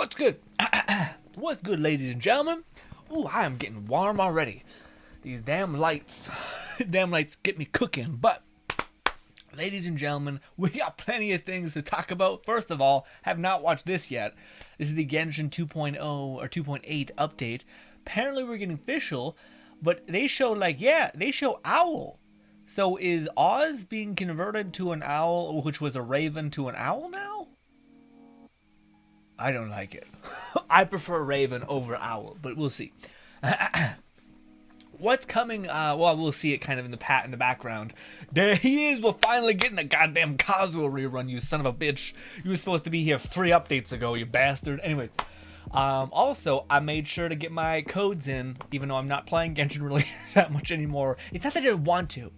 What's good? What's good, ladies and gentlemen? Ooh, I am getting warm already. These damn lights. Damn lights get me cooking. But, ladies and gentlemen, we got plenty of things to talk about. First of all, have not watched this yet. This is the Genshin 2.0 or 2.8 update. Apparently we're getting official, but they show they show owl. So is Oz being converted to an owl, which was a raven, to an owl now? I don't like it. I prefer raven over owl, but we'll see. What's coming? Well, we'll see it kind of in the background. There he is. We're finally getting a goddamn Kazuo rerun, you son of a bitch. You were supposed to be here 3 updates ago, you bastard. Anyway, also, I made sure to get my codes in, even though I'm not playing Genshin really that much anymore. It's not that I didn't want to.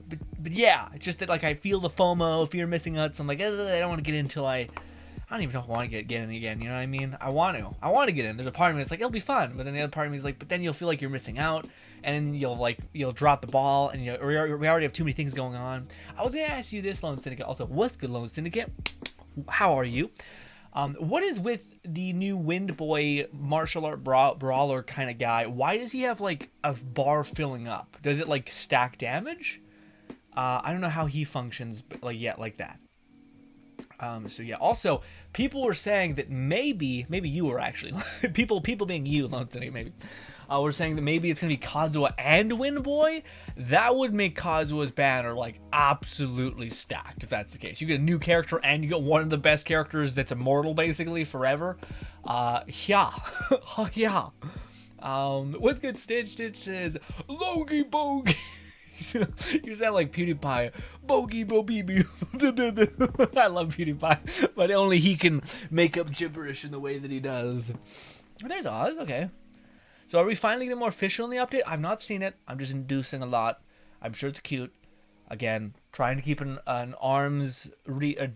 But yeah, it's just that I feel the FOMO, fear of missing out, so I'm like, I don't want to get in until I don't even know if I want to get in again, you know what I mean? I want to get in. There's a part of me that's like, it'll be fun, but then the other part of me is like, but then you'll feel like you're missing out, and then you'll drop the ball, and we already have too many things going on. I was gonna ask you this, Lone Syndicate. Also, what's good, Lone Syndicate? How are you? What is with the new Wind Boy martial art brawler kind of guy? Why does he have a bar filling up? Does it stack damage? I don't know how he functions, but like that. So yeah. Also, people were saying that maybe you were actually people being you, Lone Syndicate, maybe. Were saying that maybe it's gonna be Kazuha and Wind Boy. That would make Kazuha's banner absolutely stacked if that's the case. You get a new character and you get one of the best characters that's immortal basically forever. Yeah, yeah. What's good, Stitch? Stitch says Logie Bogey. You sound like PewDiePie. Bogey Bobeeby. I love PewDiePie, but only he can make up gibberish in the way that he does. There's Oz, okay. So are we finally getting more official in the update? I've not seen it. I'm just inducing a lot. I'm sure it's cute. Again, trying to keep an arm's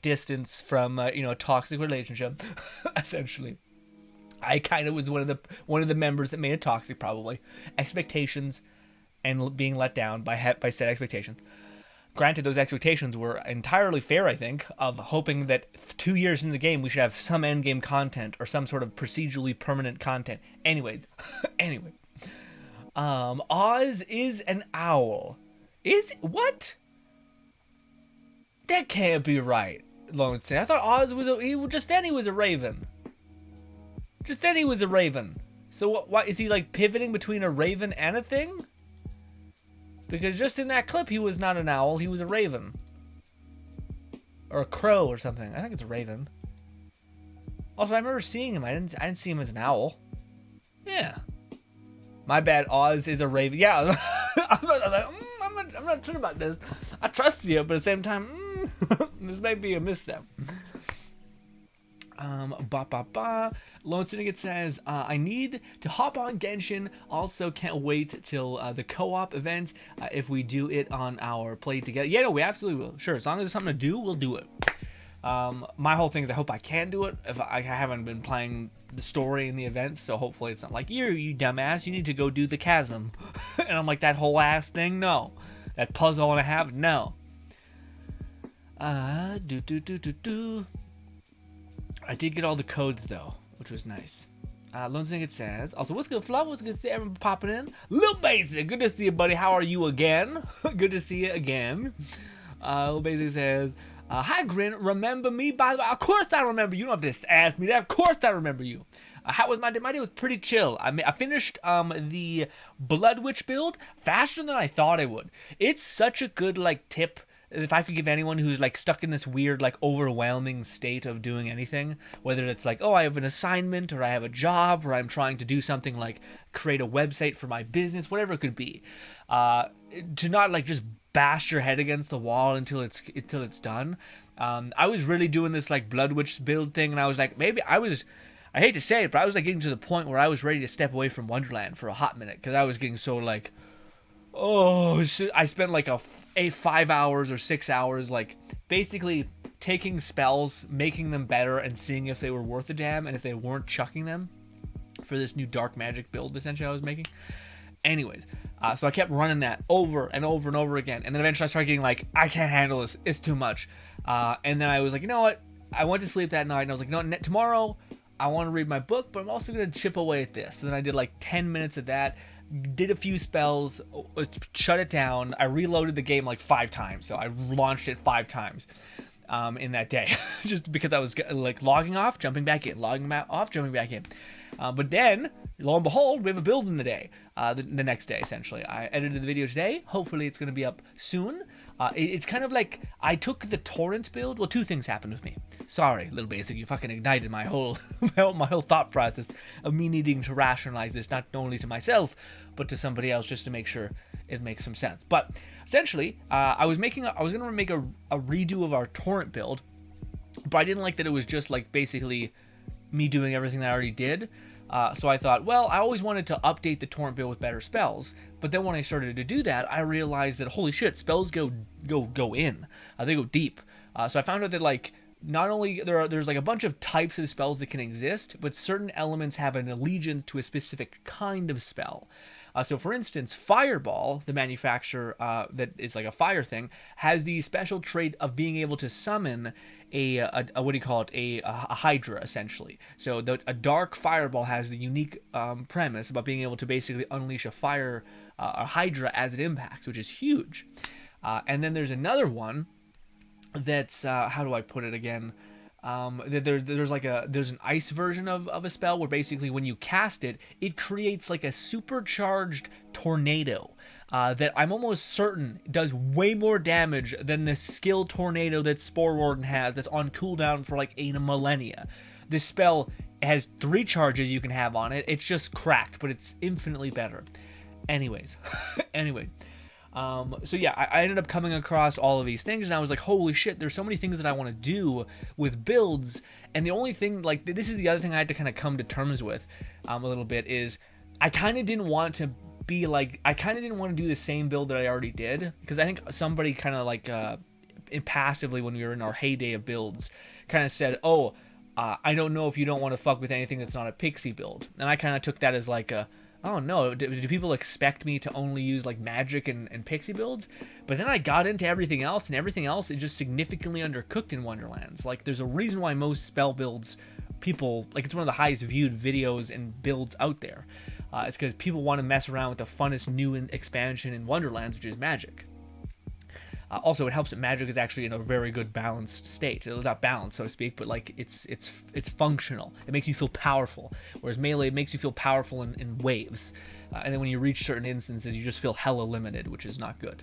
distance from a toxic relationship, essentially. I kind of was one of the members that made it toxic, probably. Expectations and being let down by said expectations. Granted, those expectations were entirely fair, I think, of hoping that 2 years in the game we should have some endgame content or some sort of procedurally permanent content. Anyways, Oz is an owl. What? That can't be right, Lone Syndicate. I thought Oz was just then he was a raven. Just then he was a raven. So what is he pivoting between a raven and a thing? Because just in that clip, he was not an owl. He was a raven. Or a crow or something. I think it's a raven. Also, I remember seeing him. I didn't see him as an owl. Yeah. My bad. Oz is a raven. Yeah. I'm not sure about this. I trust you, but at the same time, this may be a misstep. Lone Syndicate says, I need to hop on Genshin. Also, can't wait till the co-op event if we do it on our play together. Yeah, no, we absolutely will. Sure, as long as there's something to do, we'll do it. My whole thing is I hope I can do it. If I haven't been playing the story in the events, so hopefully it's not like, you dumbass, you need to go do the chasm. And I'm like, that whole ass thing? No. That puzzle and a half? No. I did get all the codes though, which was nice. Lone Syndicate says, also, what's good, Fluff? What's good to see everyone popping in? Lil Basic, good to see you, buddy. How are you again? Good to see you again. Lil Basic says, hi, Grin. Remember me? By the way, of course I remember you. You don't have to ask me that. Of course I remember you. How was my day? My day was pretty chill. I finished the Blood Witch build faster than I thought I would. It's such a good tip. If I could give anyone who's stuck in this weird overwhelming state of doing anything, whether it's oh, I have an assignment or I have a job or I'm trying to do something create a website for my business, whatever it could be, to not just bash your head against the wall until it's done. I was really doing this Blood Witch build thing, and I was I hate to say it, but I was getting to the point where I was ready to step away from Wonderland for a hot minute because I was getting so oh, I spent 5 hours or 6 hours basically taking spells, making them better, and seeing if they were worth a damn, and if they weren't, chucking them for this new dark magic build essentially I was making. Anyways, so I kept running that over and over and over again, and then eventually I started getting I can't handle this, it's too much. And then I was like, you know what, I went to sleep that night and I was like, no, tomorrow I want to read my book, but I'm also going to chip away at this. And then I did like 10 minutes of that, did a few spells, shut it down. I reloaded the game like 5 times, so I launched it 5 times in that day, just because I was like logging off, jumping back in, logging off, jumping back in. But then, lo and behold, we have a build in the day, the next day, essentially. I edited the video today. Hopefully it's going to be up soon. It's kind of like I took the torrent build. Well, 2 things happened with me. Sorry, Little Basic, you fucking ignited my whole my whole thought process of me needing to rationalize this, not only to myself, but to somebody else, just to make sure it makes some sense. But essentially, I was going to make a redo of our torrent build, but I didn't like that it was just like basically me doing everything that I already did. So I thought, well, I always wanted to update the torrent build with better spells, but then when I started to do that, I realized that holy shit, spells go in, they go deep. So I found out that like not only there's like a bunch of types of spells that can exist, but certain elements have an allegiance to a specific kind of spell. So for instance, Fireball, the manufacturer that is like a fire thing, has the special trait of being able to summon a what do you call it? A Hydra, essentially. So a dark Fireball has the unique premise about being able to basically unleash a Hydra as it impacts, which is huge. And then there's another one that's how do I put it again? There's an ice version of a spell where basically when you cast it, it creates like a supercharged tornado that I'm almost certain does way more damage than the skill tornado that Spore Warden has that's on cooldown for like a millennia. This spell has 3 charges you can have on it. It's just cracked, but it's infinitely better. Anyways, so yeah, I ended up coming across all of these things, and I was like, holy shit, there's so many things that I want to do with builds, and the only thing, like, this is the other thing I had to kind of come to terms with a little bit, is I kind of didn't want to be like, I kind of didn't want to do the same build that I already did, because I think somebody kind of like, passively when we were in our heyday of builds, kind of said, oh, I don't know if you don't want to fuck with anything that's not a pixie build, and I kind of took that as like a, oh no, do people expect me to only use like magic and pixie builds? But then I got into everything else, and everything else is just significantly undercooked in Wonderlands. Like, there's a reason why most spell builds, people, like, it's one of the highest viewed videos and builds out there. It's because people want to mess around with the funnest new expansion in Wonderlands, which is magic. Also, it helps that magic is actually in a very good balanced state. It's not balanced, so to speak, but like it's functional. It makes you feel powerful, whereas melee makes you feel powerful in waves. And then when you reach certain instances, you just feel hella limited, which is not good.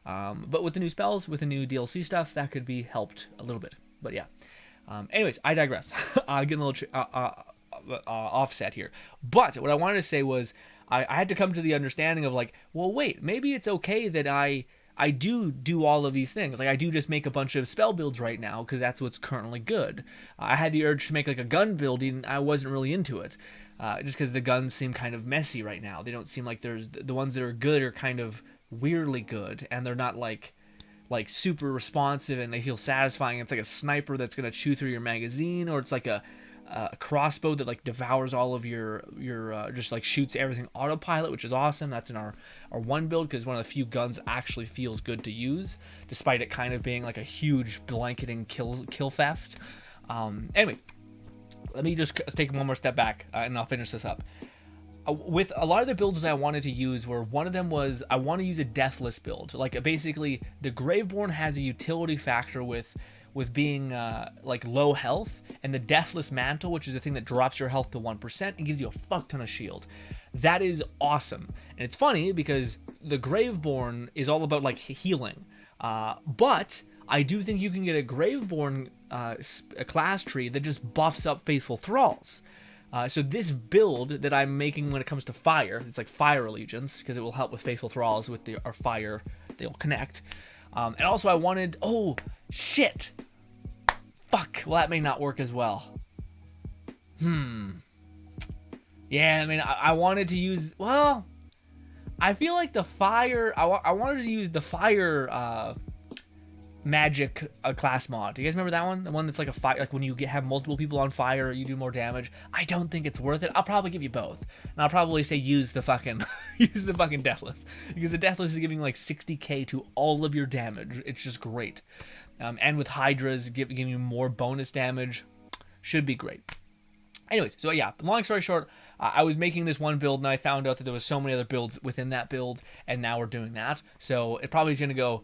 But with the new spells, with the new DLC stuff, that could be helped a little bit. But yeah. Anyways, I digress. Getting a little offset here. But what I wanted to say was I had to come to the understanding of like, well, wait, maybe it's okay that I do all of these things. Like, I do just make a bunch of spell builds right now because that's what's currently good. I had the urge to make like a gun build, and I wasn't really into it. Just because the guns seem kind of messy right now. They don't seem like there's the ones that are good are kind of weirdly good, and they're not like super responsive and they feel satisfying. It's like a sniper that's gonna chew through your magazine, or it's like a crossbow that like devours all of your just like shoots everything autopilot, which is awesome. That's in our one build because one of the few guns that actually feels good to use, despite it kind of being like a huge blanketing kill fest. Anyway, let me just take one more step back and I'll finish this up. With a lot of the builds that I wanted to use, where one of them was I want to use a deathless build. Like, basically the Graveborn has a utility factor with being like low health, and the Deathless Mantle, which is a thing that drops your health to 1% and gives you a fuck ton of shield. That is awesome. And it's funny because the Graveborn is all about like healing, but I do think you can get a Graveborn a class tree that just buffs up Faithful Thralls. So this build that I'm making when it comes to fire, it's like fire allegiance because it will help with Faithful Thralls with our fire, they'll connect. And also I wanted, oh shit, fuck, well that may not work as well. Yeah, I mean, I wanted to use, well, I feel like the fire, I wanted to use the fire magic class mod. Do you guys remember that one? The one that's like a fire, like when you have multiple people on fire, you do more damage. I don't think it's worth it. I'll probably give you both. And I'll probably say use the fucking Deathless. Because the Deathless is giving like 60k to all of your damage. It's just great. And with Hydras giving you more bonus damage, should be great. Anyways, so yeah, long story short, I was making this one build and I found out that there was so many other builds within that build, and now we're doing that. So it probably is going to go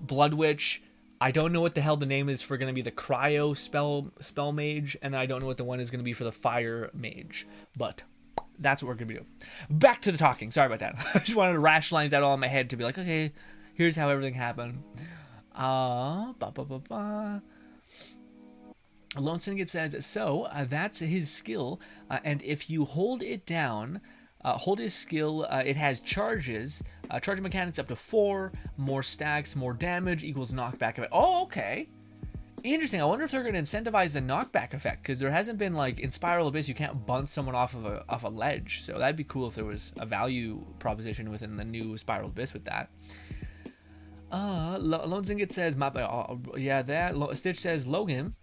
Blood Witch. I don't know what the hell the name is for going to be the Cryo spell mage, and I don't know what the one is going to be for the Fire mage, but that's what we're going to do. Back to the talking. Sorry about that. I just wanted to rationalize that all in my head to be like, okay, here's how everything happened. Lone Syndicate says, so that's his skill, and if you hold it down, hold his skill, it has charges, charge mechanics up to 4, more stacks, more damage, equals knockback effect. Oh, okay. Interesting. I wonder if they're going to incentivize the knockback effect, because there hasn't been, like, in Spiral Abyss, you can't bunt someone off of a ledge, so that'd be cool if there was a value proposition within the new Spiral Abyss with that. Lone Syndicate says, Stitch says, Logan,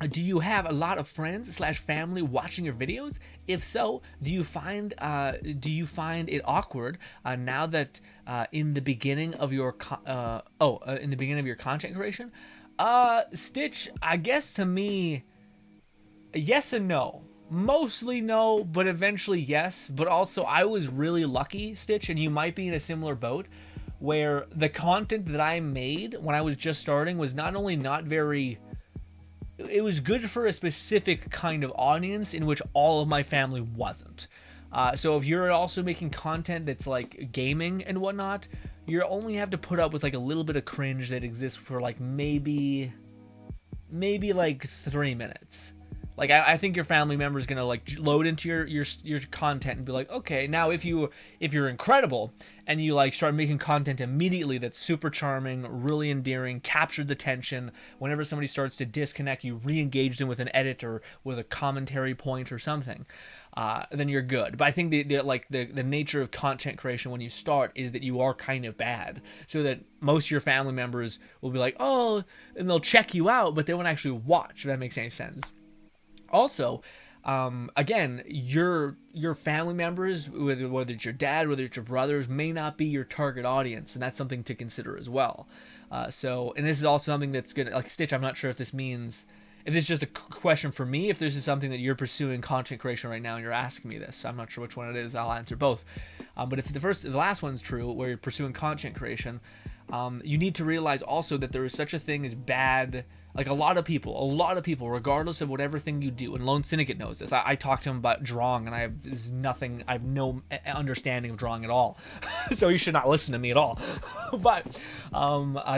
do you have a lot of friends / family watching your videos? If so, do you find it awkward now that in the beginning of your content creation? Stitch, I guess to me, yes and no. Mostly no, but eventually yes. But also, I was really lucky, Stitch, and you might be in a similar boat, where the content that I made when I was just starting was not only not very... It was good for a specific kind of audience in which all of my family wasn't. So if you're also making content that's like gaming and whatnot, you only have to put up with like a little bit of cringe that exists for like maybe like 3 minutes. Like I think your family member is gonna like load into your content and be like, okay, now if you're incredible and you like start making content immediately that's super charming, really endearing, captures attention. Whenever somebody starts to disconnect, you re-engage them with an edit or with a commentary point or something. Then you're good. But I think the nature of content creation when you start is that you are kind of bad, so that most of your family members will be like, oh, and they'll check you out, but they won't actually watch. If that makes any sense. Also, again, your family members, whether it's your dad, whether it's your brothers, may not be your target audience, and that's something to consider as well. And this is also something that's gonna, like Stitch, I'm not sure if this means, if this is just a question for me, if this is something that you're pursuing content creation right now and you're asking me this. I'm not sure which one it is. I'll answer both. But if the last one's true, where you're pursuing content creation, you need to realize also that there is such a thing as bad. Like a lot of people, regardless of whatever thing you do, and Lone Syndicate knows this. I talked to him about drawing, and I have no understanding of drawing at all. So you should not listen to me at all. But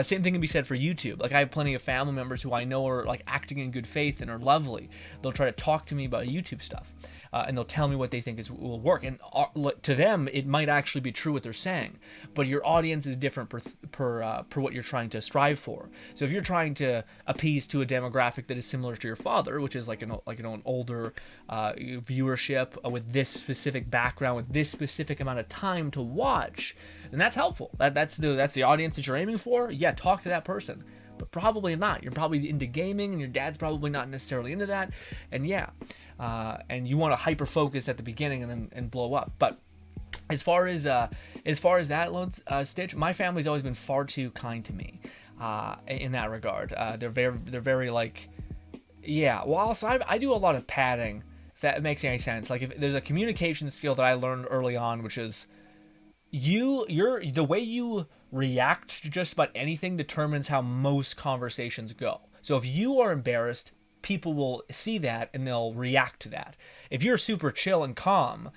same thing can be said for YouTube. Like I have plenty of family members who I know are like acting in good faith and are lovely. They'll try to talk to me about YouTube stuff. And they'll tell me what they think will work. And to them, it might actually be true what they're saying. But your audience is different per what you're trying to strive for. So if you're trying to appease to a demographic that is similar to your father, which is like an older viewership with this specific background, with this specific amount of time to watch, then that's helpful. That's the audience that you're aiming for. Yeah, talk to that person. But probably not. You're probably into gaming, and your dad's probably not necessarily into that. And yeah, and you want to hyper focus at the beginning and blow up. But as far as that, Stitch, my family's always been far too kind to me in that regard. They're very like, yeah. Well, also I do a lot of padding, if that makes any sense. Like if there's a communication skill that I learned early on, which is the way you react to just about anything determines how most conversations go. So if you are embarrassed, people will see that and they'll react to that. If you're super chill and calm,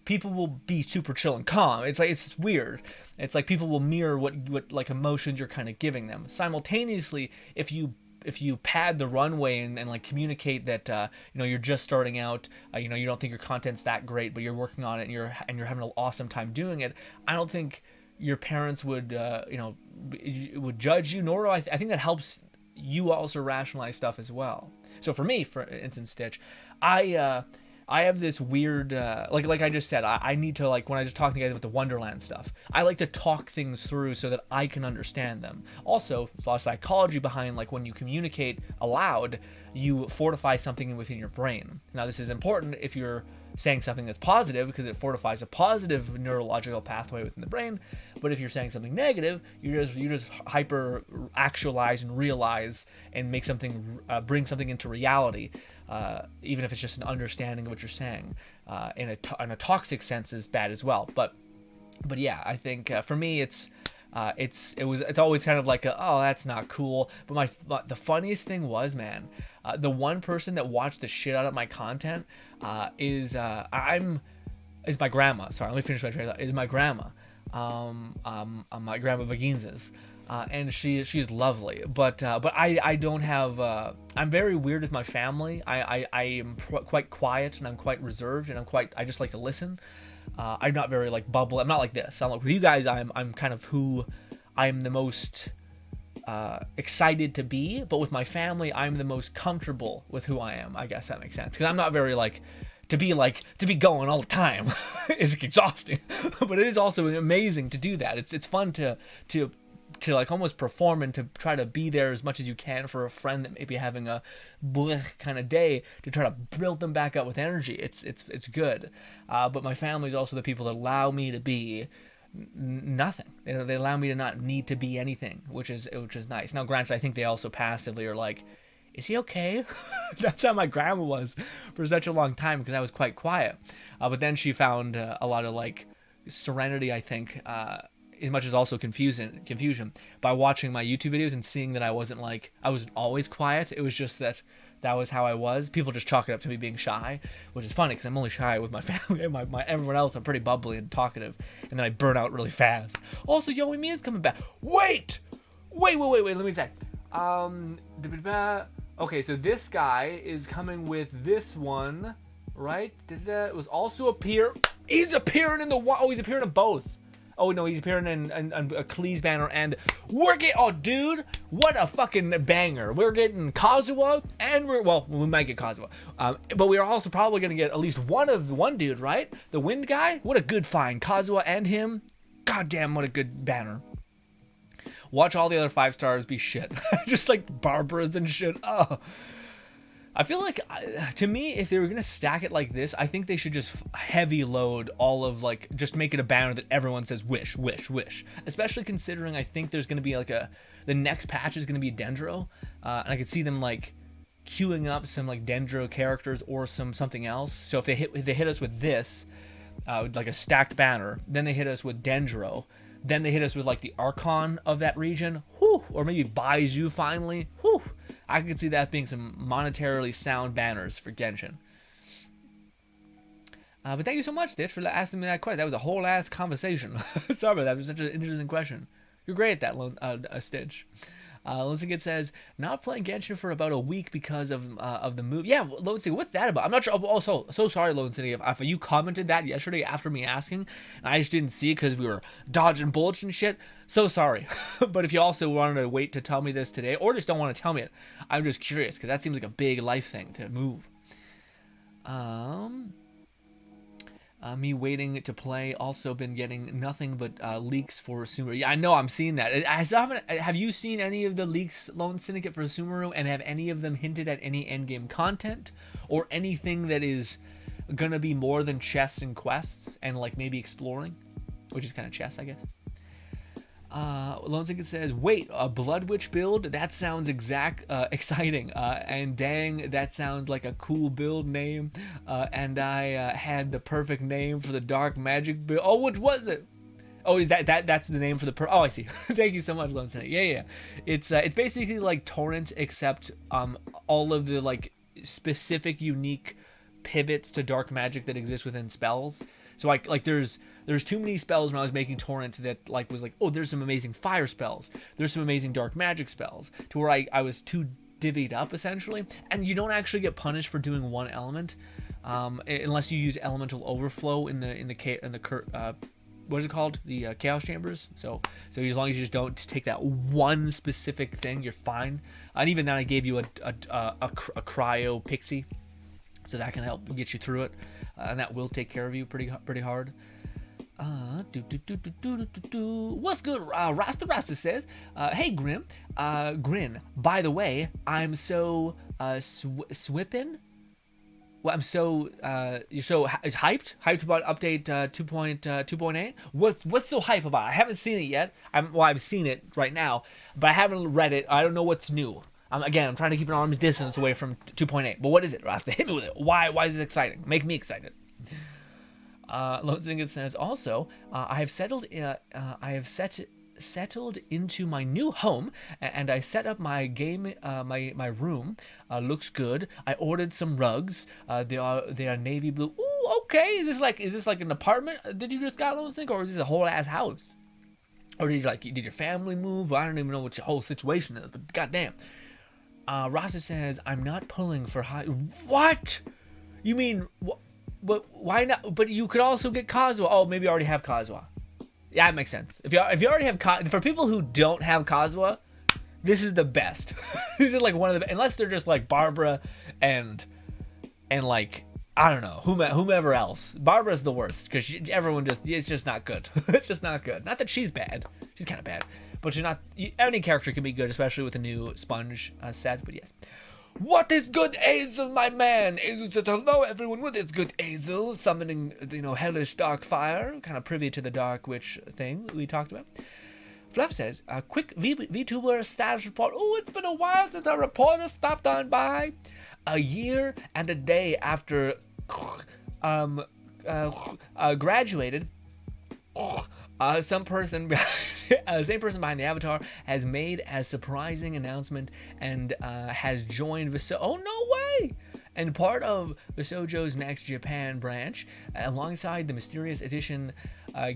people will be super chill and calm. It's weird. It's like people will mirror what like emotions you're kind of giving them. Simultaneously, if you pad the runway and like communicate that you're just starting out, you don't think your content's that great, but you're working on it and you're having an awesome time doing it, I don't think your parents would would judge you, nor I think that helps you also rationalize stuff as well. So for me, for instance, Stitch, I have this weird like I just said, I need to, like, when I just talk to you guys about the Wonderland stuff, I like to talk things through so that I can understand them. Also, there's a lot of psychology behind, like, when you communicate aloud, you fortify something within your brain. Now this is important if you're saying something that's positive, because it fortifies a positive neurological pathway within the brain. But if you're saying something negative, you just hyper actualize and realize and make something bring something into reality, even if it's just an understanding of what you're saying. In a toxic sense is bad as well. But yeah, I think for me it's always kind of like oh, that's not cool. But the funniest thing was, man, the one person that watched the shit out of my content is my grandma. Sorry, let me finish my train of thought. Is my grandma, my grandma Vaginzas. And she's lovely, but I don't have. I'm very weird with my family. I am quite quiet and I'm quite reserved and I just like to listen. I'm not very like bubbly. I'm not like this. I'm like with you guys. I'm kind of who I'm the most excited to be, but with my family, I'm the most comfortable with who I am. I guess that makes sense because I'm not very like. To be going all the time is exhausting, but it is also amazing to do that. It's fun to like almost perform and to try to be there as much as you can for a friend that may be having a bleh kind of day, to try to build them back up with energy. It's good, but my family is also the people that allow me to be nothing. They allow me to not need to be anything, which is nice. Now, granted, I think they also passively are like, is he okay? That's how my grandma was for such a long time because I was quite quiet. But then she found a lot of like serenity, I think, as much as also confusion by watching my YouTube videos and seeing that I wasn't always quiet. It was just that was how I was. People just chalk it up to me being shy, which is funny because I'm only shy with my family and my everyone else. I'm pretty bubbly and talkative, and then I burn out really fast. Also, Yoey Mia's coming back. Wait. Let me say. Okay, so this guy is coming with this one, right? It was also appear. He's appearing in he's appearing in both. Oh no, he's appearing in a Klee's banner, and we're getting. Oh, dude, what a fucking banger! We're getting Kazuha, and we might get Kazuha, but we are also probably gonna get at least one dude, right? The Wind guy. What a good find, Kazuha and him. God damn, what a good banner. Watch all the other 5 stars be shit. Just like Barbara's and shit. Oh. I feel like, to me, if they were going to stack it like this, I think they should just heavy load all of, like, just make it a banner that everyone says wish, wish, wish. Especially considering I think there's going to be, like, the next patch is going to be Dendro. And I could see them, like, queuing up some, like, Dendro characters or something else. So if they hit us with this, like a stacked banner, then they hit us with Dendro. Then they hit us with like the Archon of that region, whew, or maybe Baiju finally. Whew. I could see that being some monetarily sound banners for Genshin. But thank you so much, Stitch, for asking me that question. That was a whole ass conversation. Sorry about that. It was such an interesting question. You're great at that, Stitch. Lone says, not playing Genshin for about a week because of the move. Yeah, Lone City, what's that about? I'm not sure. Also, so sorry, Lone City, if you commented that yesterday after me asking, and I just didn't see it because we were dodging bullets and shit. So sorry. But if you also wanted to wait to tell me this today, or just don't want to tell me it, I'm just curious because that seems like a big life thing to move. Me waiting to play, also been getting nothing but leaks for Sumeru. Yeah, I know, I'm seeing that. Have you seen any of the leaks, Lone Syndicate, for Sumeru, and have any of them hinted at any endgame content or anything that is gonna be more than chests and quests and like maybe exploring, which is kind of chess, I guess. Lone Syndicate says, wait, a Blood Witch build? That sounds exciting. And dang, that sounds like a cool build name. And I had the perfect name for the Dark Magic build. Oh, which was it? Oh, is that's the name for the oh, I see. Thank you so much, Lone Syndicate. Yeah. It's basically like Torrent, except all of the like specific unique pivots to dark magic that exist within spells. So like there's too many spells when I was making Torrent that like was like, oh, there's some amazing fire spells, there's some amazing dark magic spells, to where I was too divvied up essentially, and you don't actually get punished for doing one element, unless you use elemental overflow in the what is it called, the chaos chambers. So as long as you just don't take that one specific thing, you're fine. And even then, I gave you a cryo pixie, so that can help get you through it, and that will take care of you pretty hard. What's good? Rasta says, hey Grim, Grin. By the way, I'm so swippin'. Well, I'm so you're so hyped about update 2.8. What's so hype about it? I haven't seen it yet. I've seen it right now, but I haven't read it. I don't know what's new. I'm trying to keep an arm's distance away from 2.8. But what is it, Rasta? Hit me with it. Why is it exciting? Make me excited. Lone Singlet says also, I have settled into my new home, and I set up my game, my room. Looks good. I ordered some rugs. They are navy blue. Ooh, okay. Is this like an apartment? Did you just got Lone Singlet, or is this a whole ass house? Or did your family move? I don't even know what your whole situation is, but goddamn. Rasa says, I'm not pulling for high. What? You mean, but why not? But you could also get Kazuha. Oh, maybe you already have Kazuha. Yeah, that makes sense. If you already have for people who don't have Kazuha, this is the best. This is like one of the, unless they're just like Barbara and like, I don't know, whomever else. Barbara's the worst because it's just not good. It's just not good. Not that she's bad. She's kind of bad. But she's not. Any character can be good, especially with the new Sponge set. But yes. What is good, Azel, my man? Azel says, hello, everyone. What is good, Azel? Summoning, hellish dark fire. Kind of privy to the dark witch thing we talked about. Fluff says, a quick VTuber status report. Oh, it's been a while since a reporter stopped on by. A year and a day after graduated. Same person behind the avatar has made a surprising announcement and has joined Viso. Oh, no way! And part of Visojo's next Japan branch, alongside the mysterious addition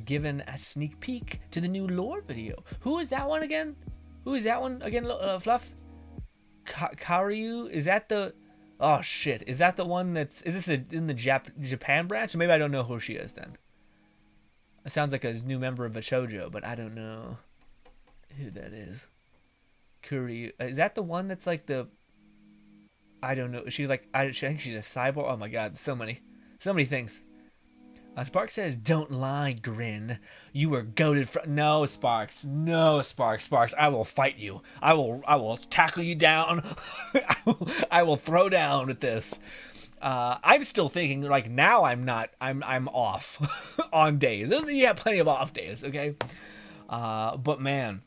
given a sneak peek to the new lore video. Who is that one again? Fluff? Karyu? Is that the... Oh, shit. Is that the one that's... Is this in the Japan branch? Maybe I don't know who she is then. It sounds like a new member of a shoujo, but I don't know who that is. Kuri, is that the one that's like the? I don't know. She's like, I think she's a cyborg. Oh my god, so many things. Sparks says, "Don't lie, Grin. You were goaded from." No, Sparks. Sparks. I will fight you. I will tackle you down. I will throw down with this. I'm still thinking like now I'm off on days. You have plenty of off days, okay? But man,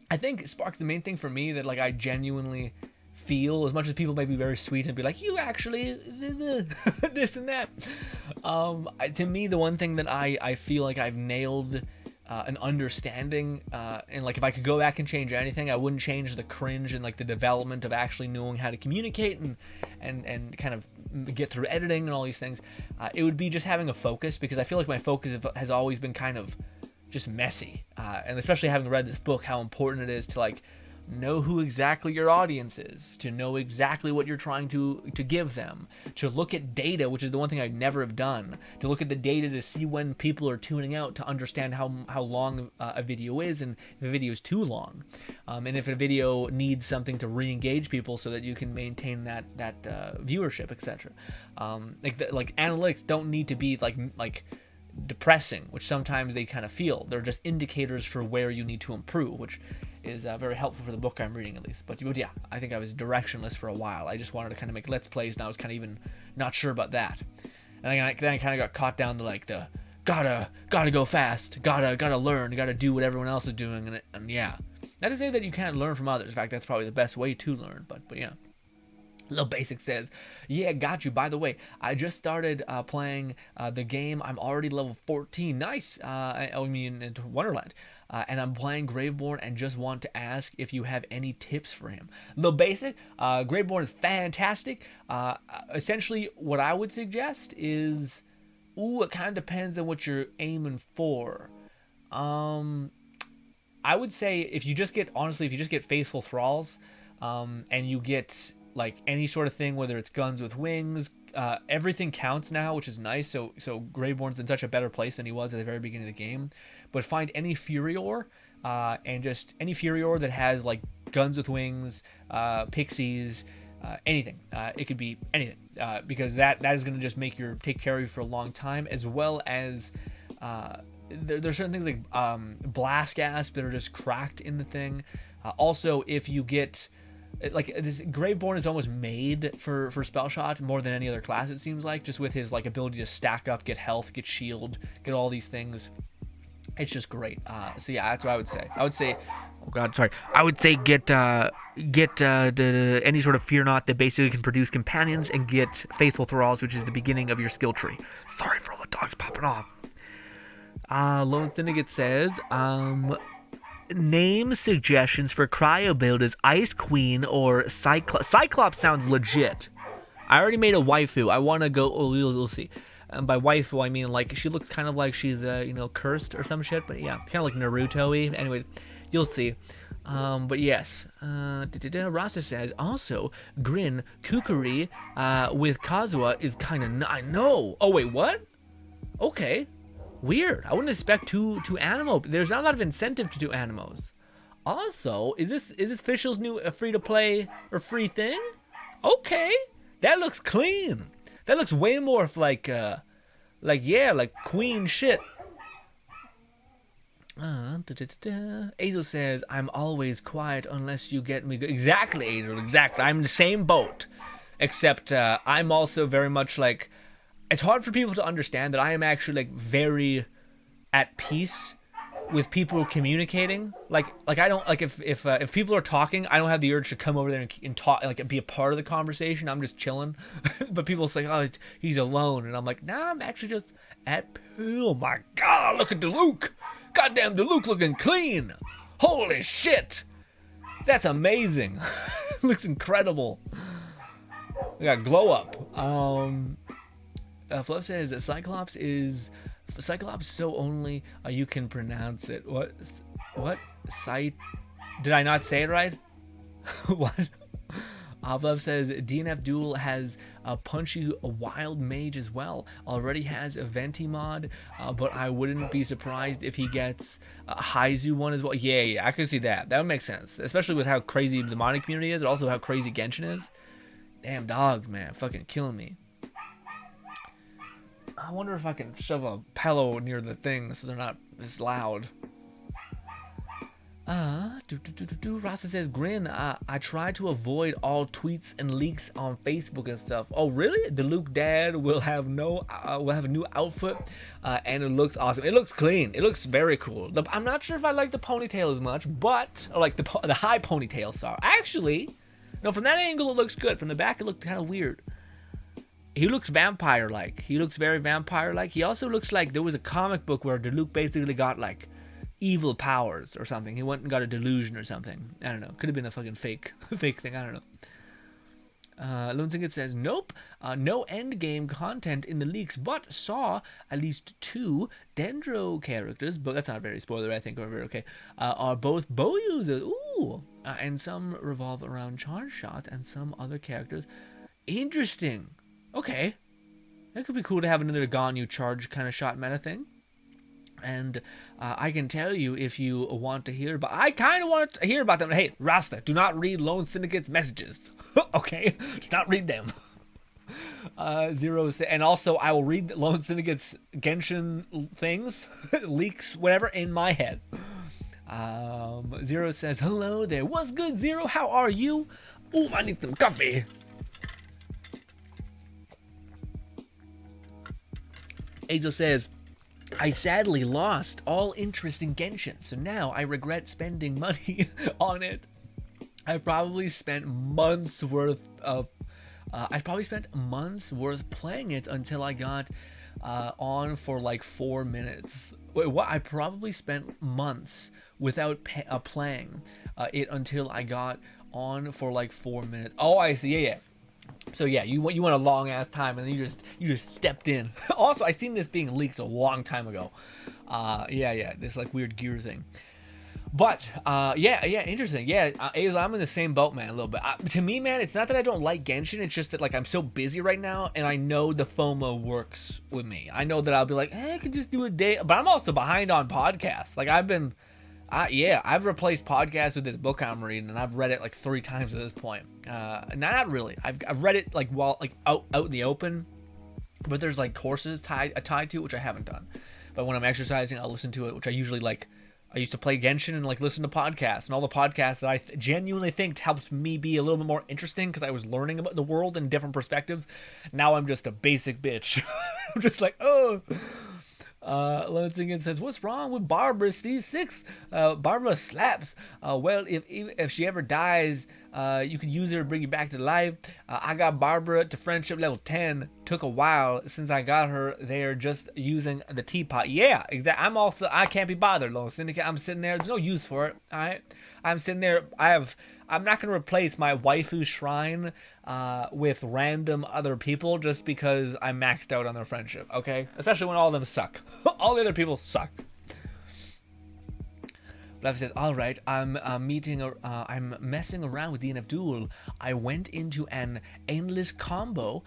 I think Spark's the main thing for me that like I genuinely feel, as much as people may be very sweet and be like, you actually this and that. To me, the one thing that I feel like I've nailed an understanding, and like if I could go back and change anything, I wouldn't change the cringe and like the development of actually knowing how to communicate and kind of get through editing and all these things. It would be just having a focus, because I feel like my focus has always been kind of just messy, and especially having read this book, how important it is to like know who exactly your audience is, to know exactly what you're trying to give them, to look at data, which is the one thing I'd never have done, to look at the data to see when people are tuning out, to understand how long a video is, and if a video is too long, and if a video needs something to re-engage people so that you can maintain that viewership, etc. Like analytics don't need to be like depressing, which sometimes they kind of feel. They're just indicators for where you need to improve, which is very helpful for the book I'm reading, at least. But yeah, I think I was directionless for a while. I just wanted to kind of make Let's Plays, and I was kind of even not sure about that. And then I kind of got caught down to like the gotta go fast, gotta learn, gotta do what everyone else is doing, and yeah. Not to say that you can't learn from others. In fact, that's probably the best way to learn. But yeah. Little Basic says, yeah, got you. By the way, I just started playing the game. I'm already level 14. Nice. I mean, into Wonderland. And I'm playing Graveborn and just want to ask if you have any tips for him. Little Basic, Graveborn is fantastic. Essentially, what I would suggest is, it kind of depends on what you're aiming for. I would say if you just get Faithful Thralls, and you get like any sort of thing, whether it's guns with wings, everything counts now, which is nice. So Graveborn's in such a better place than he was at the very beginning of the game. But find any Furior, and just any Furior that has like guns with wings, pixies, anything. It could be anything, because that is going to just take care of you for a long time, as well as there's certain things like blast gas that are just cracked in the thing. Also, if you get like this Graveborn is almost made for spell shot more than any other class, it seems like, just with his like ability to stack up, get health, get shield, get all these things. It's just great. So yeah, that's what I would say. Oh god, sorry. I would say get any sort of fear not that basically can produce companions, and get faithful thralls, which is the beginning of your skill tree. Sorry for all the dogs popping off. Lone Syndicate says, name suggestions for cryo build is Ice Queen or Cyclops. Cyclops sounds legit. I already made a waifu. I want to go. Oh, we'll see. By waifu, I mean like she looks kind of like she's cursed or some shit. But yeah, kind of like Naruto-y. Anyways, you'll see. But yes, Rasta says also GRINN Kukuri with Kazuha is kind of. I know. Oh wait, what? Okay. Weird. I wouldn't expect two animo. There's not a lot of incentive to do animos. Also, is this Fischl's new free to play or free thing? Okay, that looks clean. That looks way more like queen shit. Azel says, I'm always quiet unless you get me. Exactly, Azel. Exactly. I'm in the same boat, except I'm also very much like. It's hard for people to understand that I am actually like very at peace with people communicating. Like I don't like if people are talking, I don't have the urge to come over there and talk, like be a part of the conversation. I'm just chilling. But people say, oh, he's alone, and I'm like, nah, I'm actually just at. Oh my god, look at Dlc. Goddamn Dlc looking clean. Holy shit, that's amazing. Looks incredible. We got glow up. Fluff says that Cyclops so only you can pronounce it. What? Did I not say it right? What? Fluff says DNF Duel has a punchy wild mage as well. Already has a Venti mod, but I wouldn't be surprised if he gets a Haizu one as well. Yeah, I can see that. That would make sense, especially with how crazy the modding community is, and also how crazy Genshin is. Damn dogs, man, fucking killing me. I wonder if I can shove a pillow near the thing so they're not as loud. Rasa says, GRINN, I try to avoid all tweets and leaks on Facebook and stuff. Oh, really? Dlc dad will have a new outfit, and it looks awesome. It looks clean. It looks very cool. I'm not sure if I like the ponytail as much, but or like the high ponytail star. Actually, no, from that angle it looks good. From the back it looked kind of weird. He looks vampire-like. He looks very vampire-like. He also looks like there was a comic book where Dlc basically got, like, evil powers or something. He went and got a delusion or something. I don't know. Could have been a fucking fake thing. I don't know. Lone Syndicate says, nope. No endgame content in the leaks, but saw at least 2 Dendro characters, but that's not very spoiler, I think, or very okay, are both bow users. Ooh. And some revolve around charge shots and some other characters. Interesting. Okay, that could be cool to have another Ganyu charge kind of shot meta thing. And I can tell you if you want to hear about. I kind of want to hear about them. Hey, Rasta, do not read Lone Syndicate's messages. Okay, do not read them. Zero, and also I will read Lone Syndicate's Genshin things, leaks, whatever in my head. Zero says, hello there. What's good, Zero? How are you? Ooh, I need some coffee. Angel says, I sadly lost all interest in Genshin, so now I regret spending money on it. I probably spent months worth playing it until I got on for like 4 minutes. Wait, what? I probably spent months without playing it until I got on for like 4 minutes. Oh, I see. Yeah. So yeah, you want a long ass time, and then you just stepped in. Also, I seen this being leaked a long time ago. Yeah, this like weird gear thing. But yeah, interesting. Yeah, Azel, I'm in the same boat, man, a little bit. To me, man, it's not that I don't like Genshin. It's just that like I'm so busy right now, and I know the FOMO works with me. I know that I'll be like, I could just do a day, but I'm also behind on podcasts. Like I've replaced podcasts with this book I'm reading, and I've read it like 3 times at this point. Not really. I've read it like while like out in the open, but there's like courses tied to it, which I haven't done. But when I'm exercising, I'll listen to it, which I usually like I used to play Genshin and like listen to podcasts, and all the podcasts that I genuinely think helped me be a little bit more interesting because I was learning about the world in different perspectives. Now I'm just a basic bitch. I'm just like, oh. Lansing says, "What's wrong with Barbara C6? Barbara slaps. Well, if she ever dies, you can use her to bring you back to life. I got Barbara to friendship level 10. Took a while since I got her there just using the teapot. Yeah, exactly. I can't be bothered, Lone Syndicate. I'm sitting there. There's no use for it. All right. I'm sitting there. I'm not going to replace my waifu shrine with random other people just because I'm maxed out on their friendship, okay? Especially when all of them suck. All the other people suck." Fluff says, "All right, I'm messing around with DNF Duel. I went into an endless combo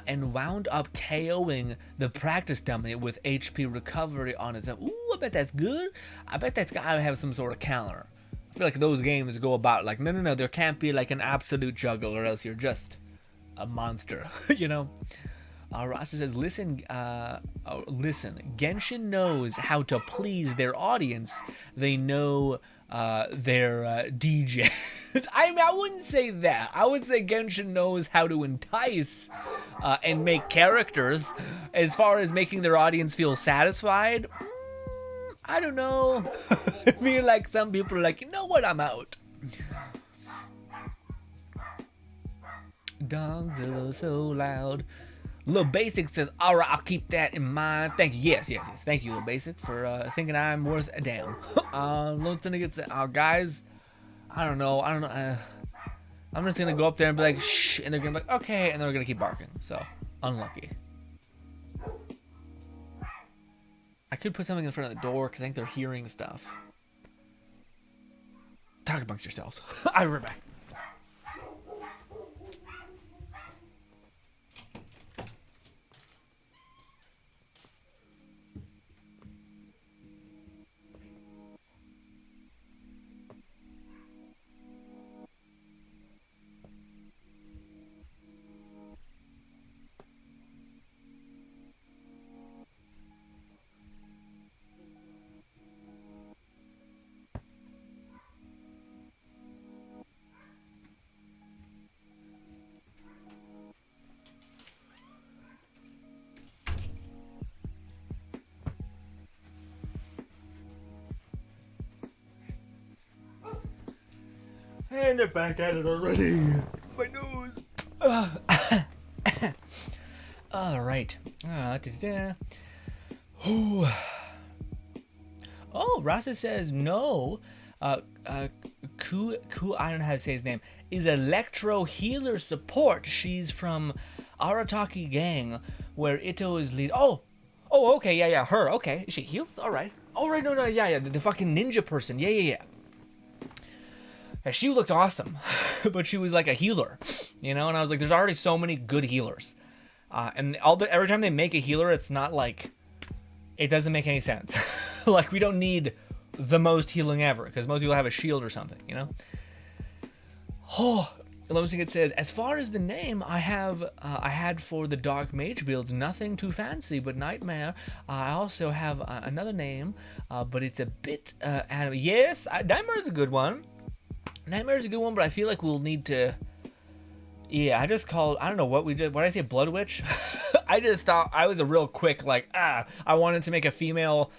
and wound up KOing the practice dummy with HP recovery on its own. Ooh, I bet that's good. I bet that's gotta have some sort of counter. I feel like those games go about like, no, there can't be like an absolute juggle or else you're just a monster, you know?" Rasa says, listen, Genshin knows how to please their audience. They know their DJ. I mean, I wouldn't say that. I would say Genshin knows how to entice and make characters. As far as making their audience feel satisfied, I don't know. I feel like some people are like, you know what, I'm out. Dogs are so loud. Lil Basic says, "All right, I'll keep that in mind. Thank you." Yes. Thank you, Lil Basic, for thinking I'm worth a damn. Lil Syndicate said, guys, I don't know. I'm just gonna go up there and be like, shh, and they're gonna be like, okay, and they're gonna keep barking. So, unlucky. I could put something in front of the door because I think they're hearing stuff. Talk amongst yourselves. I'll be right back. And they're back at it already. My nose. All right. Oh, Rasa says no. Ku, I don't know how to say his name, is Electro Healer Support. She's from Arataki Gang, where Ito is lead. Oh, okay, yeah, her. Okay, she heals. All right, no, yeah, the fucking ninja person. Yeah. She looked awesome, but she was like a healer, you know. And I was like, there's already so many good healers, and every time they make a healer, it's not like, it doesn't make any sense. Like, we don't need the most healing ever because most people have a shield or something, you know. Oh, it says, as far as the name I had for the dark mage builds, nothing too fancy, but Nightmare. I also have another name, but it's a bit anime. Yes, Nightmare's a good one. Nightmare's a good one, but I feel like we'll need to. Yeah, I don't know what we did. What did I say? Blood Witch? I just thought I was a real quick, like, I wanted to make a female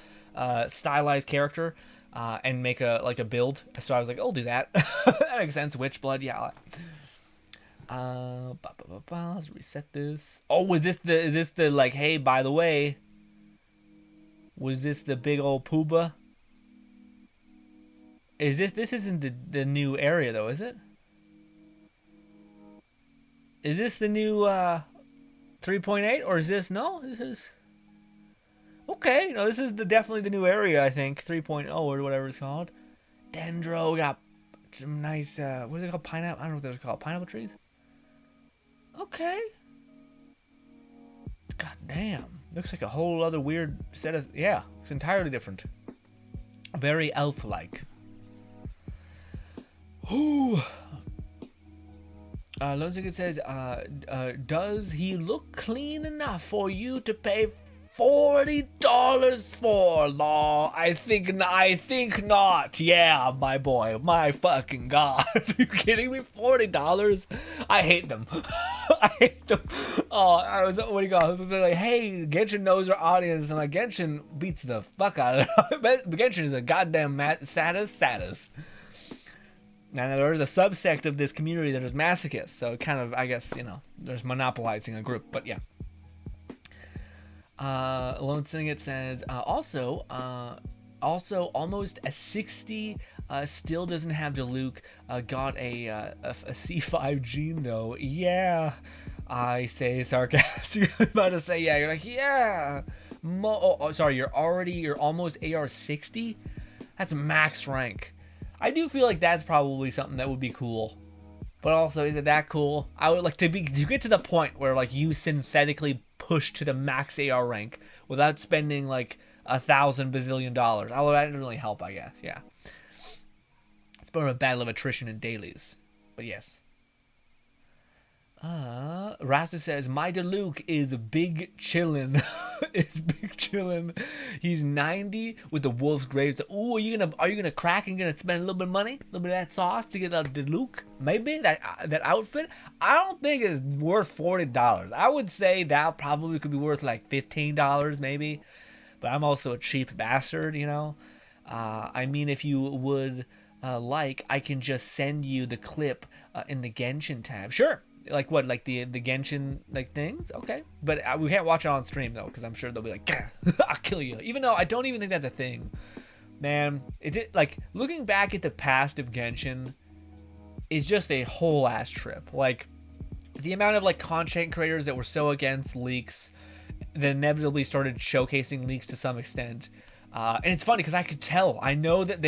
stylized character and make a build. So I was like, I'll do that. That makes sense. Witch Blood, yeah. Let's reset this. Oh, is this the like, hey, by the way, was this the big old pooba? This isn't the new area though, is it? Is this the new 3.8 or is this, no? This is, okay, no, this is definitely the new area, I think, 3.0 or whatever it's called. Dendro, got some nice, what is it called, pineapple? I don't know what they're called, pineapple trees? Okay. God damn, looks like a whole other weird set of, yeah, it's entirely different. Very elf-like. Ooh. Lozig says, does he look clean enough for you to pay $40 for, law. I think not. Yeah, my boy, my fucking god. Are you kidding me? $40? I hate them. I hate them. Oh, I was, what do you call it? They're like, hey, Genshin knows our audience. And like, Genshin beats the fuck out of it. Genshin is a goddamn status. Now there's a subsect of this community that is masochists, so kind of, I guess, you know, there's monopolizing a group, but yeah. Lone Singing It says, also almost a 60, still doesn't have Dlc, got a C5 gene though. Yeah, I say sarcastically. About to say, yeah, you're like, yeah. Sorry, you're almost AR 60. That's max rank. I do feel like that's probably something that would be cool. But also, is it that cool? I would like to get to the point where like you synthetically push to the max AR rank without spending like $1,000 bazillion. Although that didn't really help, I guess. Yeah, it's more of a battle of attrition and dailies. But yes. Rasta says my Dlc is big chillin'. It's big chillin'. He's 90 with the wolf's graves. Ooh, are you gonna crack and gonna spend a little bit of money, a little bit of that sauce to get a Dlc? Maybe that outfit. I don't think it's worth $40. I would say that probably could be worth like $15 maybe. But I'm also a cheap bastard, you know. I mean, if you would like, I can just send you the clip in the Genshin tab. Sure. Like what? Like the Genshin like things? Okay, but we can't watch it on stream though, because I'm sure they'll be like, "I'll kill you." Even though I don't even think that's a thing, man. Like looking back at the past of Genshin is just a whole ass trip. Like the amount of like content creators that were so against leaks, that inevitably started showcasing leaks to some extent, and it's funny because I could tell. I know that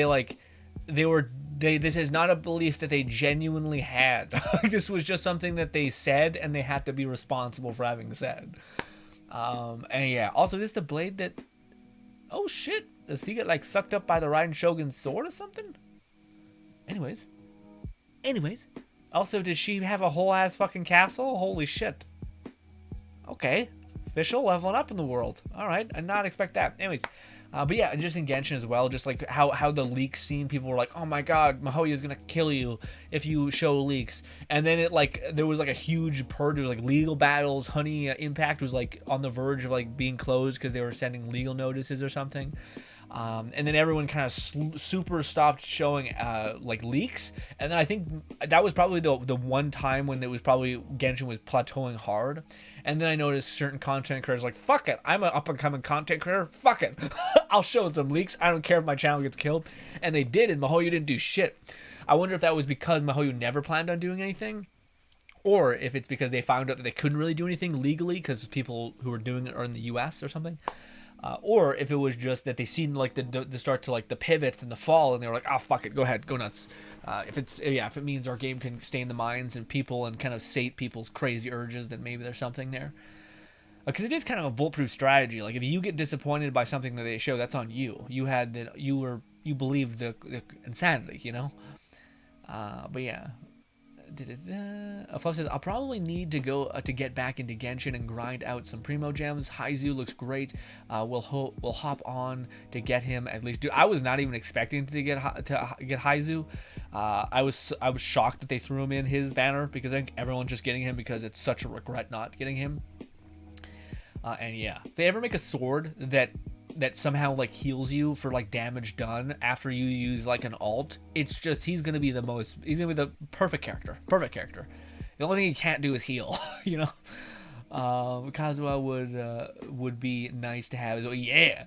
this is not a belief that they genuinely had. This was just something that they said, and they had to be responsible for having said. And yeah, also is this the blade that... Oh shit, does he get like sucked up by the Raiden Shogun's sword or something? Anyways. Also, did she have a whole ass fucking castle? Holy shit. Okay. Official leveling up in the world. Alright, I did not expect that. Anyways. But yeah, and just in Genshin as well, just like how the leak scene, people were like, oh my god, Mihoyo is gonna kill you if you show leaks. And then it like, there was like a huge purge, there was like legal battles. Honey Impact was like on the verge of like being closed because they were sending legal notices or something. And then everyone kind of super stopped showing like leaks. And then I think that was probably the one time when it was probably Genshin was plateauing hard. And then I noticed certain content creators like, fuck it, I'm an up-and-coming content creator, fuck it. I'll show some leaks, I don't care if my channel gets killed. And they did, and Mihoyo didn't do shit. I wonder if that was because Mihoyo never planned on doing anything, or if it's because they found out that they couldn't really do anything legally because people who were doing it are in the US or something. Or if it was just that they seen like the start to like the pivots and the fall, and they were like, oh fuck it, go ahead, go nuts. If it means our game can stay in the minds and people and kind of sate people's crazy urges, then maybe there's something there. Because it is kind of a bulletproof strategy. Like if you get disappointed by something that they show, that's on you. You believed the insanity, you know. But yeah. Fluff says, I'll probably need to go to get back into Genshin and grind out some primo gems. Haizu looks great. We'll hop on to get him at least. Dude, I was not even expecting to get Haizu. I was shocked that they threw him in his banner, because I think everyone's just getting him because it's such a regret not getting him. And yeah, if they ever make a sword that somehow like heals you for like damage done after you use like an alt, it's just, he's gonna be the perfect character. The only thing he can't do is heal. You know. Kazuha would be nice to have. So yeah,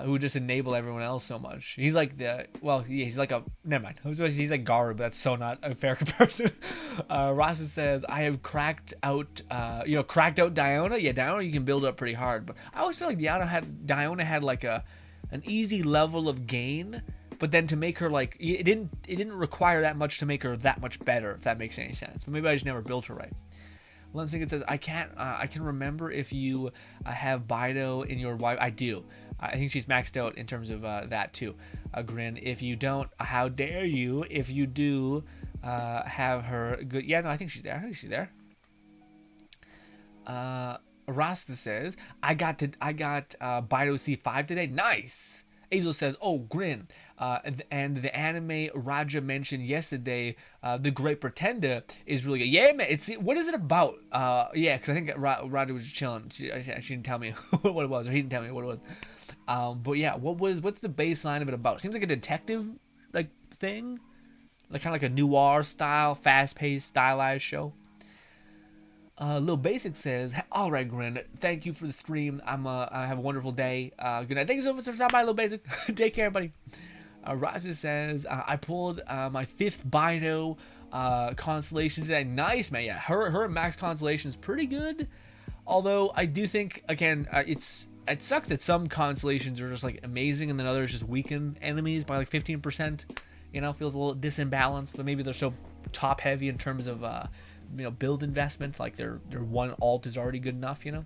who would just enable everyone else so much. He's like he's like a, never mind, he's like Garu, but that's so not a fair comparison. Rasa says, I have cracked out Diona. Yeah, Diona you can build up pretty hard, but I always feel like Diona had like an easy level of gain, but then to make her like, it didn't require that much to make her that much better, if that makes any sense. But maybe I just never built her right. It says, I can remember if you have Bido in your wife. I do. I think she's maxed out in terms of that too. Grin. If you don't, how dare you? If you do have her good. Yeah, no, I think she's there. Rasta says, I got Bido C5 today. Nice. Azel says, oh, Grin. And the anime Raja mentioned yesterday, The Great Pretender, is really good. Yeah, man. What is it about? Yeah, because I think Raja was just chilling. She didn't tell me what it was, or he didn't tell me what it was. But yeah, what's the baseline of it about? It seems like a detective like thing, like kind of like a noir style, fast-paced, stylized show. Lil Basic says, all right, Grin, thank you for the stream. I have a wonderful day. Good night. Thank you so much for stopping by, Lil Basic. Take care, buddy. Raza says, I pulled my 5th Bido constellation today. Nice, man. Yeah, her max constellation is pretty good. Although I do think, again, it sucks that some constellations are just like amazing and then others just weaken enemies by like 15%. You know, feels a little disimbalanced, but maybe they're so top heavy in terms of build investment, like their one alt is already good enough, you know.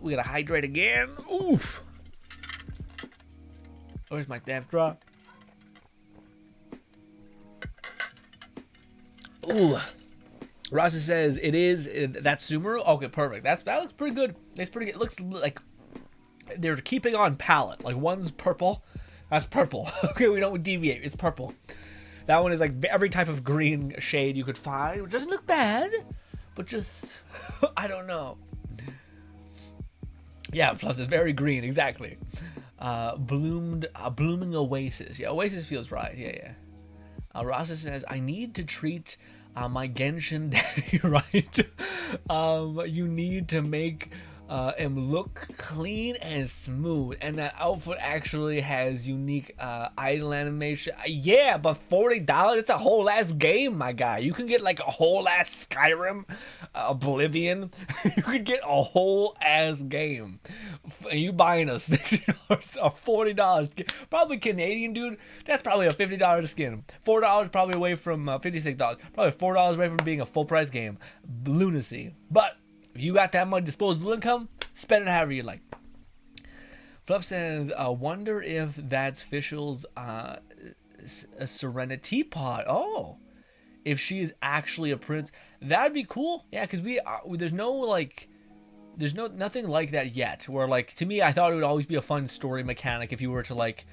We gotta hydrate again. Oof. Where's my damn straw? Ooh. Rasa says that's Sumeru. Okay, perfect. That looks pretty good. It's pretty good. It looks like they're keeping on palette. Like one's purple. That's purple. Okay, we don't deviate. It's purple. That one is like every type of green shade you could find. It doesn't look bad, but just I don't know. Yeah, Fluff is very green. Exactly. Blooming Oasis. Yeah, Oasis feels right. Yeah. Rasa says, I need to treat my Genshin daddy right. You need to make him look clean and smooth, and that outfit actually has unique idle animation. Yeah, but $40, it's a whole ass game, my guy. You can get like a whole ass Skyrim, Oblivion. You could get a whole ass game, and you buying a $60 or $40, probably Canadian, dude. That's probably a $50 skin. $4 probably away from $56. Probably $4 away from being a full price game. Lunacy, but. If you got that much disposable income, spend it however you like. Fluff says, wonder if that's Fischl's a Serenity Pot. Oh, if she is actually a prince, that'd be cool. Yeah, because there's nothing like that yet. Where like to me, I thought it would always be a fun story mechanic if you were to like,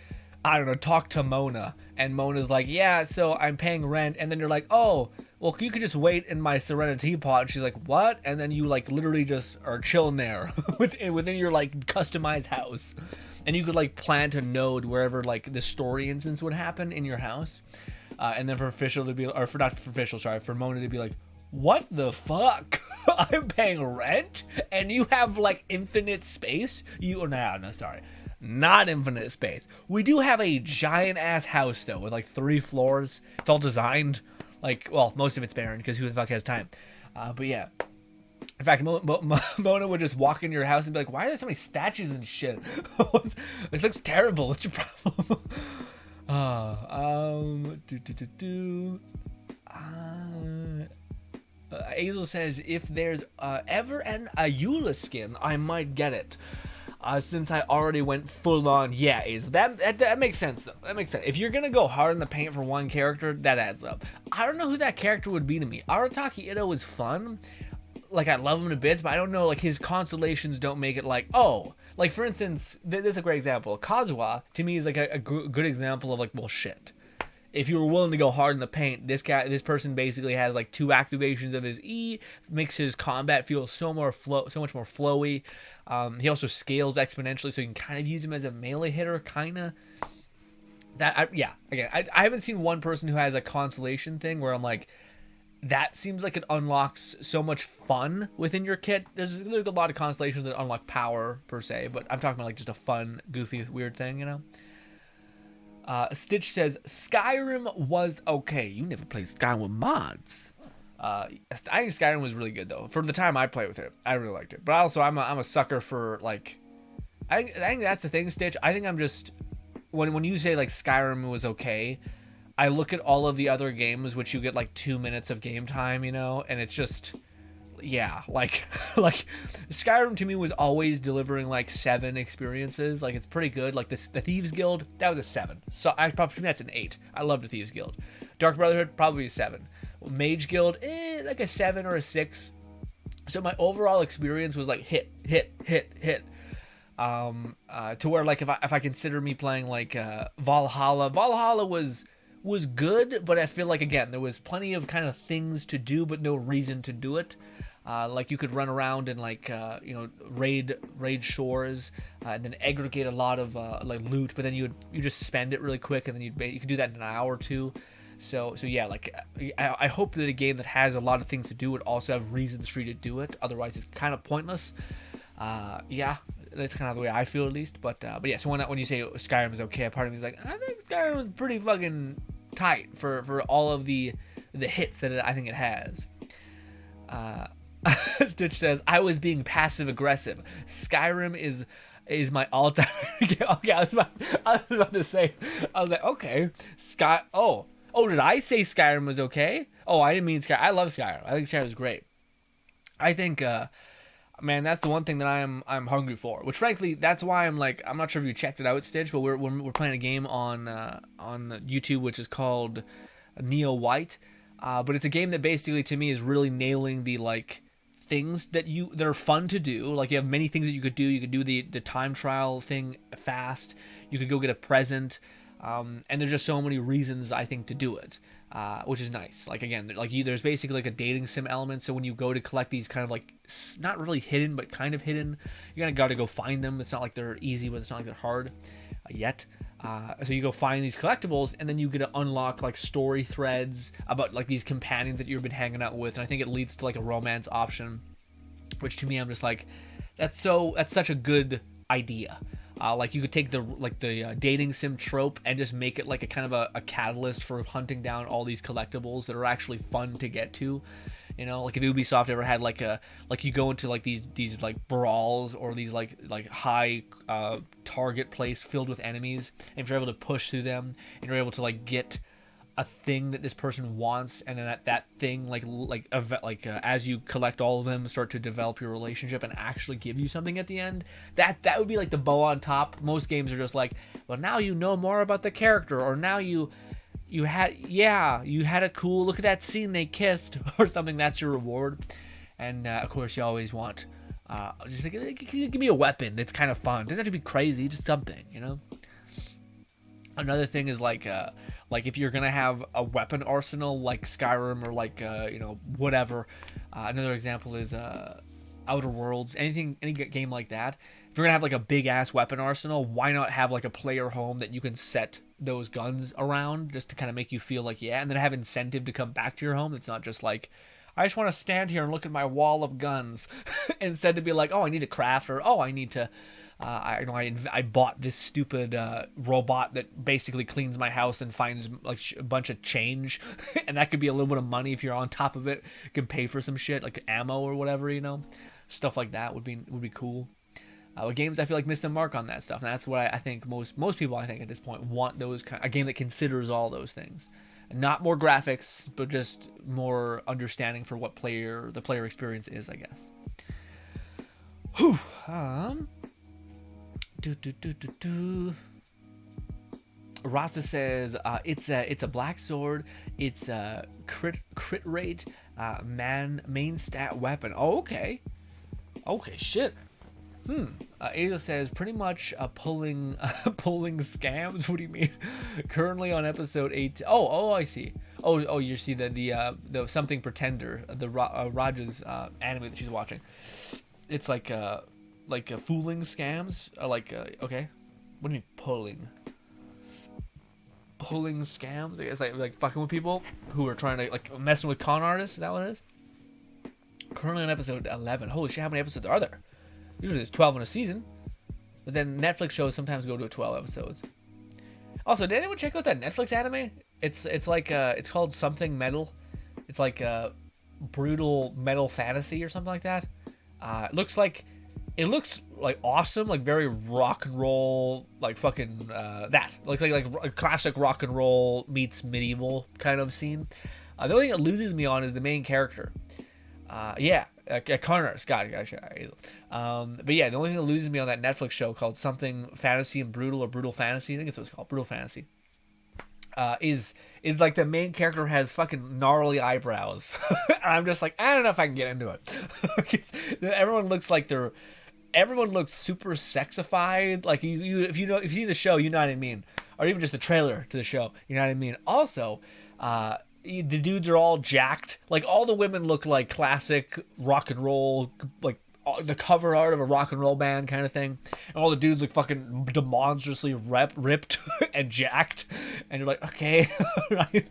I don't know, talk to Mona, and Mona's like, yeah, so I'm paying rent, and then you're like, oh. Well, you could just wait in my Serenity Pot. And she's like, what? And then you like literally just are chilling there within your like customized house. And you could like plant a node wherever like the story instance would happen in your house. And then for Fischl to be, or for not for Fischl, sorry, for Mona to be like, what the fuck? I'm paying rent and you have like infinite space? Sorry. Not infinite space. We do have a giant ass house though with like 3 floors. It's all designed. Like, well, most of it's barren because who the fuck has time? But yeah. In fact, Mona would just walk in your house and be like, why are there so many statues and shit? This looks terrible. What's your problem? Azel says, if there's ever an Ayula skin, I might get it. Since I already went full on, yeah, that makes sense though. That makes sense. If you're gonna go hard in the paint for one character, that adds up. I don't know who that character would be to me. Arataki Ito is fun. Like, I love him to bits, but I don't know, like, his constellations don't make it like, oh. Like, for instance, this is a great example. Kazuha, to me, is like a good example of, like, well, shit. If you were willing to go hard in the paint, this person basically has like 2 activations of his E, makes his combat feel so much more flowy. He also scales exponentially, so you can kind of use him as a melee hitter, kind of. I haven't seen one person who has a constellation thing where I'm like, that seems like it unlocks so much fun within your kit. There's a lot of constellations that unlock power per se, but I'm talking about like just a fun, goofy, weird thing, you know. Stitch says, Skyrim was okay. You never played Skyrim with mods. I think Skyrim was really good, though. For the time I played with it, I really liked it. But also, I'm a sucker for, like... I think that's the thing, Stitch. I think I'm just... When you say, like, Skyrim was okay, I look at all of the other games, which you get, like, 2 minutes of game time, you know? And it's just... Yeah, like Skyrim to me was always delivering like 7 experiences. Like, it's pretty good. Like the Thieves Guild, that was a 7. So I probably that's an 8. I love the Thieves Guild. Dark Brotherhood, probably a 7. Mage Guild, like a 7 or a 6. So my overall experience was like hit. To where like if I consider me playing like Valhalla was good, but I feel like again there was plenty of kind of things to do, but no reason to do it. Like you could run around and like raid shores and then aggregate a lot of like loot, but then you just spend it really quick, and then you could do that in an hour or two. So yeah, like I hope that a game that has a lot of things to do would also have reasons for you to do it. Otherwise, it's kind of pointless. Yeah, that's kind of the way I feel at least. But yeah, so when you say Skyrim is okay, part of me is like, I think Skyrim is pretty fucking tight for all of the hits that I think it has. Stitch says, I was being passive aggressive. Skyrim is my all-time. Okay, I was about to say. I was like, okay, Oh, did I say Skyrim was okay? Oh, I didn't mean Skyrim. I love Skyrim. I think Skyrim is great. I think, man, that's the one thing that I'm hungry for. Which, frankly, that's why I'm like, I'm not sure if you checked it out, Stitch, but we're playing a game on YouTube which is called Neo White. But it's a game that basically, to me, is really nailing the like things that are fun to do. Like you have many things that you could do. You could do the time trial thing fast. You could go get a present. And there's just so many reasons I think to do it, which is nice. Like again, like there's basically like a dating sim element. So when you go to collect these kind of like not really hidden but kind of hidden, you kind of got to go find them. It's not like they're easy, but it's not like they're hard yet. So you go find these collectibles, and then you get to unlock like story threads about like these companions that you've been hanging out with. And I think it leads to like a romance option, which to me I'm just like, that's such a good idea. Like you could take the dating sim trope and just make it like a kind of a catalyst for hunting down all these collectibles that are actually fun to get to. You know, like if Ubisoft ever had like you go into like these like brawls or these like high target place filled with enemies, and if you're able to push through them and you're able to like get a thing that this person wants, and then that thing as you collect all of them, start to develop your relationship and actually give you something at the end. That would be like the bow on top. Most games are just like, well, now you know more about the character, or now you had a cool look at that scene they kissed or something. That's your reward. And of course you always want just like, give me a weapon that's kind of fun. It doesn't have to be crazy, just something, you know. Another thing is like if you're gonna have a weapon arsenal like Skyrim or like whatever. Another example is Outer Worlds. Any game like that. If you're gonna have like a big ass weapon arsenal, why not have like a player home that you can set those guns around just to kind of make you feel like and then have incentive to come back to your home. It's not just like, I just want to stand here and look at my wall of guns instead to be like, oh, I need to craft, or oh, I need to. I bought this stupid robot that basically cleans my house and finds like a bunch of change, and that could be a little bit of money if you're on top of it. You can pay for some shit like ammo or whatever, stuff like that would be cool. Games I feel like miss the mark on that stuff, and that's what I think most people I think at this point want a game that considers all those things, not more graphics, but just more understanding for what the player experience is, I guess. Whew. Rasta says it's a black sword. It's a crit rate, main stat weapon. Oh, okay, shit. Aza says pretty much pulling scams. What do you mean? Currently on episode 8. Oh, I see. Oh, you see the something pretender, the Raja's anime that she's watching. It's like fooling scams. Okay, what do you mean pulling scams? It's like fucking with people who are trying to like messing with con artists. Is that what it is? Currently on episode 11. Holy shit, how many episodes are there? Usually there's 12 in a season, but then Netflix shows sometimes go to 12 episodes. Also, did anyone check out that Netflix anime? It's like it's called something metal. It's like brutal metal fantasy or something like that. It looks like awesome, like very rock and roll, like fucking that. Like a classic rock and roll meets medieval kind of scene. The only thing that loses me on is the main character. Connor, Scott, but yeah, the only thing that loses me on that Netflix show called something fantasy and brutal, or brutal fantasy, I think it's what it's called, brutal fantasy. is like the main character has fucking gnarly eyebrows. And I'm just like, I don't know if I can get into it. Everyone looks like everyone looks super sexified. Like if you see the show, you know what I mean, or even just the trailer to the show, you know what I mean. Also, the dudes are all jacked. Like all the women look like classic rock and roll, like the cover art of a rock and roll band kind of thing, and all the dudes look fucking demonstrously ripped and jacked, and you're like, okay. Right.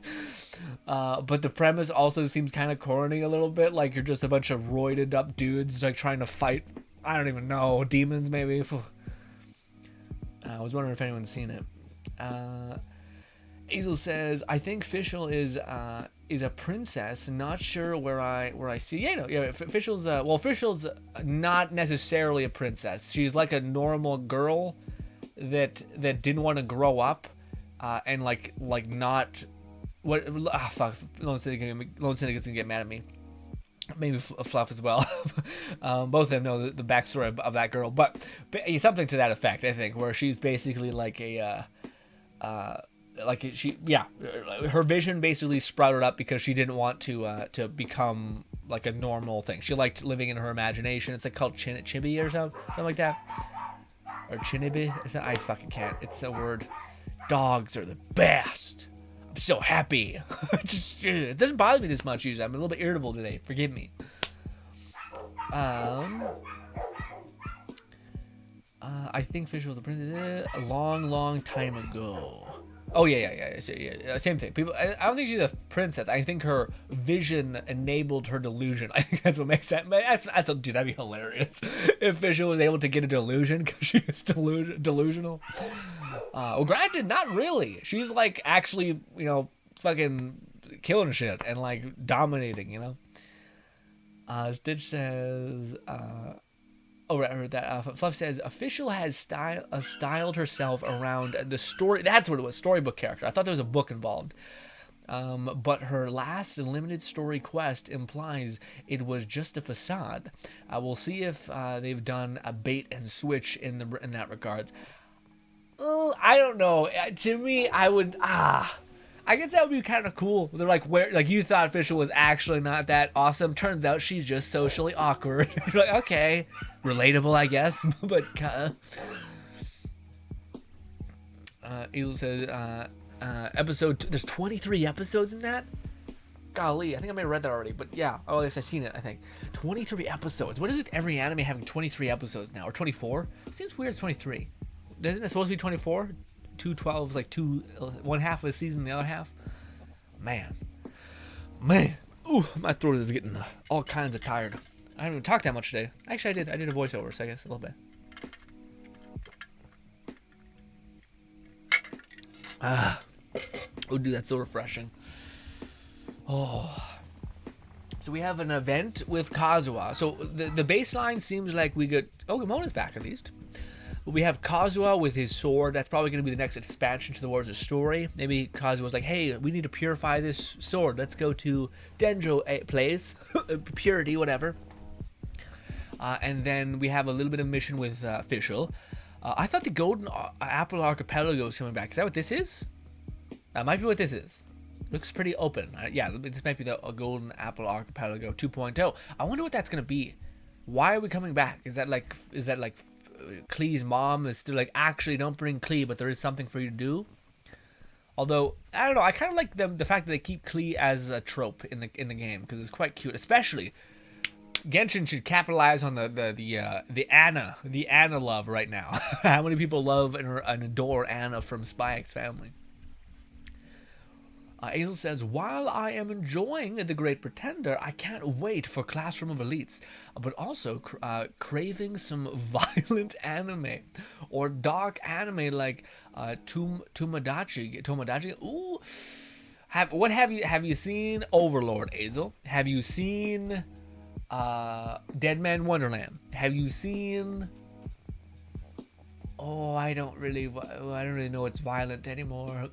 But the premise also seems kind of corny a little bit, like you're just a bunch of roided up dudes like trying to fight, I don't even know, demons maybe. I was wondering if anyone's seen it. Hazel says, I think Fischl is a princess. Not sure where I see. Fischl's Fischl's not necessarily a princess. She's like a normal girl that didn't want to grow up, and like not what. Fuck. Lone Syndicate's gonna get mad at me. Maybe Fluff as well. Both of them know the backstory of that girl, but something to that effect, I think, where she's basically like a. Her vision basically sprouted up because she didn't want to become like a normal thing. She liked living in her imagination. It's like called chibi or something like that, or chinibi. I fucking can't. It's a word. Dogs are the best. I'm so happy. It doesn't bother me this much usually. I'm a little bit irritable today. Forgive me. I think Fischl was a princess a long time ago. Oh yeah. Same thing. People, I don't think she's a princess. I think her vision enabled her delusion. I think that's what makes that. Dude, that'd be hilarious if Fischl was able to get a delusion because she was delusional. Well, granted, not really. She's like actually, fucking killing shit and like dominating. Stitch says. Oh, right, I heard that. Fluff says, Fischl has styled herself around the story. That's what it was, storybook character. I thought there was a book involved. But her last limited story quest implies it was just a facade. We'll see if they've done a bait and switch in that regards. I don't know. To me, I would... I guess that would be kind of cool. They're like, you thought Fischl was actually not that awesome. Turns out she's just socially awkward. You're like, okay, relatable, I guess. But Eagle says, episode. There's 23 episodes in that. Golly, I think I may have read that already. But yeah, I guess I've seen it. I think 23 episodes. What is with every anime having 23 episodes now, or 24? It seems weird. It's 23. Isn't it supposed to be 24? 212 is like one half of the season, the other half. Man, ooh, my throat is getting all kinds of tired. I haven't even talked that much today. Actually, I did a voiceover, so I guess a little bit. Oh, dude, that's so refreshing. Oh, so we have an event with Kazuha. So the baseline seems like we got. Oh, Gamona's back at least. We have Kazuha with his sword. That's probably going to be the next expansion towards the story. Maybe Kazuha's like, hey, we need to purify this sword. Let's go to Denjo place. Purity, whatever. And then we have a little bit of mission with Fischl. I thought the Golden Apple Archipelago was coming back. Is that what this is? That might be what this is. Looks pretty open. Yeah, this might be the Golden Apple Archipelago 2.0. I wonder what that's going to be. Why are we coming back? Is that like Klee's mom is still like, actually don't bring Klee, but there is something for you to do? Although I don't know, I kind of like the fact that they keep Klee as a trope in the game because it's quite cute. Especially Genshin should capitalize on the Anna love right now. How many people love and adore Anna from Spy X Family? Hazel says, while I am enjoying The Great Pretender, I can't wait for Classroom of Elites, but also craving some violent anime or dark anime like Tomodachi. Ooh, have you seen Overlord, Hazel? Have you seen Dead Man Wonderland? Have you seen? Oh, I don't really know what's violent anymore.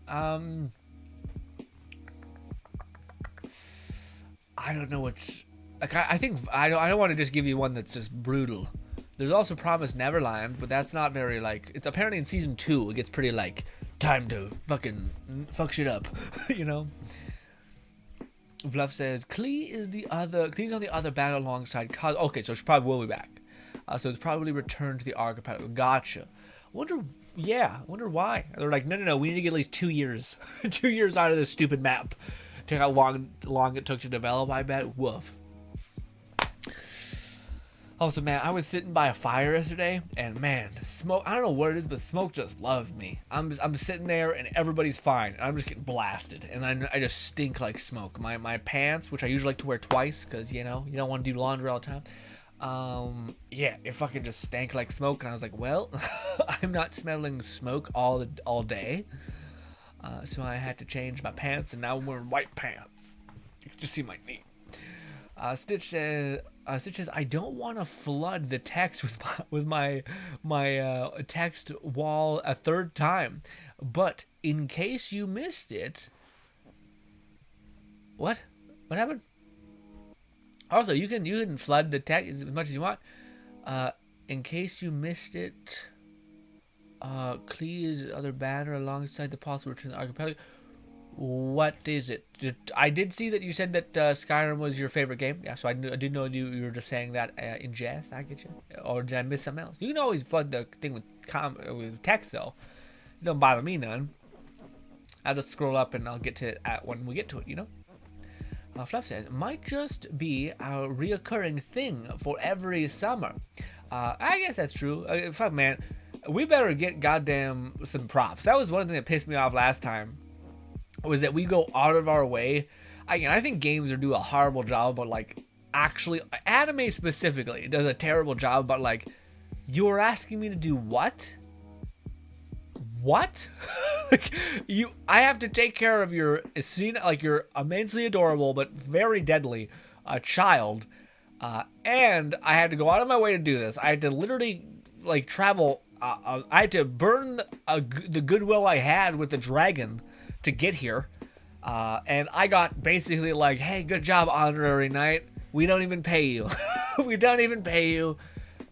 I don't know what's like. I think I don't want to just give you one that's just brutal. There's also Promised Neverland, but that's not very like. It's apparently in season 2. It gets pretty like time to fucking fuck shit up, you know. Fluff says Klee's on the other banner alongside Kaz. Okay, so she probably will be back. So it's probably returned to the archipelago. Gotcha. Wonder why. They're like, no, we need to get at least 2 years, 2 years out of this stupid map. Check how long it took to develop. I bet. Woof. Also, man, I was sitting by a fire yesterday, and man, smoke. I don't know what it is, but smoke just loves me. I'm sitting there, and everybody's fine. And I'm just getting blasted, and I just stink like smoke. My pants, which I usually like to wear twice, because you know you don't want to do laundry all the time. Yeah, it fucking just stank like smoke, and I was like, well, I'm not smelling smoke all day, so I had to change my pants, and now I'm wearing white pants. You can just see my knee. Stitch says, I don't want to flood the text with my text wall a third time, but in case you missed it, what happened? Also, you can flood the text as much as you want. In case you missed it, Klee's other banner alongside the possible return to the archipelago. What is it? I did see that you said that Skyrim was your favorite game. Yeah, so I did know you were just saying that in jest. I get you. Or did I miss something else? You can always flood the thing with text, though. It don't bother me none. I'll just scroll up and I'll get to it when we get to it, you know? Fluff says, might just be a reoccurring thing for every summer. I guess that's true. Fuck, man. We better get goddamn some props. That was one thing that pissed me off last time. Was that we go out of our way. I think games do a horrible job, but like actually anime specifically does a terrible job. But like, you're asking me to do what? Like, I have to take care of your immensely adorable but very deadly child, and I had to go out of my way to do this. I had to literally like travel. I had to burn the goodwill I had with the dragon to get here, and I got basically like, hey, good job, honorary knight, we don't even pay you.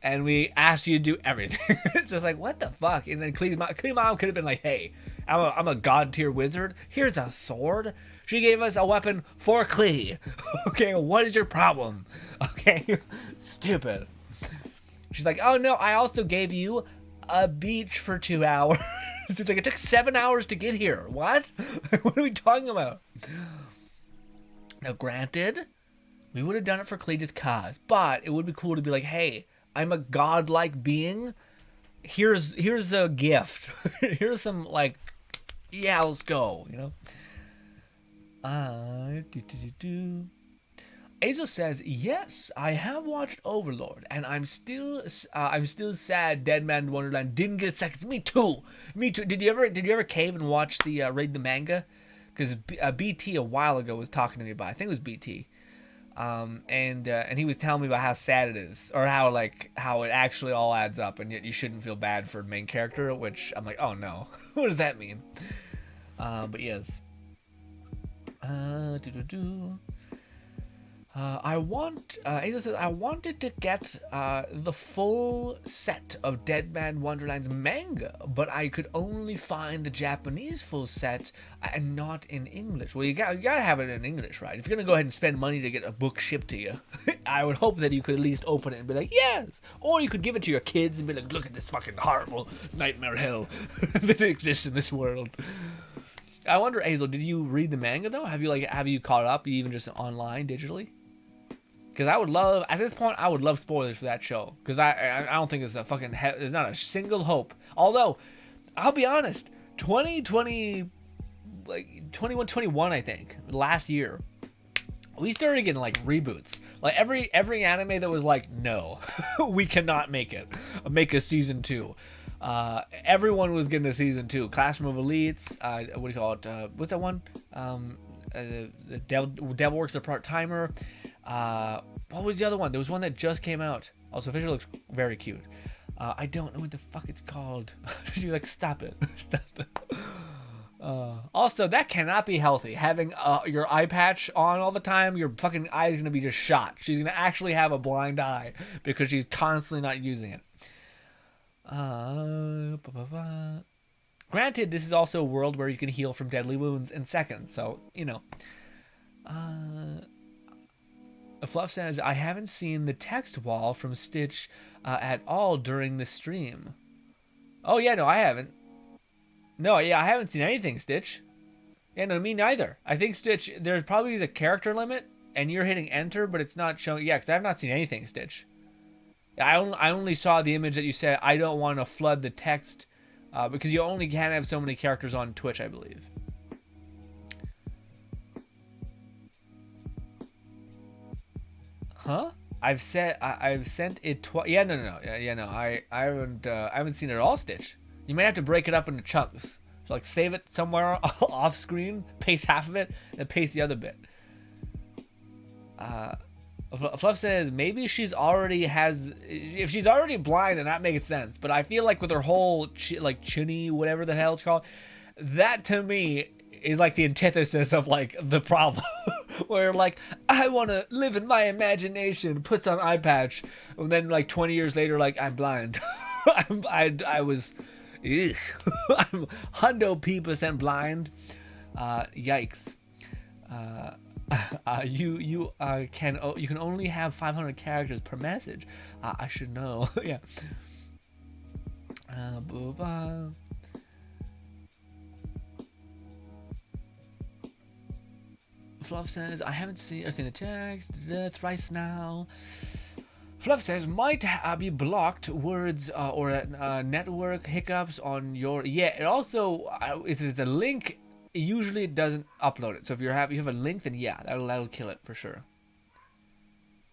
And we asked you to do everything. It's just like, what the fuck? And then Klee's mom could have been like, hey, I'm a god tier wizard, here's a sword. She gave us a weapon for Klee. Okay, what is your problem? Okay, stupid. She's like, oh no, I also gave you a beach for 2 hours. It's like, it took 7 hours to get here. What? What are we talking about? Now, granted, we would have done it for Cletus cause, but it would be cool to be like, hey, I'm a godlike being. Here's a gift. Here's some, like, yeah, let's go, you know? Azel says, yes, I have watched Overlord, and I'm still sad Dead Man Wonderland didn't get seconds. Me too. Did you ever cave and watch the read the manga? Because BT a while ago was talking to me about it. I think it was BT, and he was telling me about how sad it is, or how it actually all adds up, and yet you shouldn't feel bad for the main character. Which I'm like, oh no, what does that mean? But yes. Aza says, I wanted to get the full set of Dead Man Wonderland's manga, but I could only find the Japanese full set and not in English. Well, you gotta have it in English, right? If you're gonna go ahead and spend money to get a book shipped to you, I would hope that you could at least open it and be like, yes! Or you could give it to your kids and be like, look at this fucking horrible nightmare hell that exists in this world. I wonder, Hazel, did you read the manga though? Have you caught up, even just online, digitally? Because at this point, I would love spoilers for that show. Because I don't think there's not a single hope. Although, I'll be honest, 21, I think, last year, we started getting like reboots. Like every anime that was like, no, we cannot make a season 2. Everyone was getting a season 2. Classroom of Elites, what do you call it? What's that one? The Devil Works a Part-Timer. What was the other one? There was one that just came out. Also, Fisher looks very cute. I don't know what the fuck it's called. She's like, stop it. Stop it. Also, that cannot be healthy. Having your eye patch on all the time, your fucking eye is going to be just shot. She's going to actually have a blind eye because she's constantly not using it. Granted, this is also a world where you can heal from deadly wounds in seconds, so, you know. Fluff says, I haven't seen the text wall from Stitch at all during the stream. Oh, yeah, no, I haven't. No, yeah, I haven't seen anything, Stitch. Yeah, no, me neither. I think, Stitch, there probably is a character limit, and you're hitting enter, but it's not showing. Yeah, because I have not seen anything, Stitch. I only saw the image that you said, I don't want to flood the text, because you only can have so many characters on Twitch, I believe. Huh? I've sent it twice. Yeah, no. Yeah, no. I haven't seen it at all, Stitch. You might have to break it up into chunks. So, like, save it somewhere off screen, paste half of it, and paste the other bit. Fluff says maybe she's already has. If she's already blind, then that makes sense. But I feel like with her whole chinny, whatever the hell it's called, that to me is like the antithesis of like the problem. Where like I want to live in my imagination, puts on eye patch, and then like 20 years later, like I'm blind. I was, I'm hundo P% blind. Yikes. You can only have 500 characters per message. I should know. Yeah. Fluff says, I haven't seen the text thrice now. Fluff says, might be blocked words or network hiccups on your. Yeah, it also, if it's a link, usually it doesn't upload it. So if you have a link, then yeah, that'll kill it for sure.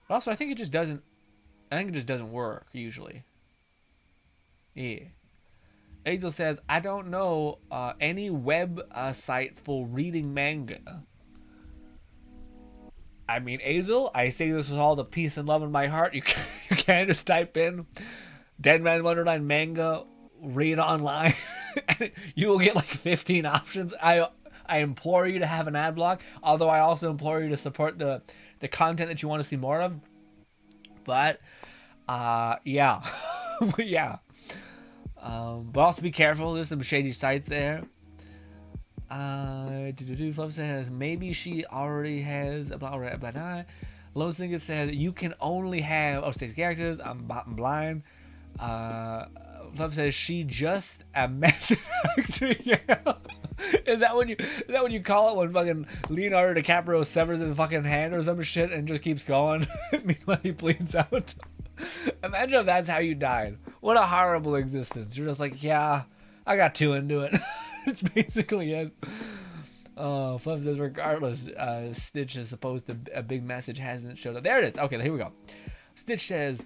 But also, I think it just doesn't work, usually. Yeah. Angel says, I don't know any web site for reading manga. I mean, Azel, I say this with all the peace and love in my heart. You can't just type in Dead Man Wonderland manga, read online, and you will get like 15 options. I implore you to have an ad block, although I also implore you to support the content that you want to see more of. But, yeah. Yeah. But also be careful, there's some shady sites there. Fluff says maybe she already has blah. Lone Singer says you can only have 6 characters. I'm blind. Fluff says she just a method actor. Yeah. Is that what you call it when fucking Leonardo DiCaprio severs his fucking hand or some shit and just keeps going? Meanwhile he bleeds out. Imagine if that's how you died. What a horrible existence. You're just like, yeah, I got too into it. It's basically it. Fluff says, regardless, Stitch is supposed to, a big message hasn't showed up. There it is. Okay, here we go. Stitch says,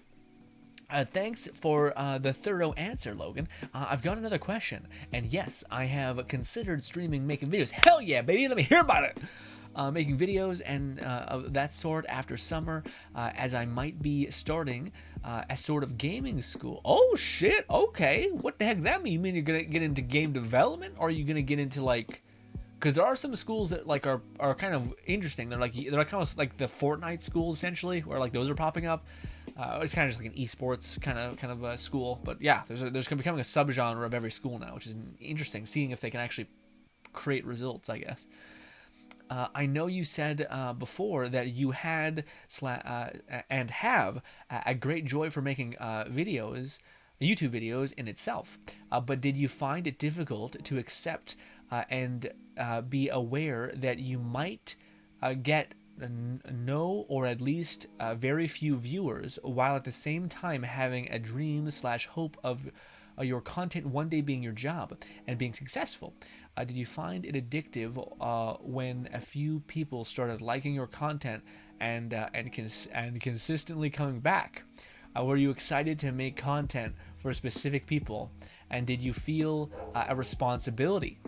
thanks for the thorough answer, Logan. I've got another question. And yes, I have considered streaming, making videos. Hell yeah, baby. Let me hear about it. Making videos and of that sort after summer, as I might be starting a sort of gaming school. Oh shit, okay. What the heck does that mean? You mean you're gonna get into game development, or are you gonna get into like, because there are some schools that like are kind of interesting. They're kind of like the Fortnite schools essentially, where like those are popping up. It's kind of just like an esports kind of a school. But yeah, there's becoming a subgenre of every school now, which is interesting. Seeing if they can actually create results, I guess. I know you said before that you had and have a great joy for making YouTube videos in itself. But did you find it difficult to accept and be aware that you might get no or at least very few viewers, while at the same time having a dream/hope of your content one day being your job and being successful? Did you find it addictive when a few people started liking your content and consistently coming back? Were you excited to make content for specific people, and did you feel a responsibility?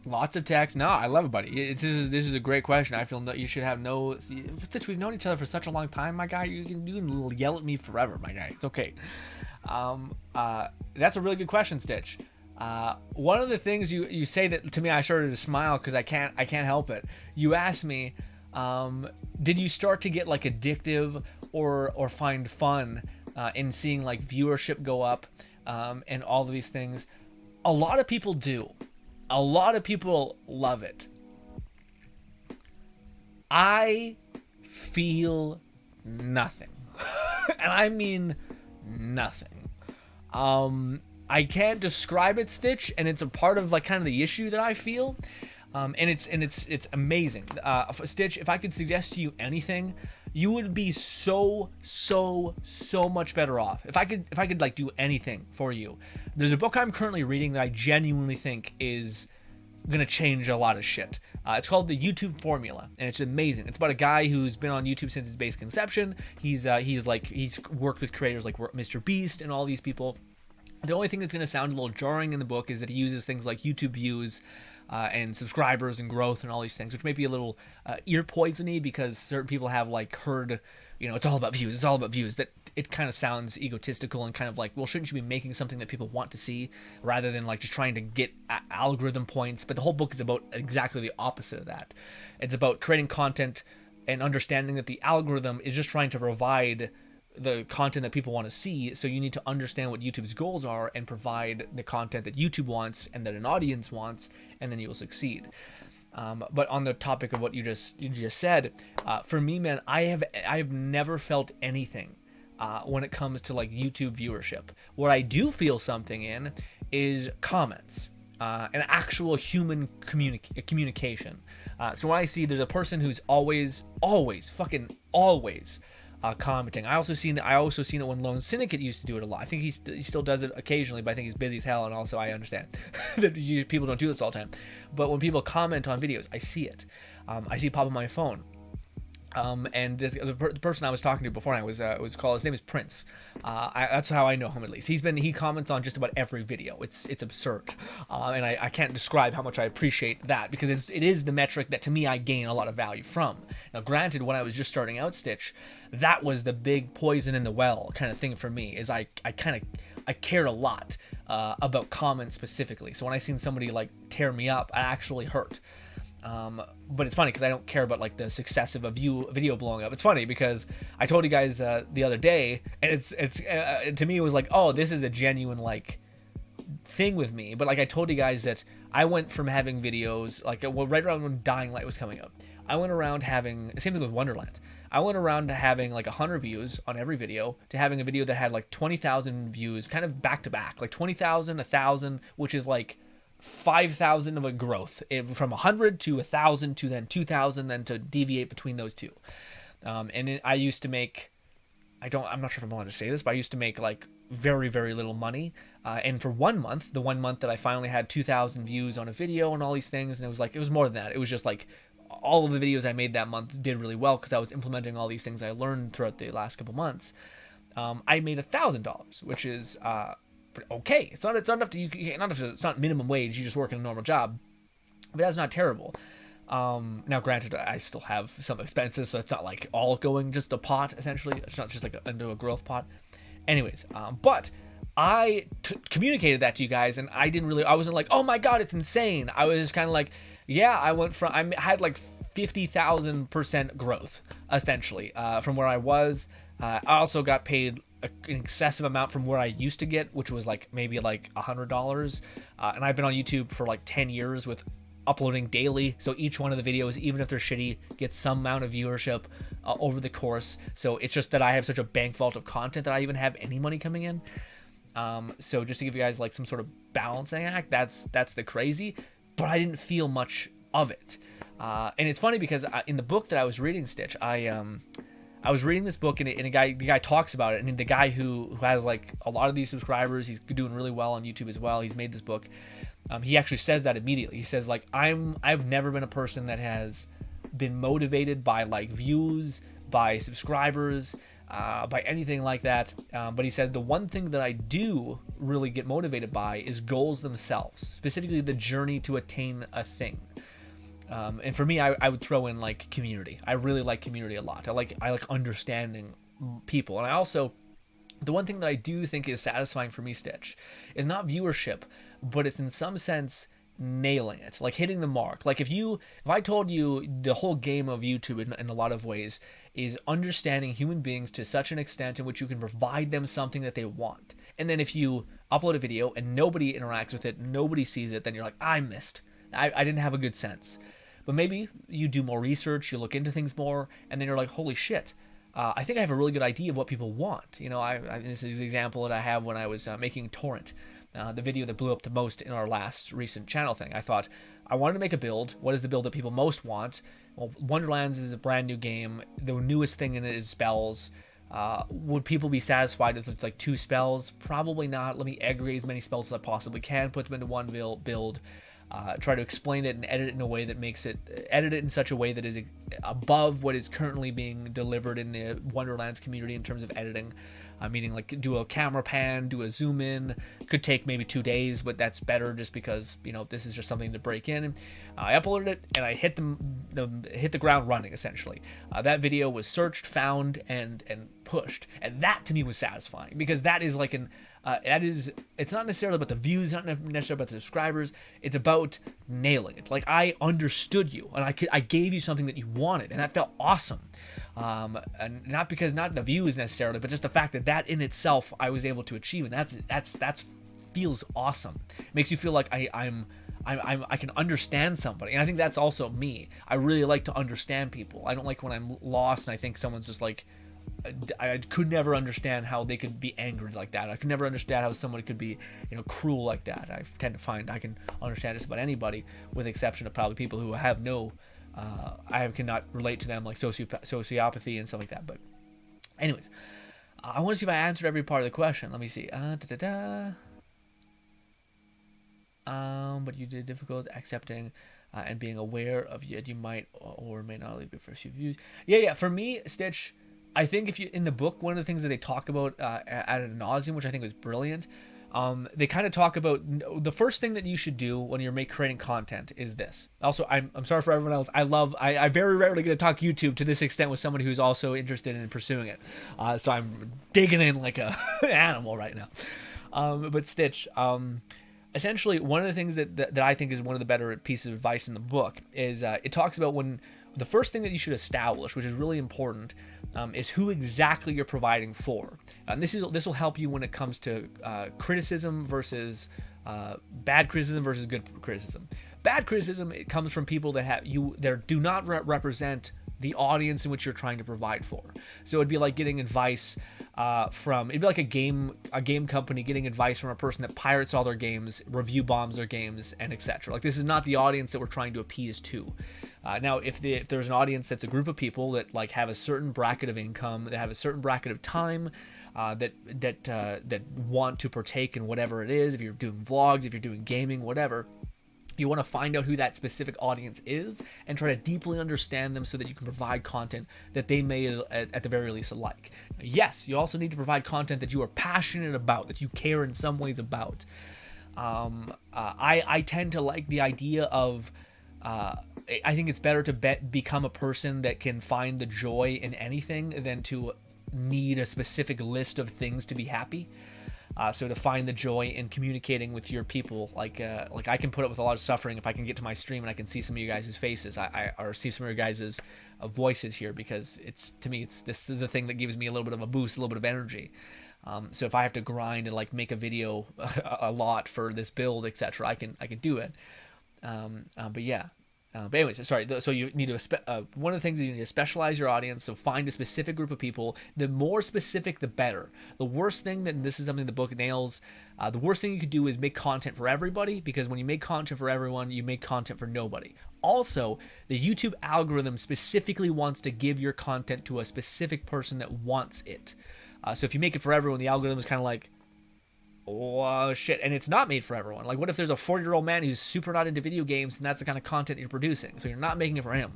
Lots of text. No, I love it, buddy. This is a great question. I feel you should have no. Since we've known each other for such a long time, my guy, you can yell at me forever, my guy. It's okay. That's a really good question, Stitch. One of the things you say that to me, I started to smile because I can't help it. You asked me, did you start to get like addictive or find fun in seeing like viewership go up and all of these things? A lot of people do. A lot of people love it. I feel nothing. And I mean nothing. I can't describe it, Stitch, and it's a part of like kind of the issue that I feel. And it's amazing. Stitch, if I could suggest to you anything, you would be so much better off. If I could like do anything for you. There's a book I'm currently reading that I genuinely think is gonna change a lot of shit. It's called The YouTube Formula, and it's amazing. It's about a guy who's been on YouTube since its basic conception. He's worked with creators like Mr. Beast and all these people. The only thing that's gonna sound a little jarring in the book is that he uses things like YouTube views and subscribers and growth and all these things, which may be a little ear poisony because certain people have like heard, it's all about views. It's all about views. That it kind of sounds egotistical and kind of like, well, shouldn't you be making something that people want to see rather than like just trying to get algorithm points? But the whole book is about exactly the opposite of that. It's about creating content and understanding that the algorithm is just trying to provide the content that people want to see, so you need to understand what YouTube's goals are and provide the content that YouTube wants and that an audience wants, and then you will succeed. But on the topic of what you just said, for me, man, I have never felt anything when it comes to like YouTube viewership. What I do feel something in is comments, an actual human communication. So when I see there's a person who's always fucking always commenting. I also seen it when Lone Syndicate used to do it a lot. I think he still does it occasionally, but I think he's busy as hell, and also I understand that people don't do this all the time. But when people comment on videos, I see it. I see it pop on my phone. And the person I was talking to before, I was called. His name is Prince. That's how I know him, at least. He comments on just about every video. It's absurd, and I can't describe how much I appreciate that, because it is the metric that to me I gain a lot of value from. Now, granted, when I was just starting out Stitch, that was the big poison in the well kind of thing for me. Is I cared a lot about comments specifically. So when I seen somebody like tear me up, I actually hurt. But it's funny because I don't care about like the success of a video blowing up. It's funny because I told you guys the other day, and it's to me it was like, oh, this is a genuine like thing with me. But like I told you guys that I went from having videos like right around when Dying Light was coming out, I went around having same thing with Wonderland. I went around to having like 100 views on every video to having a video that had like 20,000 views, kind of back to back, like 20,000, 1,000, which is like 5,000 of a growth from 100 to 1,000 to then 2,000, then to deviate between those two. I used to make, I'm not sure if I'm allowed to say this, but I used to make like very, very little money. And for 1 month, the 1 month that I finally had 2,000 views on a video and all these things, and it was more than that. It was just like all of the videos I made that month did really well because I was implementing all these things I learned throughout the last couple months. I made $1,000, which is okay. It's not enough to it's not minimum wage. You just work in a normal job, but that's not terrible. Now, granted, I still have some expenses, so it's not like all going just a pot. Essentially, it's not just like into a growth pot. Anyways, but I communicated that to you guys, and I wasn't like, oh my god, it's insane. I was just kind of like, yeah, I had like 50,000% growth essentially from where I was. I also got paid an excessive amount from where I used to get, which was like maybe like $100. And I've been on YouTube for like 10 years with uploading daily. So each one of the videos, even if they're shitty, gets some amount of viewership over the course. So it's just that I have such a bank vault of content that I even have any money coming in. So just to give you guys like some sort of balancing act, that's the crazy, but I didn't feel much of it. And it's funny because in the book that I was reading, Stitch, I was reading this book, and the guy talks about it, and the guy who has like a lot of these subscribers, he's doing really well on YouTube as well. He's made this book. He actually says that immediately. He says like, I've never been a person that has been motivated by like views, by subscribers, by anything like that. But he says the one thing that I do really get motivated by is goals themselves, specifically the journey to attain a thing. And for me, I would throw in like community. I really like community a lot. I like understanding people. And I also, the one thing that I do think is satisfying for me, Stitch, is not viewership, but it's in some sense nailing it, like hitting the mark. Like if I told you the whole game of YouTube in a lot of ways is understanding human beings to such an extent in which you can provide them something that they want. And then if you upload a video and nobody interacts with it, nobody sees it, then you're like, I missed. I didn't have a good sense. But maybe you do more research, you look into things more, and then you're like, holy shit, I think I have a really good idea of what people want. You know, this is an example that I have when I was making Torrent, the video that blew up the most in our last recent channel thing. I thought, I wanted to make a build. What is the build that people most want? Well, Wonderlands is a brand new game. The newest thing in it is spells. Would people be satisfied if it's like 2 spells? Probably not. Let me aggregate as many spells as I possibly can, put them into one build, try to explain it and edit it in a way that makes it, edit it in such a way that is above what is currently being delivered in the Wonderlands community in terms of editing. Meaning like do a camera pan, do a zoom in. Could take maybe 2 days, but that's better just because, you know, this is just something to break in. I uploaded it and I hit the ground running essentially. That video was searched, found, and pushed, and that to me was satisfying because that is like it's not necessarily about the views, not necessarily about the subscribers. It's about nailing it. Like I understood you, and I gave you something that you wanted, and that felt awesome. And not the views necessarily, but just the fact that in itself I was able to achieve, and that's feels awesome. It makes you feel like I can understand somebody, and I think that's also me. I really like to understand people. I don't like when I'm lost and I think someone's just like, I could never understand how they could be angry like that. I could never understand how somebody could be, you know, cruel like that. I tend to find I can understand just about anybody, with the exception of probably people who have no, I cannot relate to them, like sociopathy and stuff like that. But anyways, I want to see if I answered every part of the question. Let me see. But you did difficult accepting and being aware of yet you might or may not leave your first few views. Yeah. For me, Stitch, I think if you in the book, one of the things that they talk about ad nauseum, which I think was brilliant, they kind of talk about the first thing that you should do when you're creating content is this. Also, I'm sorry for everyone else. I very rarely get to talk YouTube to this extent with somebody who's also interested in pursuing it. So I'm digging in like a animal right now. But Stitch, essentially one of the things that I think is one of the better pieces of advice in the book is it talks about when the first thing that you should establish, which is really important, is who exactly you're providing for. And this will help you when it comes to criticism versus bad criticism versus good criticism. Bad criticism, it comes from people that do not represent the audience in which you're trying to provide for. So it'd be like getting advice it'd be like a game company getting advice from a person that pirates all their games, review bombs their games, and etc. Like this is not the audience that we're trying to appease to. Now, if there's an audience that's a group of people that like have a certain bracket of income, that have a certain bracket of time, that want to partake in whatever it is, if you're doing vlogs, if you're doing gaming, whatever, you want to find out who that specific audience is and try to deeply understand them so that you can provide content that they may at the very least like. Yes, you also need to provide content that you are passionate about, that you care in some ways about. I tend to like the idea of I think it's better to become a person that can find the joy in anything than to need a specific list of things to be happy. So to find the joy in communicating with your people, like I can put up with a lot of suffering if I can get to my stream and I can see some of you guys' faces, or see some of your guys' voices here, because this is the thing that gives me a little bit of a boost, a little bit of energy. So if I have to grind and like make a video a lot for this build, etc., I can do it. But yeah. But anyways, sorry. So you need to one of the things is you need to specialize your audience. So find a specific group of people. The more specific, the better. The worst thing that this is something the book nails. The worst thing you could do is make content for everybody, because when you make content for everyone, you make content for nobody. Also, the YouTube algorithm specifically wants to give your content to a specific person that wants it. So if you make it for everyone, the algorithm is kind of like, oh shit, and it's not made for everyone. Like, what if there's a 40-year-old man who's super not into video games, and that's the kind of content you're producing? So you're not making it for him.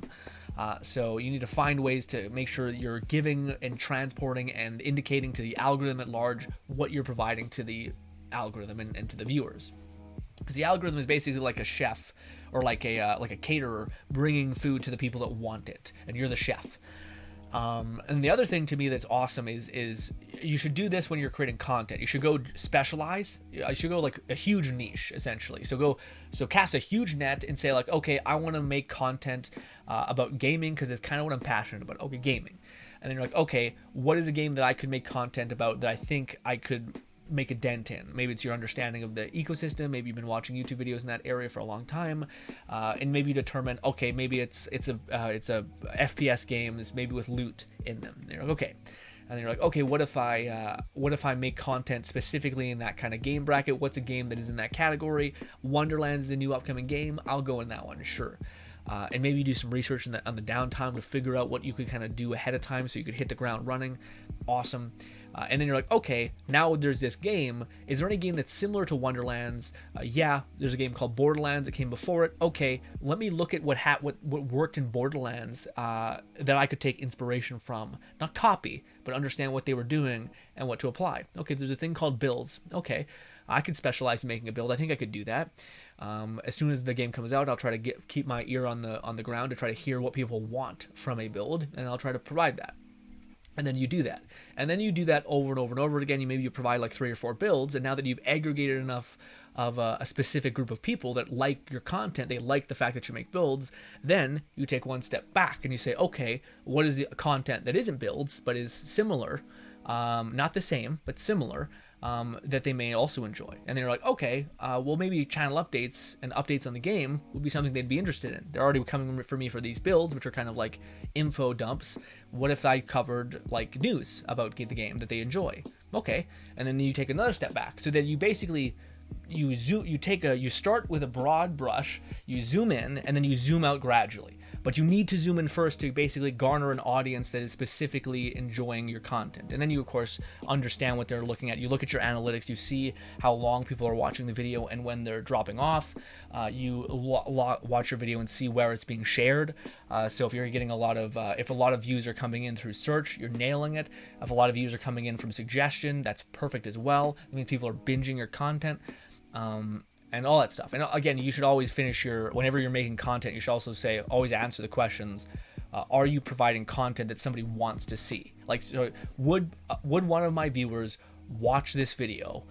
So you need to find ways to make sure you're giving and transporting and indicating to the algorithm at large what you're providing to the algorithm and to the viewers. Because the algorithm is basically like a chef or like a caterer bringing food to the people that want it, and you're the chef. And the other thing to me that's awesome is you should do this when you're creating content. You should go specialize. You should go like a huge niche, essentially. So cast a huge net and say like, okay, I want to make content about gaming because it's kind of what I'm passionate about. Okay, gaming. And then you're like, okay, what is a game that I could make content about that I think I could make a dent in. Maybe it's your understanding of the ecosystem. Maybe you've been watching YouTube videos in that area for a long time, and maybe you determine, okay, maybe it's a FPS games, maybe with loot in them. And you're like, okay. And then you're like, okay, what if I make content specifically in that kind of game bracket? What's a game that is in that category? Wonderlands is a new upcoming game. I'll go in that one, sure. And maybe you do some research on the downtime to figure out what you could kind of do ahead of time so you could hit the ground running. Awesome. And then you're like, okay, now there's this game. Is there any game that's similar to Wonderlands? Yeah, there's a game called Borderlands that came before it. Okay, let me look at what worked in Borderlands that I could take inspiration from. Not copy, but understand what they were doing and what to apply. Okay, there's a thing called builds. Okay, I could specialize in making a build. I think I could do that. As soon as the game comes out, I'll try to keep my ear on the ground to try to hear what people want from a build, and I'll try to provide that. And then you do that. And then you do that over and over and over again. You provide like 3 or 4 builds, and now that you've aggregated enough of a specific group of people that like your content, they like the fact that you make builds, then you take one step back and you say, okay, what is the content that isn't builds but is similar, not the same, but similar, that they may also enjoy. And then you're like, okay, well, maybe channel updates and updates on the game would be something they'd be interested in. They're already coming for me for these builds, which are kind of like info dumps. What if I covered like news about the game that they enjoy? Okay, and then you take another step back, so that you basically you start with a broad brush, you zoom in, and then you zoom out gradually. But you need to zoom in first to basically garner an audience that is specifically enjoying your content. And then you, of course, understand what they're looking at. You look at your analytics, you see how long people are watching the video and when they're dropping off. You watch your video and see where it's being shared. So if you're getting if a lot of views are coming in through search, you're nailing it. If a lot of views are coming in from suggestion, that's perfect as well. I mean, people are binging your content. And all that stuff. And again, you should always whenever you're making content, you should also always answer the questions, are you providing content that somebody wants to see? Like, so would one of my viewers watch this video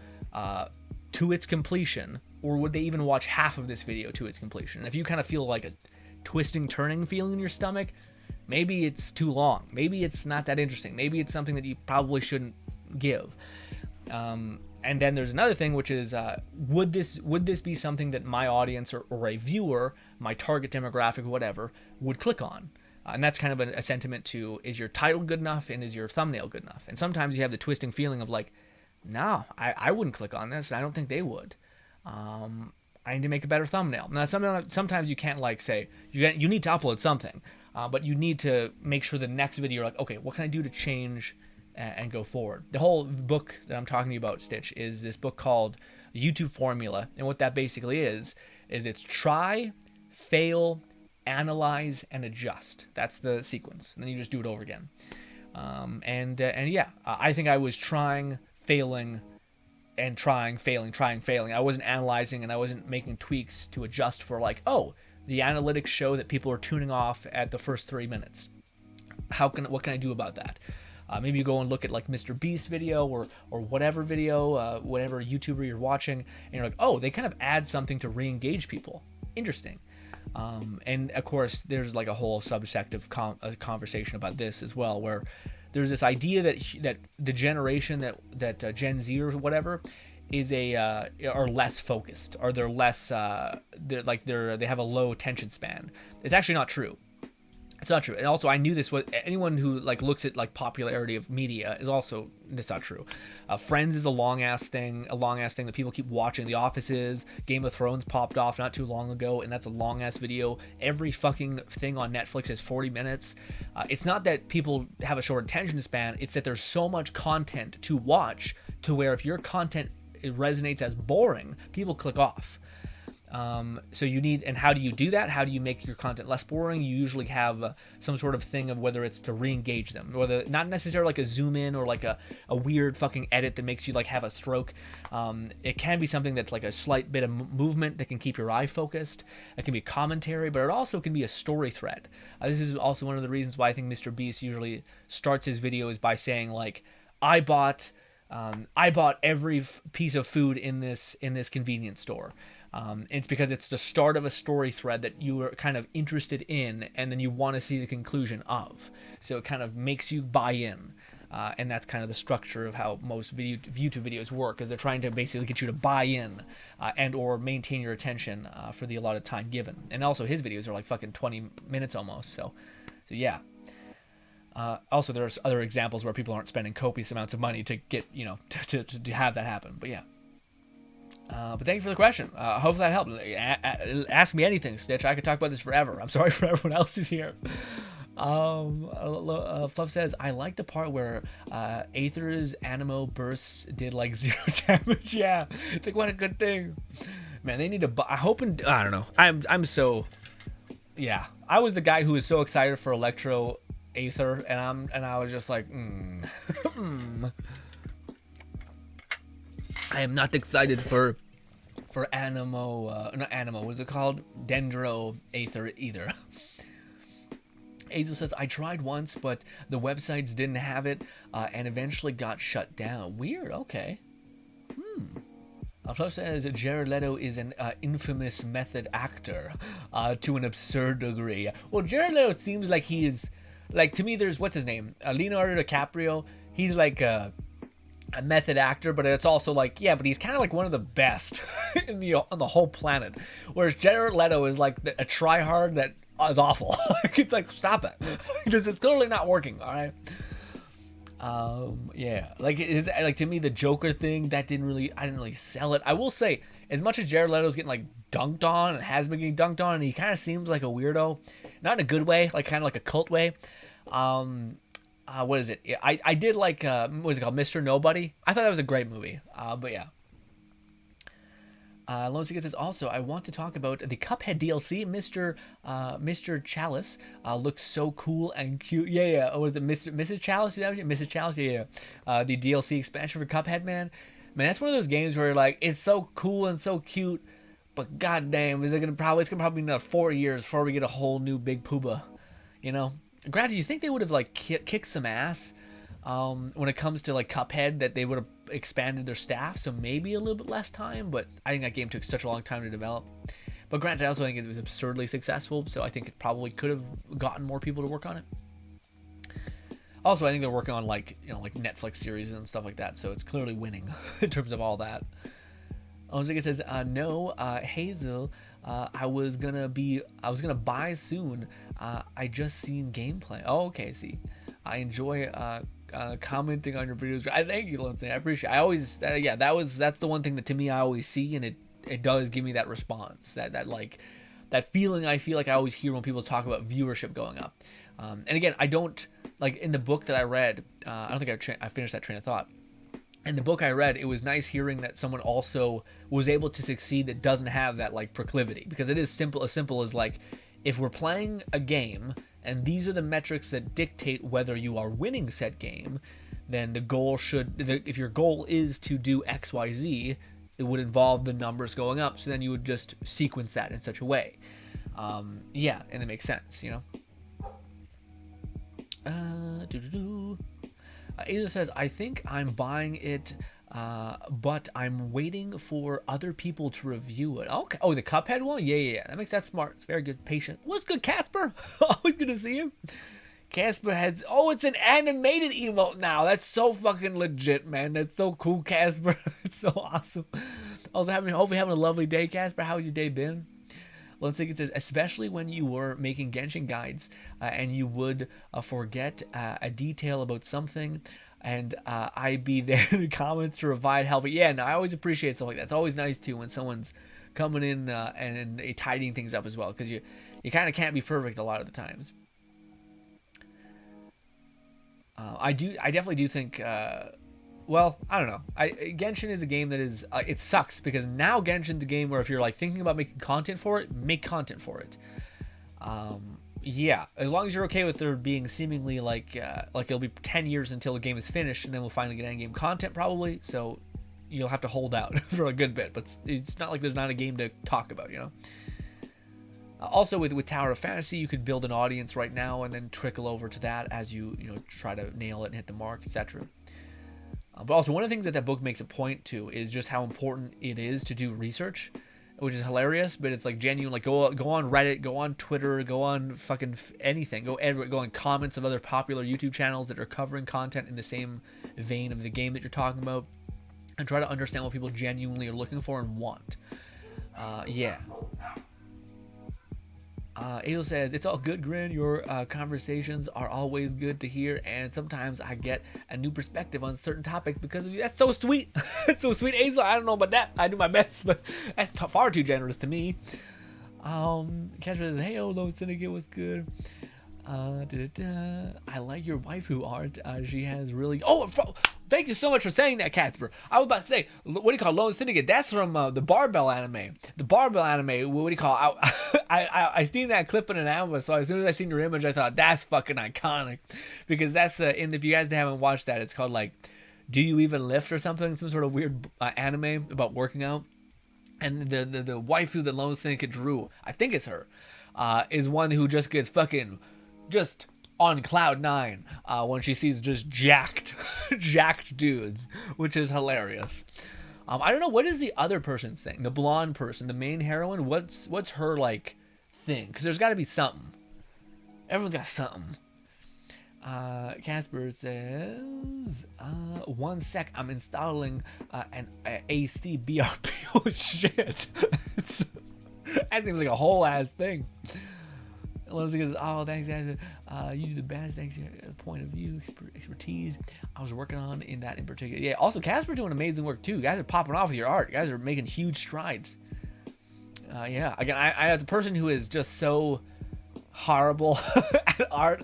to its completion, or would they even watch half of this video to its completion? And if you kind of feel like a twisting, turning feeling in your stomach, maybe it's too long. Maybe it's not that interesting. Maybe it's something that you probably shouldn't give. And then there's another thing, which is, would this be something that my audience or a viewer, my target demographic, whatever, would click on? And that's kind of a sentiment to, is your title good enough and is your thumbnail good enough? And sometimes you have the twisting feeling of like, no, I wouldn't click on this. I don't think they would. I need to make a better thumbnail. Now, sometimes you can't like say, you need to upload something, but you need to make sure the next video, you're like, okay, what can I do to change and go forward? The whole book that I'm talking to you about, Stitch, is this book called YouTube Formula. And what that basically is it's try, fail, analyze, and adjust. That's the sequence. And then you just do it over again. And yeah, I think I was trying, failing, and trying, failing. I wasn't analyzing, and I wasn't making tweaks to adjust for like, oh, the analytics show that people are tuning off at the first 3 minutes. What can I do about that? Maybe you go and look at like Mr. Beast's video or whatever video, whatever YouTuber you're watching, and you're like, oh, they kind of add something to re-engage people. Interesting. And of course, there's like a whole subsect of conversation about this as well, where there's this idea that the generation that Gen Z or whatever is are less focused, or they're less they have a low attention span. It's actually not true. It's not true. And also, I knew this was anyone who like looks at like popularity of media is also, it's not true. Friends is a long ass thing that people keep watching. The Office is, Game of Thrones popped off not too long ago, and that's a long ass video. Every fucking thing on Netflix is 40 minutes. It's not that people have a short attention span. It's that there's so much content to watch to where if your content resonates as boring, people click off. So you need, and how do you do that? How do you make your content less boring? You usually have some sort of thing of whether it's to re-engage them, whether not necessarily like a zoom in or like a weird fucking edit that makes you like have a stroke. It can be something that's like a slight bit of movement that can keep your eye focused. It can be commentary, but it also can be a story thread. This is also one of the reasons why I think Mr. Beast usually starts his videos by saying like, I bought every piece of food in this convenience store. It's because it's the start of a story thread that you are kind of interested in, and then you want to see the conclusion of. So it kind of makes you buy in. and that's kind of the structure of how most YouTube videos work, is they're trying to basically get you to buy in and or maintain your attention for the allotted time given. And also his videos are like fucking 20 minutes almost, so yeah. Also, there's other examples where people aren't spending copious amounts of money to get, to have that happen. But yeah. But thank you for the question. I hope that helped. Ask me anything, Stitch. I could talk about this forever. I'm sorry for everyone else who's here. Fluff says, I like the part where Aether's Animo bursts did like 0 damage. Yeah, it's like, what a good thing. Man, they need to. I don't know. I'm so. Yeah, I was the guy who was so excited for Electro Aether, and I was just like, I am not excited for Animo, not Animo, what is it called? Dendro Aether either. Azel says, I tried once, but the websites didn't have it, and eventually got shut down. Weird, okay. Fluff says, Jared Leto is an infamous method actor, to an absurd degree. Well, Jared Leto seems like he is, like, to me, there's, what's his name? Leonardo DiCaprio. He's like a method actor, but it's also like, yeah, but he's kind of like one of the best on the whole planet. Whereas Jared Leto is like a tryhard that is awful. It's like, stop it. Because it's clearly not working, all right? Yeah, like to me the Joker thing, I didn't really sell it. I will say, as much as Jared Leto's getting like dunked on and has been getting dunked on, and he kind of seems like a weirdo, not in a good way, like kind of like a cult way. What is it? I did like what is it called, Mr. Nobody? I thought that was a great movie. But yeah. Lone Secret says, also, I want to talk about the Cuphead DLC. Mr. Chalice looks so cool and cute. Yeah. Oh, was it Mrs. Chalice? Mrs. Chalice? Yeah. The DLC expansion for Cuphead, man. Man, that's one of those games where you're like, it's so cool and so cute, but goddamn, it's gonna probably be another 4 years before we get a whole new big pooba, Granted, you think they would have like kicked some ass when it comes to like Cuphead, that they would have expanded their staff, so maybe a little bit less time, but I think that game took such a long time to develop. But granted, I also think it was absurdly successful, so I think it probably could have gotten more people to work on it. Also, I think they're working on like Netflix series and stuff like that, so it's clearly winning in terms of all that. Ozika says, no, Hazel, I was gonna buy soon. I just seen gameplay. Oh, okay, see. I enjoy commenting on your videos. I thank you, Lindsay. I appreciate it. I always, that's the one thing that to me I always see, and it does give me that response, that feeling I feel like I always hear when people talk about viewership going up. And again, I don't, like in the book that I read, I don't think I finished that train of thought. In the book I read, it was nice hearing that someone also was able to succeed that doesn't have that like proclivity, because it is as simple as like, if we're playing a game and these are the metrics that dictate whether you are winning said game, then the goal if your goal is to do XYZ, it would involve the numbers going up. So then you would just sequence that in such a way. Yeah, and it makes sense, Aza says, I think I'm buying it, but I'm waiting for other people to review it. Okay. Oh, the Cuphead one? Yeah. That's smart. It's very good. Patient. What's good, Casper? Always good to see him. Casper has, it's an animated emote now. That's so fucking legit, man. That's so cool, Casper. It's so awesome. Also, hopefully having a lovely day, Casper. How's your day been? Lone Secret says, especially when you were making Genshin guides and you would forget a detail about something, and I'd be there in the comments to provide help. But yeah, no, I always appreciate stuff like that. It's always nice too when someone's coming in and tidying things up as well, because you kind of can't be perfect a lot of the times. I definitely do think. Well, I don't know. Genshin is a game that is, it sucks because now Genshin's a game where if you're like thinking about making content for it, make content for it. Yeah, as long as you're okay with there being seemingly like it'll be 10 years until the game is finished, and then we'll finally get end-game content probably. So you'll have to hold out for a good bit, but it's not like there's not a game to talk about, Also, with Tower of Fantasy, you could build an audience right now and then trickle over to that as you try to nail it and hit the mark, etc. But also, one of the things that book makes a point to is just how important it is to do research. which is hilarious, but it's like genuine. Like go on Reddit, go on Twitter, go on fucking anything. Go everywhere. Go on comments of other popular YouTube channels that are covering content in the same vein of the game that you're talking about, and try to understand what people genuinely are looking for and want. Yeah. Adel says, it's all good, Grin. Your conversations are always good to hear, and sometimes I get a new perspective on certain topics because of you. That's so sweet. That's so sweet, Adel. I don't know about that. I do my best, but that's far too generous to me. Catcher says, hey, Low Syndicate, what's good? I like your waifu art. She has really... thank you so much for saying that, Casper. I was about to say, what do you call Lone Syndicate? That's from the Barbell anime. The Barbell anime, what do you call... I seen that clip in an anime, so as soon as I seen your image, I thought, that's fucking iconic. Because that's, if you guys haven't watched that, it's called, like, Do You Even Lift or something? Some sort of weird anime about working out. And the waifu that Lone Syndicate drew, I think it's her, is one who just gets fucking... just on cloud 9 when she sees just jacked dudes, which is hilarious. I don't know, what is the other person's thing? The blonde person, the main heroine, what's her like thing? Because there's got to be something. Everyone's got something. Casper says, 1 sec, I'm installing an AC BRP. Oh shit. That seems like a whole ass thing. Leslie goes, oh, thanks, guys. You do the best. Thanks for your point of view, expertise. I was working on in that in particular. Yeah, also, Casper doing amazing work, too. You guys are popping off with your art. You guys are making huge strides. Yeah, again, I as a person who is just so horrible at art,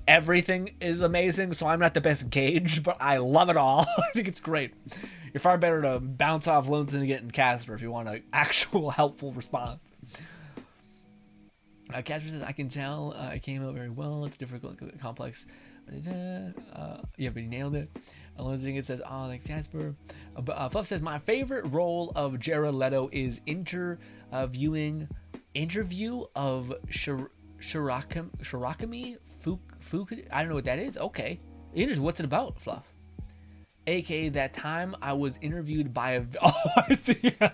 everything is amazing, so I'm not the best gauge, but I love it all. I think it's great. You're far better to bounce off Lone Syndicate and Casper if you want an actual helpful response. Casper says, I can tell it came out very well. It's difficult, complex. Yeah, but he nailed it. Lone Syndicate says, oh, thanks, Casper. Fluff says, my favorite role of Jared Leto is interview of Shirakami Fuku. I don't know what that is. Okay. What's it about, Fluff? AKA that time I was interviewed by a... Oh, I see. Yeah.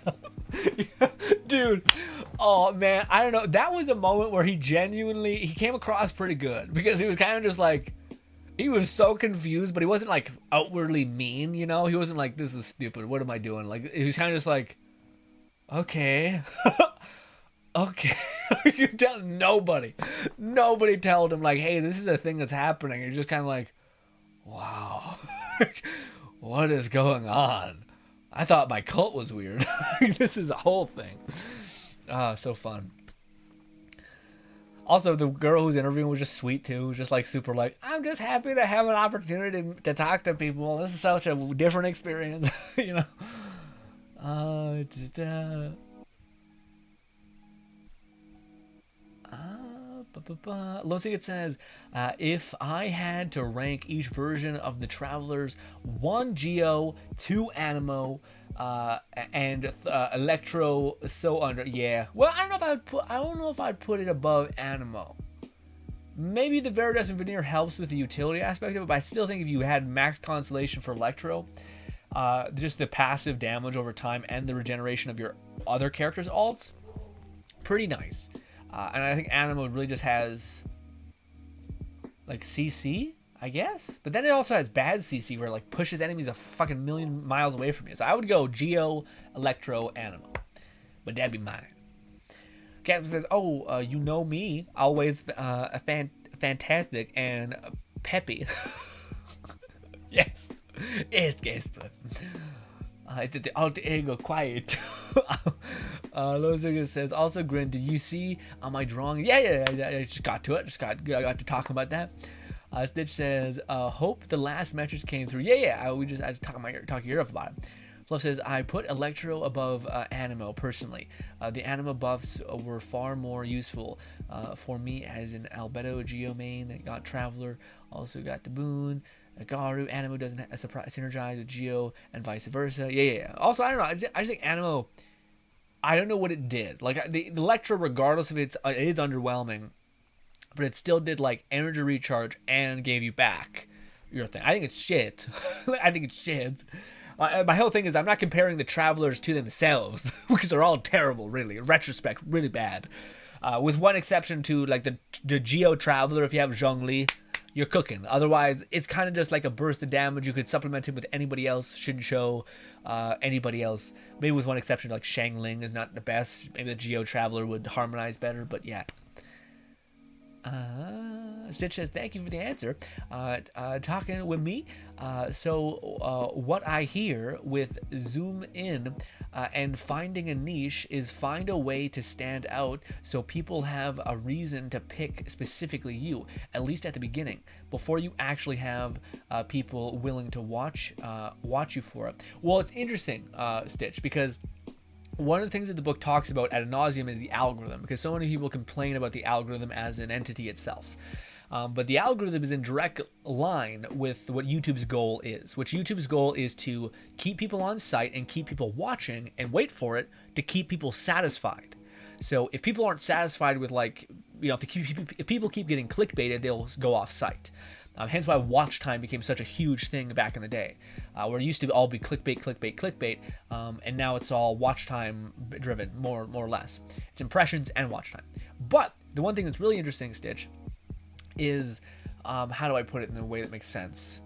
Dude. Oh, man. I don't know. That was a moment where he came across pretty good. Because he was kind of just like... He was so confused, but he wasn't like outwardly mean, you know? He wasn't like, this is stupid. What am I doing? Like, he was kind of just like... Okay. Okay. You tell nobody. Nobody told him like, hey, this is a thing that's happening. You're just kind of like, wow. What is going on? I thought my cult was weird. This is a whole thing. So fun. Also, the girl who's interviewing was just sweet too. Just like super like, I'm just happy to have an opportunity to talk to people. This is such a different experience, you know. Lone Syndicate says, if I had to rank each version of the Travelers, 1 Geo, 2 Animo, and Electro so under. Yeah. Well, I don't know if I'd put it above Animo. Maybe the Veridescent Veneer helps with the utility aspect of it, but I still think if you had max constellation for Electro, just the passive damage over time and the regeneration of your other characters' alts, pretty nice. And I think Animo really just has like CC, I guess. But then it also has bad CC where it like pushes enemies a fucking million miles away from you. So I would go Geo, Electro, Animo. But that'd be mine. Captain says, oh, you know me. Always fantastic and peppy. Yes. Yes, Gasper. It's the alter ego quiet. Loziga says, also, Grin, did you see my drawing? Yeah, I just got to it. I got to talk about that. Stitch says, hope the last message came through. Yeah, we just had to talk your ear off about it. Fluff says, I put Electro above Animo, personally. The Animo buffs were far more useful for me as an Albedo Geo main. Got Traveler, also got the Boon. Garu, Animo doesn't synergize with Geo and vice versa. Yeah. Also, I don't know. I just think Animo, I don't know what it did. Like, the Electro, regardless of it is underwhelming, but it still did, like, energy recharge and gave you back your thing. I think it's shit. My whole thing is I'm not comparing the travelers to themselves because they're all terrible, really. In retrospect, really bad. With one exception to like the Geo Traveler, if you have Zhongli, you're cooking. Otherwise, it's kind of just like a burst of damage. You could supplement it with anybody else. Shouldn't show anybody else. Maybe with one exception, like Shangling is not the best. Maybe the Geo Traveler would harmonize better, but yeah. Stitch says, thank you for the answer. Talking with me. So what I hear with zoom in and finding a niche is find a way to stand out so people have a reason to pick specifically you, at least at the beginning, before you actually have people willing to watch you for it. Well, it's interesting, Stitch, because one of the things that the book talks about ad nauseum is the algorithm, because so many people complain about the algorithm as an entity itself. But the algorithm is in direct line with what YouTube's goal is, which YouTube's goal is to keep people on site and keep people watching and wait for it to keep people satisfied. So if people aren't satisfied with, like, you know, if people keep getting clickbaited, they'll go off site. Hence why watch time became such a huge thing back in the day, where it used to all be clickbait, and now it's all watch time driven, more or less. It's impressions and watch time. But the one thing that's really interesting, Stitch, is how do I put it in a way that makes sense?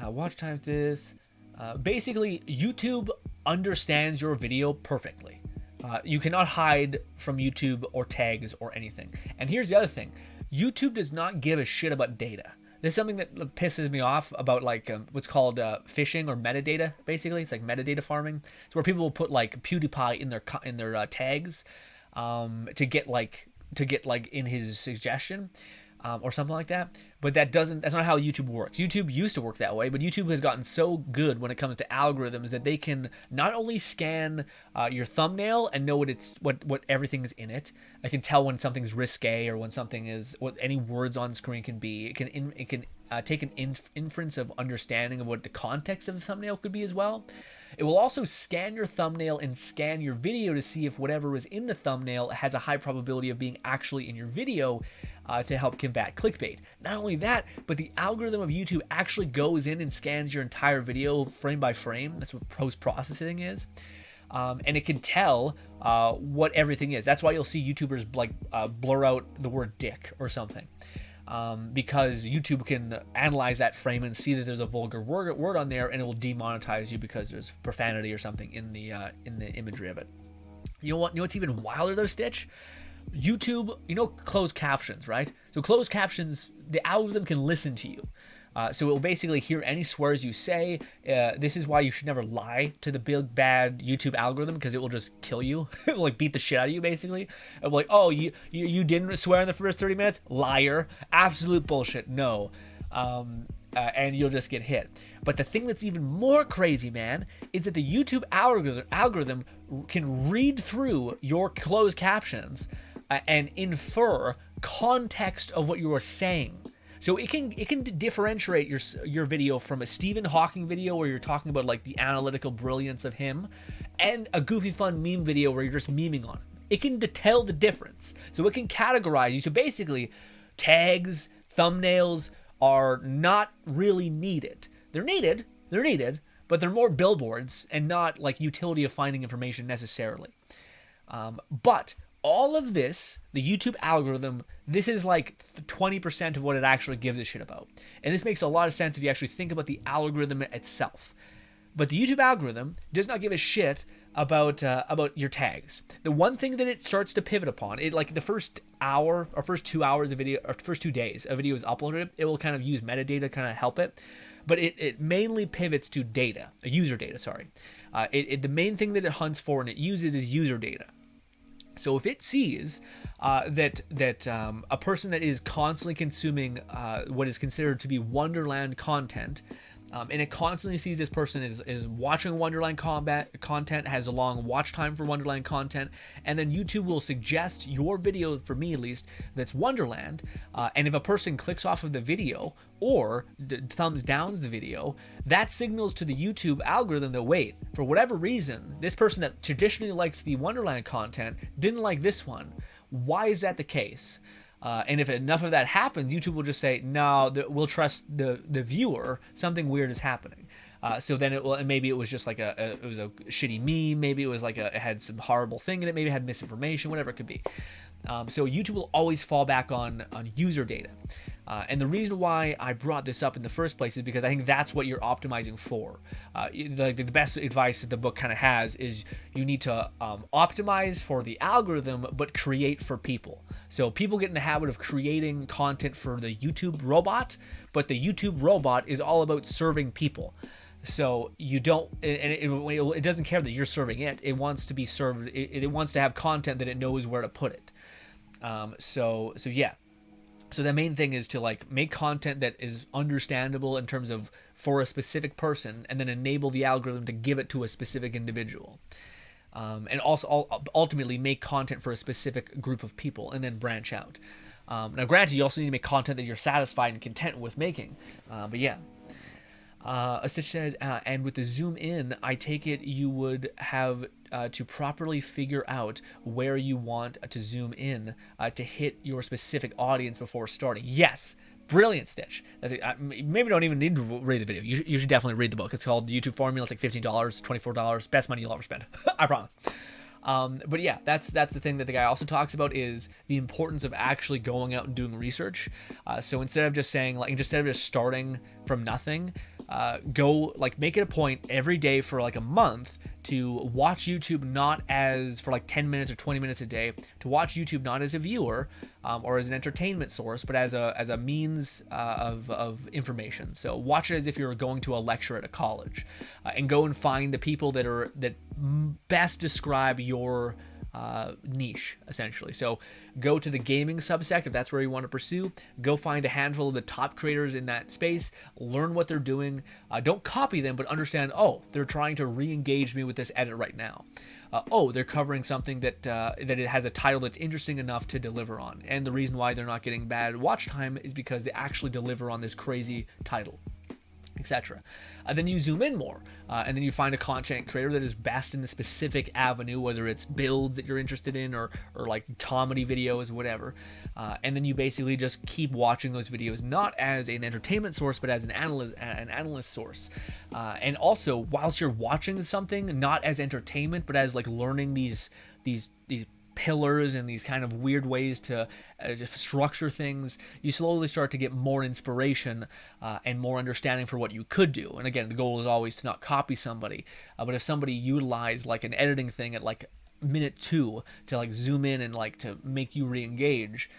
Watch time this. Basically, YouTube understands your video perfectly. You cannot hide from YouTube or tags or anything. And here's the other thing. YouTube does not give a shit about data. This is something that pisses me off about, like, what's called phishing or metadata. Basically, it's like metadata farming. It's where people will put like PewDiePie in their tags to get in his suggestion. Or something like that, but that's not how YouTube works. YouTube used to work that way, but YouTube has gotten so good when it comes to algorithms that they can not only scan your thumbnail and know what everything is in it. I can tell when something's risque or when something is, what any words on screen can be. It can take an inference of understanding of what the context of the thumbnail could be as well. It will also scan your thumbnail and scan your video to see if whatever is in the thumbnail has a high probability of being actually in your video, to help combat clickbait. Not only that, but the algorithm of YouTube actually goes in and scans your entire video frame by frame. That's what post-processing is. And it can tell what everything is. That's why you'll see YouTubers like blur out the word dick or something. Because YouTube can analyze that frame and see that there's a vulgar word on there, and it will demonetize you because there's profanity or something in the imagery of it. You know what's even wilder though, Stitch? YouTube, closed captions, right? So closed captions, the algorithm can listen to you. So it will basically hear any swears you say. This is why you should never lie to the big bad YouTube algorithm, because it will just kill you. It will like beat the shit out of you, basically. It will like, oh, you didn't swear in the first 30 minutes? Liar. Absolute bullshit. No. And you'll just get hit. But the thing that's even more crazy, man, is that the YouTube algorithm can read through your closed captions and infer context of what you are saying. So it can differentiate your video from a Stephen Hawking video where you're talking about like the analytical brilliance of him, and a goofy fun meme video where you're just memeing on him. It can tell the difference. So it can categorize you. So basically, tags, thumbnails are not really needed. They're needed, but they're more billboards and not like utility of finding information necessarily. But all of this, the YouTube algorithm, this is like 20% of what it actually gives a shit about. And this makes a lot of sense if you actually think about the algorithm itself. But the YouTube algorithm does not give a shit about your tags. The one thing that it starts to pivot upon, it like the first hour or first 2 hours of video, or first 2 days a video is uploaded, it will kind of use metadata to kind of help it. But it mainly pivots to data, user data, sorry. The main thing that it hunts for and it uses is user data. So if it sees that a person that is constantly consuming what is considered to be Wonderland content, and it constantly sees this person is watching Wonderland content, has a long watch time for Wonderland content, and then YouTube will suggest your video, for me at least, that's Wonderland, and if a person clicks off of the video or thumbs downs the video, that signals to the YouTube algorithm that, wait, for whatever reason, this person that traditionally likes the Wonderland content didn't like this one. Why is that the case? And if enough of that happens, YouTube will just say, no, we'll trust the viewer. Something weird is happening. So then it will, and maybe it was just like it was a shitty meme. Maybe it was like it had some horrible thing in it. Maybe it had misinformation, whatever it could be. So YouTube will always fall back on user data. And the reason why I brought this up in the first place is because I think that's what you're optimizing for. The best advice that the book kind of has is you need to optimize for the algorithm, but create for people. So people get in the habit of creating content for the YouTube robot, but the YouTube robot is all about serving people. So you don't, and it doesn't care that you're serving it. It wants to be served. It wants to have content that it knows where to put it. So yeah. So the main thing is to like make content that is understandable in terms of for a specific person, and then enable the algorithm to give it to a specific individual. And also ultimately make content for a specific group of people, and then branch out. Now, granted, you also need to make content that you're satisfied and content with making. But yeah. Stitch says, and with the zoom in, I take it you would have to properly figure out where you want to zoom in to hit your specific audience before starting. Yes. Brilliant, Stitch. Maybe don't even need to read the video. You should definitely read the book. It's called The YouTube Formula. It's like $15, $24. Best money you'll ever spend. I promise. But yeah, that's the thing that the guy also talks about, is the importance of actually going out and doing research. So instead of just saying, like, instead of just starting from nothing, go, like, make it a point every day for like a month to watch YouTube, not as for like 10 minutes or 20 minutes a day, to watch YouTube not as a viewer or as an entertainment source, but as a means of information. So watch it as if you're going to a lecture at a college, and go and find the people that best describe your niche, essentially. So go to the gaming subsect if that's where you want to pursue. Go find a handful of the top creators in that space, learn what they're doing. Don't copy them, but understand, oh, they're trying to re-engage me with this edit right now. Oh, they're covering something that it has a title that's interesting enough to deliver on, and the reason why they're not getting bad watch time is because they actually deliver on this crazy title, etc. Then you zoom in more, and then you find a content creator that is best in the specific avenue, whether it's builds that you're interested in or like comedy videos, whatever. And then you basically just keep watching those videos, not as an entertainment source, but as an analyst source. And also, whilst you're watching something, not as entertainment, but as like learning these pillars and these kind of weird ways to just structure things, you slowly start to get more inspiration and more understanding for what you could do. And again, the goal is always to not copy somebody, but if somebody utilized like an editing thing at like minute 2 to like zoom in and like to make you re-engage,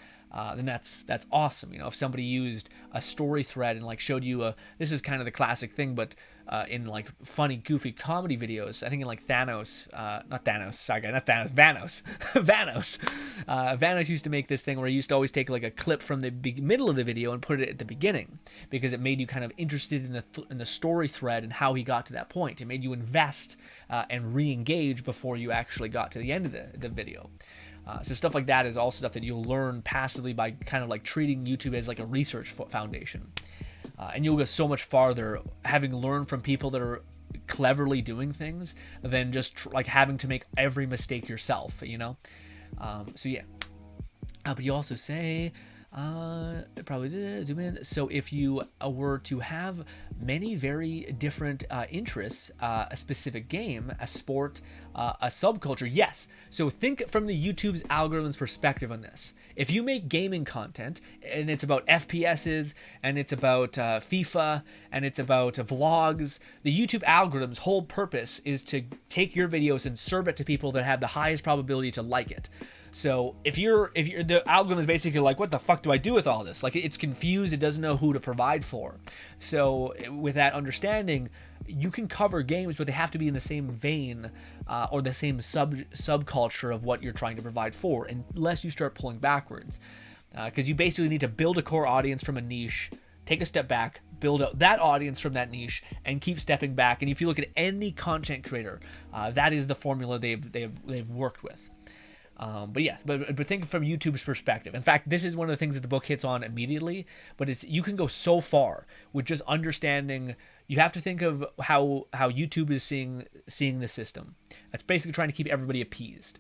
then that's awesome. You know, if somebody used a story thread and like showed you this is kind of the classic thing, but in like funny, goofy comedy videos, I think in like Vanos. Vanos used to make this thing where he used to always take like a clip from the middle of the video and put it at the beginning, because it made you kind of interested in the story thread and how he got to that point. It made you invest and re-engage before you actually got to the end of the video. So stuff like that is all stuff that you'll learn passively by kind of like treating YouTube as like a research foundation. And you'll go so much farther having learned from people that are cleverly doing things than just like having to make every mistake yourself, you know? So yeah. But you also say, probably did zoom in. So if you were to have many very different interests, a specific game, a sport, a subculture, yes. So think from the YouTube's algorithm's perspective on this. If you make gaming content and it's about FPSs and it's about FIFA and it's about vlogs, the YouTube algorithm's whole purpose is to take your videos and serve it to people that have the highest probability to like it. So if the algorithm is basically like, what the fuck do I do with all this? Like, it's confused, it doesn't know who to provide for. So with that understanding, you can cover games, but they have to be in the same vein or the same subculture of what you're trying to provide for, unless you start pulling backwards. Because you basically need to build a core audience from a niche, take a step back, build out that audience from that niche, and keep stepping back. And if you look at any content creator, that is the formula they've worked with. But yeah, but think from YouTube's perspective. In fact, this is one of the things that the book hits on immediately, but you can go so far with just understanding. You have to think of how YouTube is seeing the system. That's basically trying to keep everybody appeased.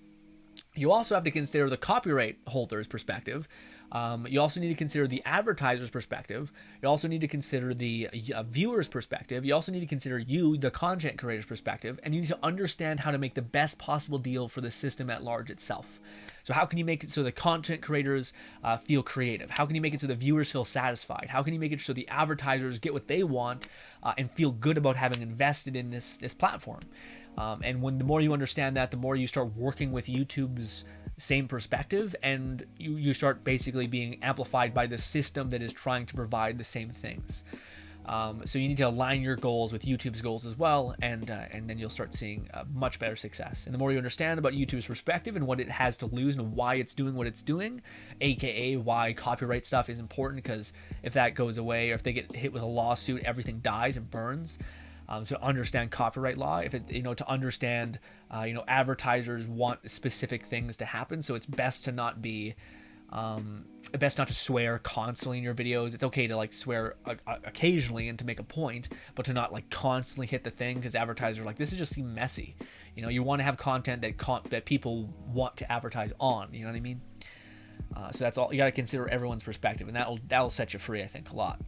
You also have to consider the copyright holder's perspective, You also need to consider the advertiser's perspective. You also need to consider the viewer's perspective. You also need to consider you, the content creator's perspective, and you need to understand how to make the best possible deal for the system at large itself. So how can you make it so the content creators feel creative? How can you make it so the viewers feel satisfied? How can you make it so the advertisers get what they want and feel good about having invested in this platform? And the more you understand that, the more you start working with YouTube's same perspective, and you start basically being amplified by the system that is trying to provide the same things. So you need to align your goals with YouTube's goals as well, and then you'll start seeing much better success. And the more you understand about YouTube's perspective and what it has to lose and why it's doing what it's doing, aka why copyright stuff is important, because if that goes away or if they get hit with a lawsuit, everything dies and burns. So understand copyright law, if it, to understand, advertisers want specific things to happen. So it's best to not be, best not to swear constantly in your videos. It's okay to like swear occasionally and to make a point, but to not like constantly hit the thing, because advertisers are like, this is just seem messy. You want to have content that people want to advertise on. You know what I mean? So that's all. You got to consider everyone's perspective, and that'll set you free, I think, a lot.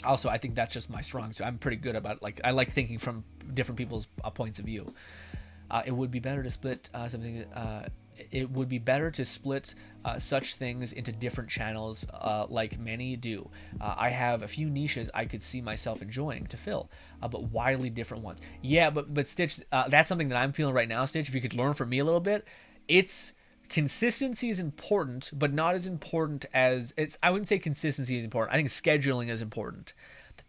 Also, I think that's just my strong suit. I'm pretty good about I like thinking from different people's points of view. It would be better to split something. It would be better to split such things into different channels, like many do. I have a few niches I could see myself enjoying to fill, but widely different ones. Yeah, but Stitch, that's something that I'm feeling right now, Stitch. If you could learn from me a little bit, consistency is important, but not as important as I wouldn't say consistency is important. I think scheduling is important.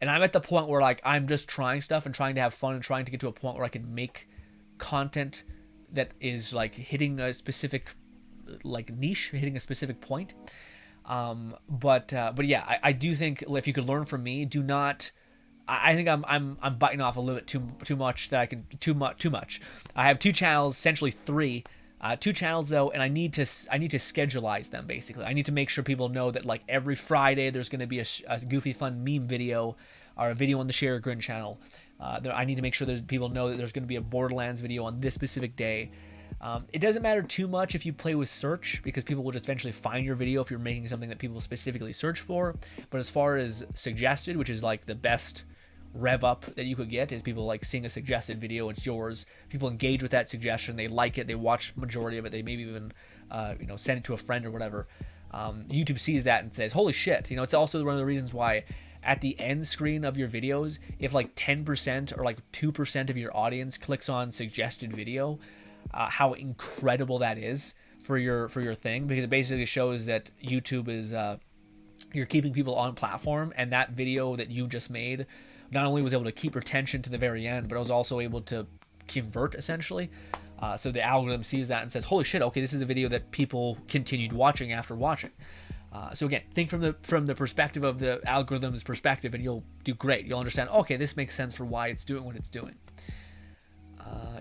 And I'm at the point where like I'm just trying stuff and trying to have fun and trying to get to a point where I can make content that is like hitting a specific like niche, hitting a specific point. But yeah, I do think if you could learn from me, do not. I think I'm biting off a little bit too much that I can too much. I have 2 channels, essentially 3. 2 channels though, and I need to scheduleize them basically. I need to make sure people know that like every Friday there's going to be a goofy fun meme video or a video on the Share GRINN channel. I need to make sure people know that there's going to be a Borderlands video on this specific day. It doesn't matter too much if you play with search, because people will just eventually find your video if you're making something that people specifically search for. But as far as suggested, which is like the best rev up that you could get, is people like seeing a suggested video, it's yours, people engage with that suggestion, they like it, they watch majority of it, they maybe even send it to a friend or whatever. YouTube sees that and says, holy shit. It's also one of the reasons why at the end screen of your videos, if like 10% or like 2% of your audience clicks on suggested video, how incredible that is for your thing, because it basically shows that YouTube is you're keeping people on platform, and that video that you just made not only was able to keep retention to the very end, but it was also able to convert essentially. So the algorithm sees that and says, holy shit, okay, this is a video that people continued watching after watching. So again, think from the perspective of the algorithm's perspective, and you'll do great. You'll understand, okay, this makes sense for why it's doing what it's doing.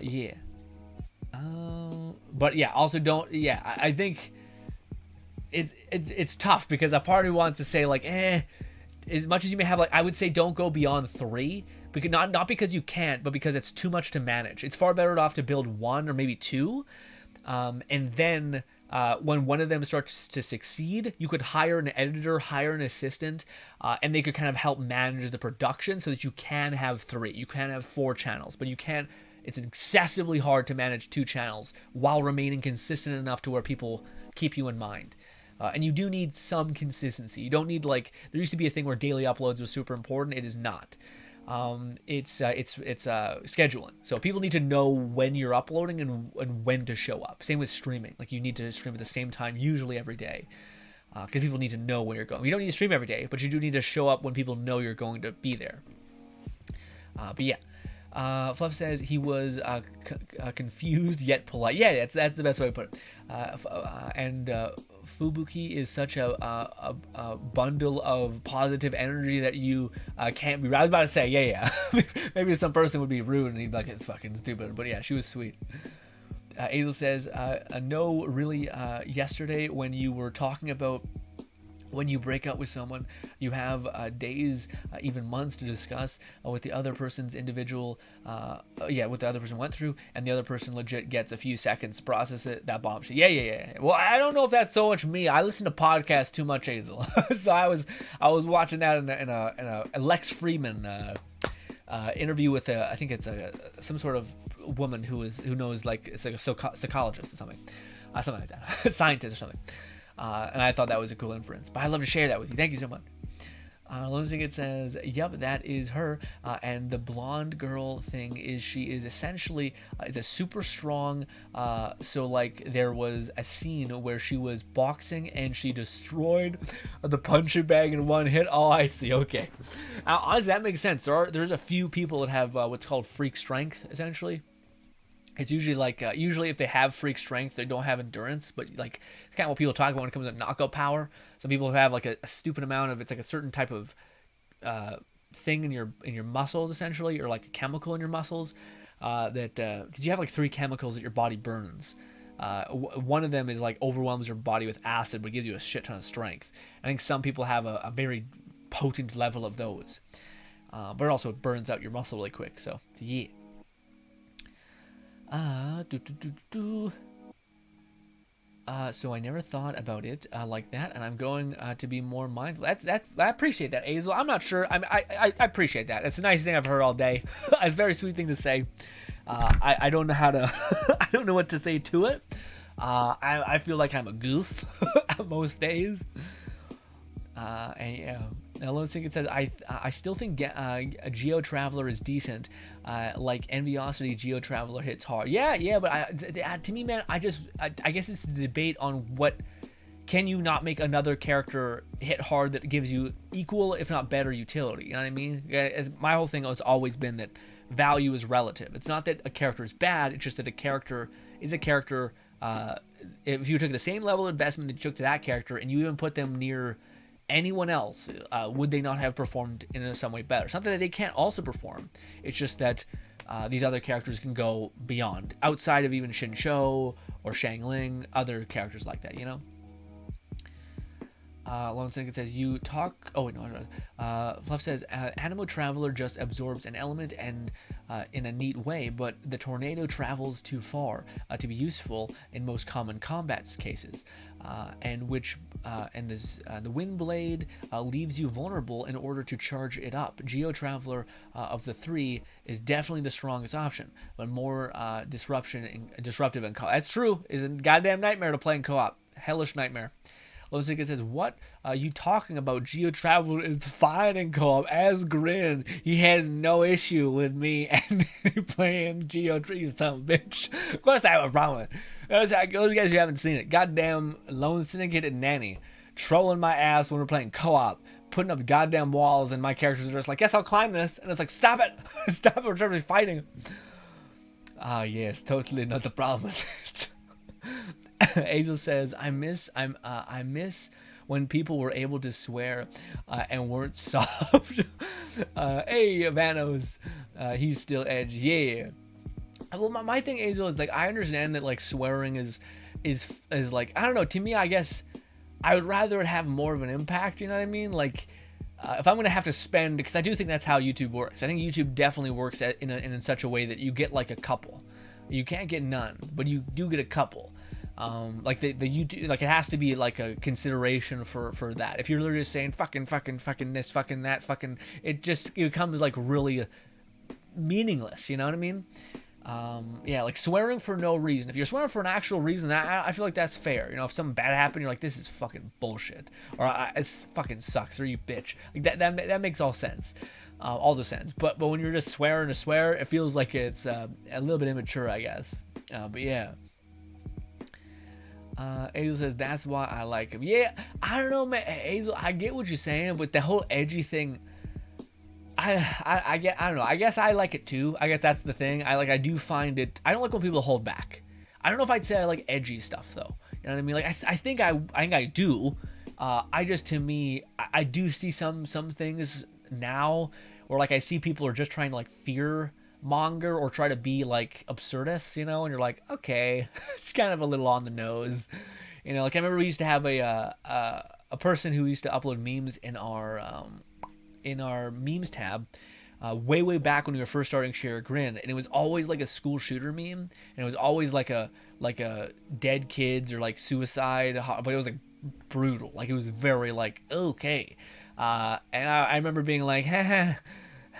Yeah. But yeah, also don't, yeah, I think it's tough, because a part of me wants to say like, as much as you may have, like, I would say don't go beyond 3, because not because you can't, but because it's too much to manage. It's far better off to build 1 or maybe 2, and then when one of them starts to succeed, you could hire an editor, hire an assistant, and they could kind of help manage the production so that you can have 3. You can have 4 channels, but you can't. It's excessively hard to manage 2 channels while remaining consistent enough to where people keep you in mind. And you do need some consistency. You don't need, like, there used to be a thing where daily uploads was super important. It is not. It's scheduling. So people need to know when you're uploading and when to show up. Same with streaming. Like, you need to stream at the same time, usually every day, because people need to know when you're going. You don't need to stream every day, but you do need to show up when people know you're going to be there. But yeah. Fluff says he was confused yet polite. Yeah, that's the best way to put it. And Fubuki is such a bundle of positive energy that you can't be. I was about to say, yeah. Maybe some person would be rude and he'd be like, it's fucking stupid. But yeah, she was sweet. Azel says, no, really, yesterday when you were talking about when you break up with someone, you have days, even months to discuss with the other person's individual, what the other person went through, and the other person legit gets a few seconds to process it. That bombs you. Yeah. Well, I don't know if that's so much me. I listen to podcasts too much, Hazel. So I was watching that in a Lex Friedman interview with I think it's some sort of woman who knows, like, it's like a psychologist or something like that, scientist or something. And I thought that was a cool inference. But I'd love to share that with you. Thank you so much. Lone Ticket says, yep, that is her. And the blonde girl thing is she is essentially is a super strong. So, like, there was a scene where she was boxing and she destroyed the punching bag in one hit. Oh, I see. Okay. Honestly, that makes sense. There's a few people that have what's called freak strength, essentially. It's usually like, usually if they have freak strength, they don't have endurance, but like, it's kind of what people talk about when it comes to knockout power. Some people have like a stupid amount of, it's like a certain type of thing in your muscles, essentially, or like a chemical in your muscles, because you have like 3 chemicals that your body burns. One of them is like overwhelms your body with acid, but gives you a shit ton of strength. I think some people have a very potent level of those, but also it burns out your muscle really quick. So yeah. So I never thought about it like that, and I'm going to be more mindful. I appreciate that, Hazel. I'm not sure. I appreciate that. It's a nice thing I've heard all day. It's a very sweet thing to say. I don't know how to. I don't know what to say to it. I feel like I'm a goof most days. And yeah. Now, Lone Ticket says, I still think a Geo Traveler is decent. Like Enviosity, Geo Traveler hits hard. Yeah, but to me, man, I guess it's the debate on what can you not make another character hit hard that gives you equal, if not better, utility. You know what I mean? My whole thing has always been that value is relative. It's not that a character is bad. It's just that a character is a character. If you took the same level of investment that you took to that character and you even put them near anyone else, would they not have performed in some way better? It's not that they can't also perform. It's just that these other characters can go beyond, outside of even Shinshou or Shangling, other characters like that, you know? Lone Ticket says, you talk... Oh, wait, no. Fluff says, Animo Traveler just absorbs an element and in a neat way, but the tornado travels too far to be useful in most common combat cases. The Wind Blade leaves you vulnerable in order to charge it up. Geo Traveler of the 3 is definitely the strongest option, but more disruptive in co-op. That's true. It's a goddamn nightmare to play in co-op. Hellish nightmare. Losika says, what are you talking about? Geo Traveler is fine in co-op as GRINN. He has no issue with me and playing Geo Tree, you son of a bitch. Of course I have a problem with it. Those guys who haven't seen it. Goddamn Lone Syndicate and Nanny trolling my ass when we're playing co-op, putting up goddamn walls, and my characters are just like, yes, I'll climb this. And it's like, stop it. Stop it. We're trying to be fighting. Yes, totally not the problem with it. Hazel says, I miss when people were able to swear and weren't soft. Hey, Vanos, he's still edge. Yeah. Well, my thing, Hazel, is like, I understand that like swearing is like, I don't know. To me, I guess I would rather it have more of an impact. You know what I mean? Like, if I'm gonna have to spend, because I do think that's how YouTube works. I think YouTube definitely works in such a way that you get like a couple. You can't get none, but you do get a couple. Like the YouTube, like it has to be like a consideration for that. If you're literally just saying fucking this, fucking that, fucking, it becomes like really meaningless. You know what I mean? Yeah, like swearing for no reason. If you're swearing for an actual reason, I feel like that's fair. You know, if something bad happened, you're like, this is fucking bullshit, or it fucking sucks, or you bitch. Like that makes all sense. All the sense. But when you're just swearing to swear, it feels like it's a little bit immature, I guess. But yeah. Hazel says, that's why I like him. Yeah, I don't know, man. Hazel, I get what you're saying, but the whole edgy thing, I don't know. I guess I like it too. I guess that's the thing. I do find it, I don't like when people hold back. I don't know if I'd say I like edgy stuff though. You know what I mean? Like I think I do. I just, to me, I do see some things now where like I see people are just trying to like fear monger or try to be like absurdists, you know, and you're like, okay, it's kind of a little on the nose, you know. Like I remember we used to have a a person who used to upload memes in our memes tab. Way back when we were first starting share GRINN, and it was always like a school shooter meme, and it was always like a dead kids or like suicide, but it was like brutal, like it was very like okay, and I remember being like, and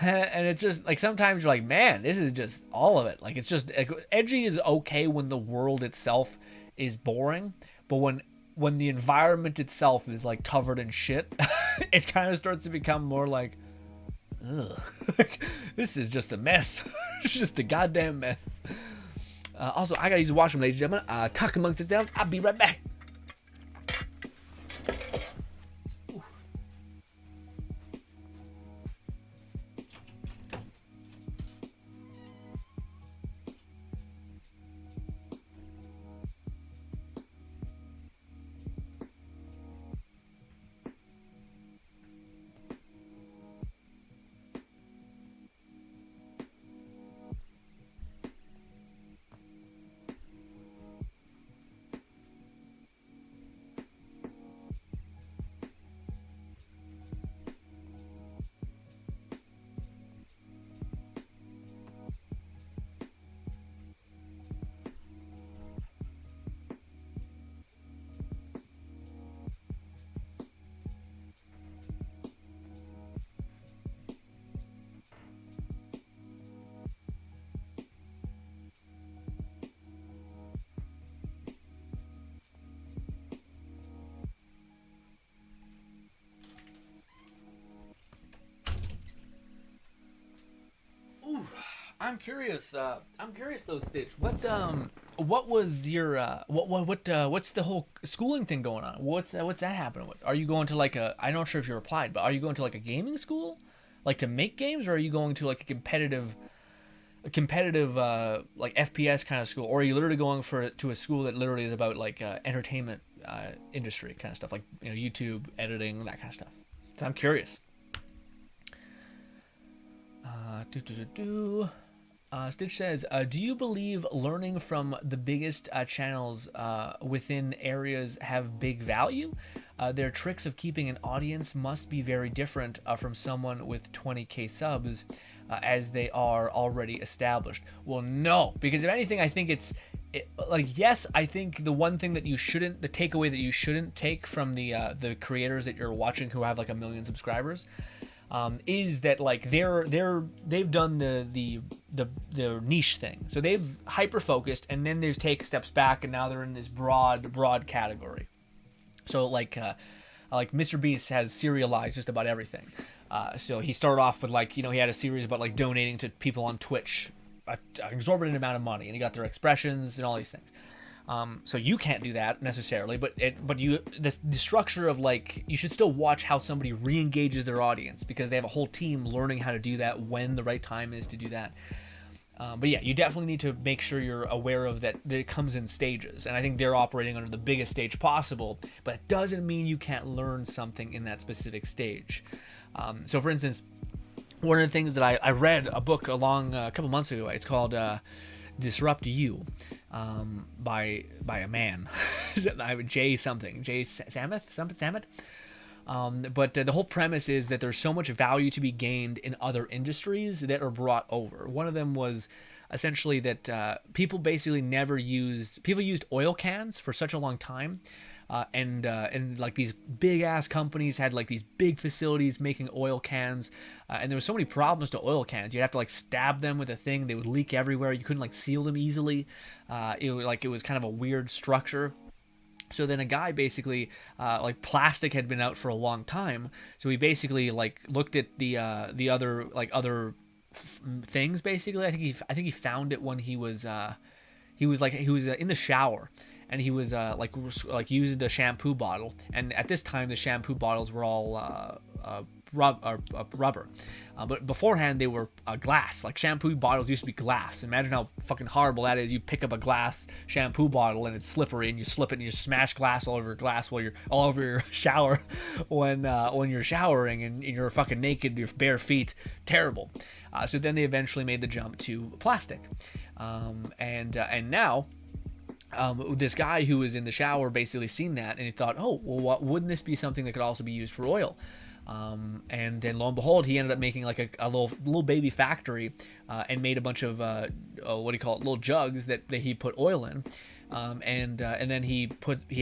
it's just like sometimes you're like, man, this is just all of it. Like it's just like, edgy is okay when the world itself is boring, but when the environment itself is like covered in shit, it kind of starts to become more like, ugh. This is just a mess. It's just a goddamn mess. Also, I gotta use the washroom, ladies and gentlemen. Talk amongst yourselves. I'll be right back. I'm curious. I'm curious though, Stitch. What was your what's the whole schooling thing going on? What's that happening with? Are you going to like a? I'm not sure if you replied, but are you going to like a gaming school, like to make games, or are you going to like a competitive like FPS kind of school, or are you literally going to a school that literally is about like entertainment industry kind of stuff, like YouTube editing, that kind of stuff? So I'm curious. Stitch says, do you believe learning from the biggest channels within areas have big value? Their tricks of keeping an audience must be very different from someone with 20k subs as they are already established. Well, no, because if anything, I think yes, I think the one thing that the takeaway that you shouldn't take from the creators that you're watching who have like 1 million subscribers is that like they've done the niche thing. So they've hyper focused, and then they take steps back, and now they're in this broad category. So like Mr. Beast has serialized just about everything. So he started off with like he had a series about like donating to people on Twitch an exorbitant amount of money, and he got their expressions and all these things. So you can't do that necessarily, but the structure of like, you should still watch how somebody re-engages their audience, because they have a whole team learning how to do that when the right time is to do that. But yeah, you definitely need to make sure you're aware of that it comes in stages, and I think they're operating under the biggest stage possible, but it doesn't mean you can't learn something in that specific stage. So for instance, one of the things that I read a book a couple months ago, it's called Disrupt You, by a man, Jay Samith. But the whole premise is that there's so much value to be gained in other industries that are brought over. One of them was essentially that people used oil cans for such a long time. And like these big ass companies had like these big facilities making oil cans, and there were so many problems to oil cans. You'd have to like stab them with a thing; they would leak everywhere. You couldn't like seal them easily. It was kind of a weird structure. So then a guy basically like plastic had been out for a long time, so he basically like looked at the other things. Basically, I think he found it when he was in the shower. And he was like using the shampoo bottle, and at this time the shampoo bottles were all rubber, but beforehand they were glass. Like shampoo bottles used to be glass. Imagine how fucking horrible that is. You pick up a glass shampoo bottle and it's slippery, and you slip it and you smash glass all over your glass while you're all over your shower when you're showering and you're fucking naked, your bare feet. Terrible. So then they eventually made the jump to plastic, and now. this guy who was in the shower basically seen that, and he thought, oh, well, wouldn't this be something that could also be used for oil? And then lo and behold, he ended up making like a little baby factory, and made a bunch of what do you call it, little jugs that he put oil in. And then he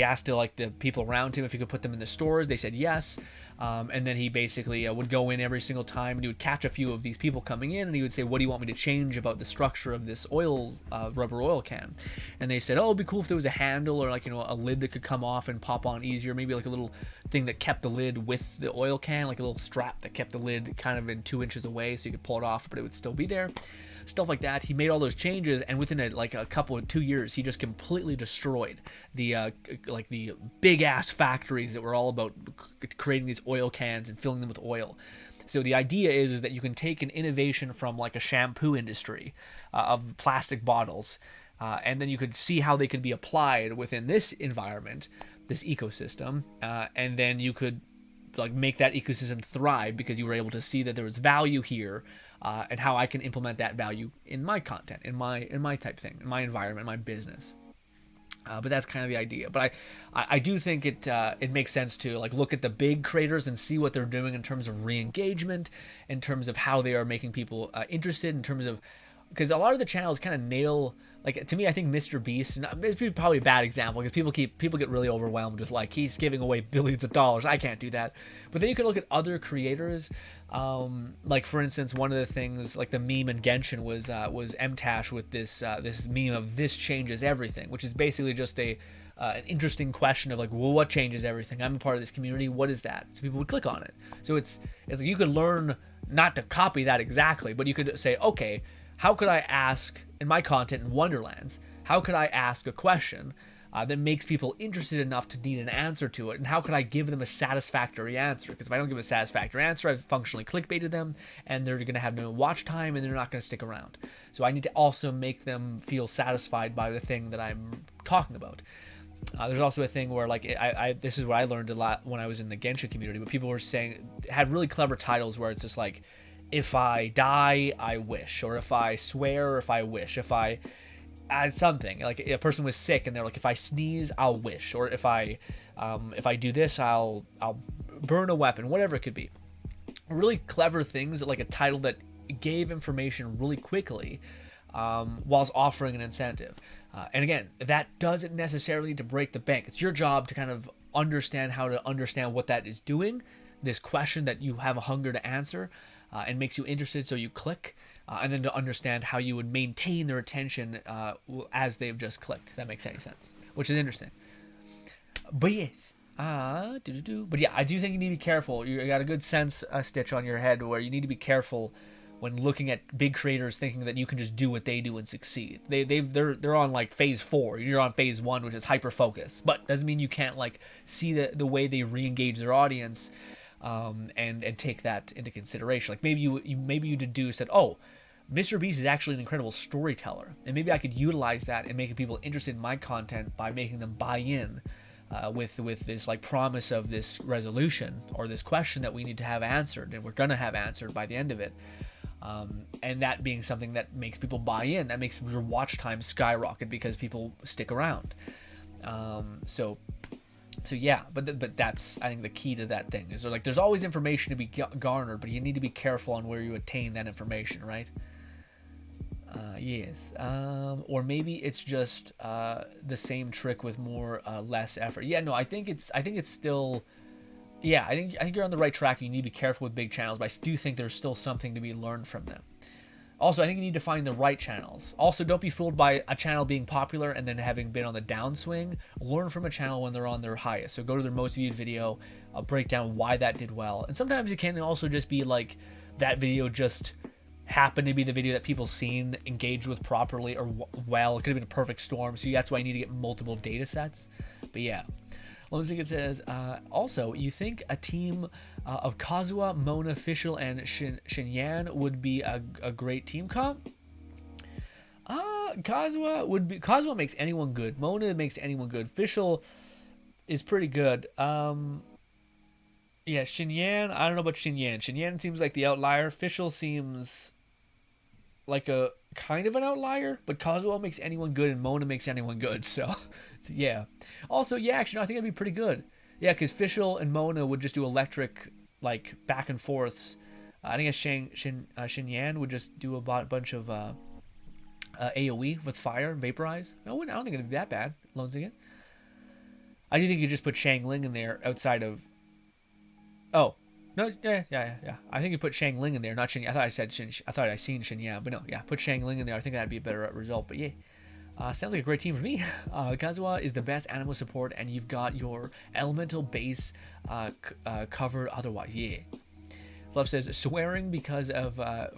asked to like the people around him if he could put them in the stores. They said yes. And then he basically would go in every single time, and he would catch a few of these people coming in, and he would say, what do you want me to change about the structure of this rubber oil can? And they said, oh, it'd be cool if there was a handle, or like, a lid that could come off and pop on easier, maybe like a little thing that kept the lid with the oil can, like a little strap that kept the lid kind of in 2 inches away so you could pull it off, but it would still be there. Stuff like that. He made all those changes, and within a couple of 2 years, he just completely destroyed the the big ass factories that were all about creating these oil cans and filling them with oil. So the idea is that you can take an innovation from like a shampoo industry of plastic bottles, and then you could see how they could be applied within this environment, this ecosystem, and then you could like make that ecosystem thrive because you were able to see that there was value here. And how I can implement that value in my content, in my type thing, in my environment, my business. But that's kind of the idea. But I do think it makes sense to like look at the big creators and see what they're doing in terms of re-engagement, in terms of how they are making people interested, in terms of, because a lot of the channels kind of nail, like, to me, I think Mr. Beast, and it's probably a bad example because people get really overwhelmed with like he's giving away billions of dollars. I can't do that. But then you can look at other creators, like for instance, one of the things like the meme in Genshin was Mtash with this meme of "this changes everything," which is basically just an interesting question of like, well, what changes everything? I'm a part of this community. What is that? So people would click on it. So it's like you could learn not to copy that exactly, but you could say, okay, how could I ask in my content in Wonderlands? How could I ask a question that makes people interested enough to need an answer to it? And how could I give them a satisfactory answer? Because if I don't give a satisfactory answer, I've functionally clickbaited them, and they're going to have no watch time, and they're not going to stick around. So I need to also make them feel satisfied by the thing that I'm talking about. There's also a thing where like this is what I learned a lot when I was in the Genshin community, but people were saying, had really clever titles where it's just like, if I die, I wish, or if I swear, or if I wish, if I add something, like a person was sick and they're like, if I sneeze, I'll wish, or if I do this, I'll burn a weapon, whatever it could be. Really clever things, like a title that gave information really quickly, whilst offering an incentive. And again, that doesn't necessarily need to break the bank. It's your job to kind of understand how to understand what that is doing, this question that you have a hunger to answer, and makes you interested, so you click, and then to understand how you would maintain their attention as they've just clicked, if that makes any sense, which is interesting. But yes, but yeah, I do think you need to be careful. You got a good sense stitch on your head where you need to be careful when looking at big creators thinking that you can just do what they do and succeed. They're on like phase 4, you're on phase 1, which is hyper focus, but doesn't mean you can't like see the way they re-engage their audience. And take that into consideration. Like maybe you deduce that, oh, Mr. Beast is actually an incredible storyteller, and maybe I could utilize that and making people interested in my content by making them buy in with this like promise of this resolution or this question that we need to have answered, and we're gonna have answered by the end of it. And that being something that makes people buy in, that makes your watch time skyrocket because people stick around. So yeah, but that's, I think, the key to that thing is like there's always information to be garnered, but you need to be careful on where you attain that information, right? Yes. Or maybe it's just the same trick with more less effort. Yeah, no, I think it's still. Yeah, I think you're on the right track. You need to be careful with big channels, but I do think there's still something to be learned from them. Also, I think you need to find the right channels. Also, don't be fooled by a channel being popular and then having been on the downswing. Learn from a channel when they're on their highest. So go to their most viewed video, break down why that did well. And sometimes it can also just be like that video just happened to be the video that people seen, engaged with properly, or well. It could have been a perfect storm. So that's why you need to get multiple data sets. But yeah. Lomzik says, also, you think a team of Kazuha, Mona, Fischl, and Shinyan would be a great team comp? Kazuha makes anyone good. Mona makes anyone good. Fischl is pretty good. Yeah, Shinyan, I don't know about Shinyan. Shinyan seems like the outlier. Fischl seems like a kind of an outlier, but Kazuo makes anyone good and Mona makes anyone good. So yeah. Also, yeah, actually, no, I think it'd be pretty good. Yeah, because Fischl and Mona would just do electric, like, back and forths. I think Shin Yan would just do a bunch of AoE with fire and vaporize. I don't think it'd be that bad. Lonesing it. I do think you just put Shang Ling in there outside of. Oh, no, yeah. I think you put Shang Ling in there, not Shin. I thought I said Shin. I thought I seen Shin Yan, but no, yeah, put Shang Ling in there. I think that'd be a better result. But yeah, sounds like a great team for me. Kazuha is the best animal support, and you've got your elemental base covered otherwise. Yeah. Fluff says swearing because of a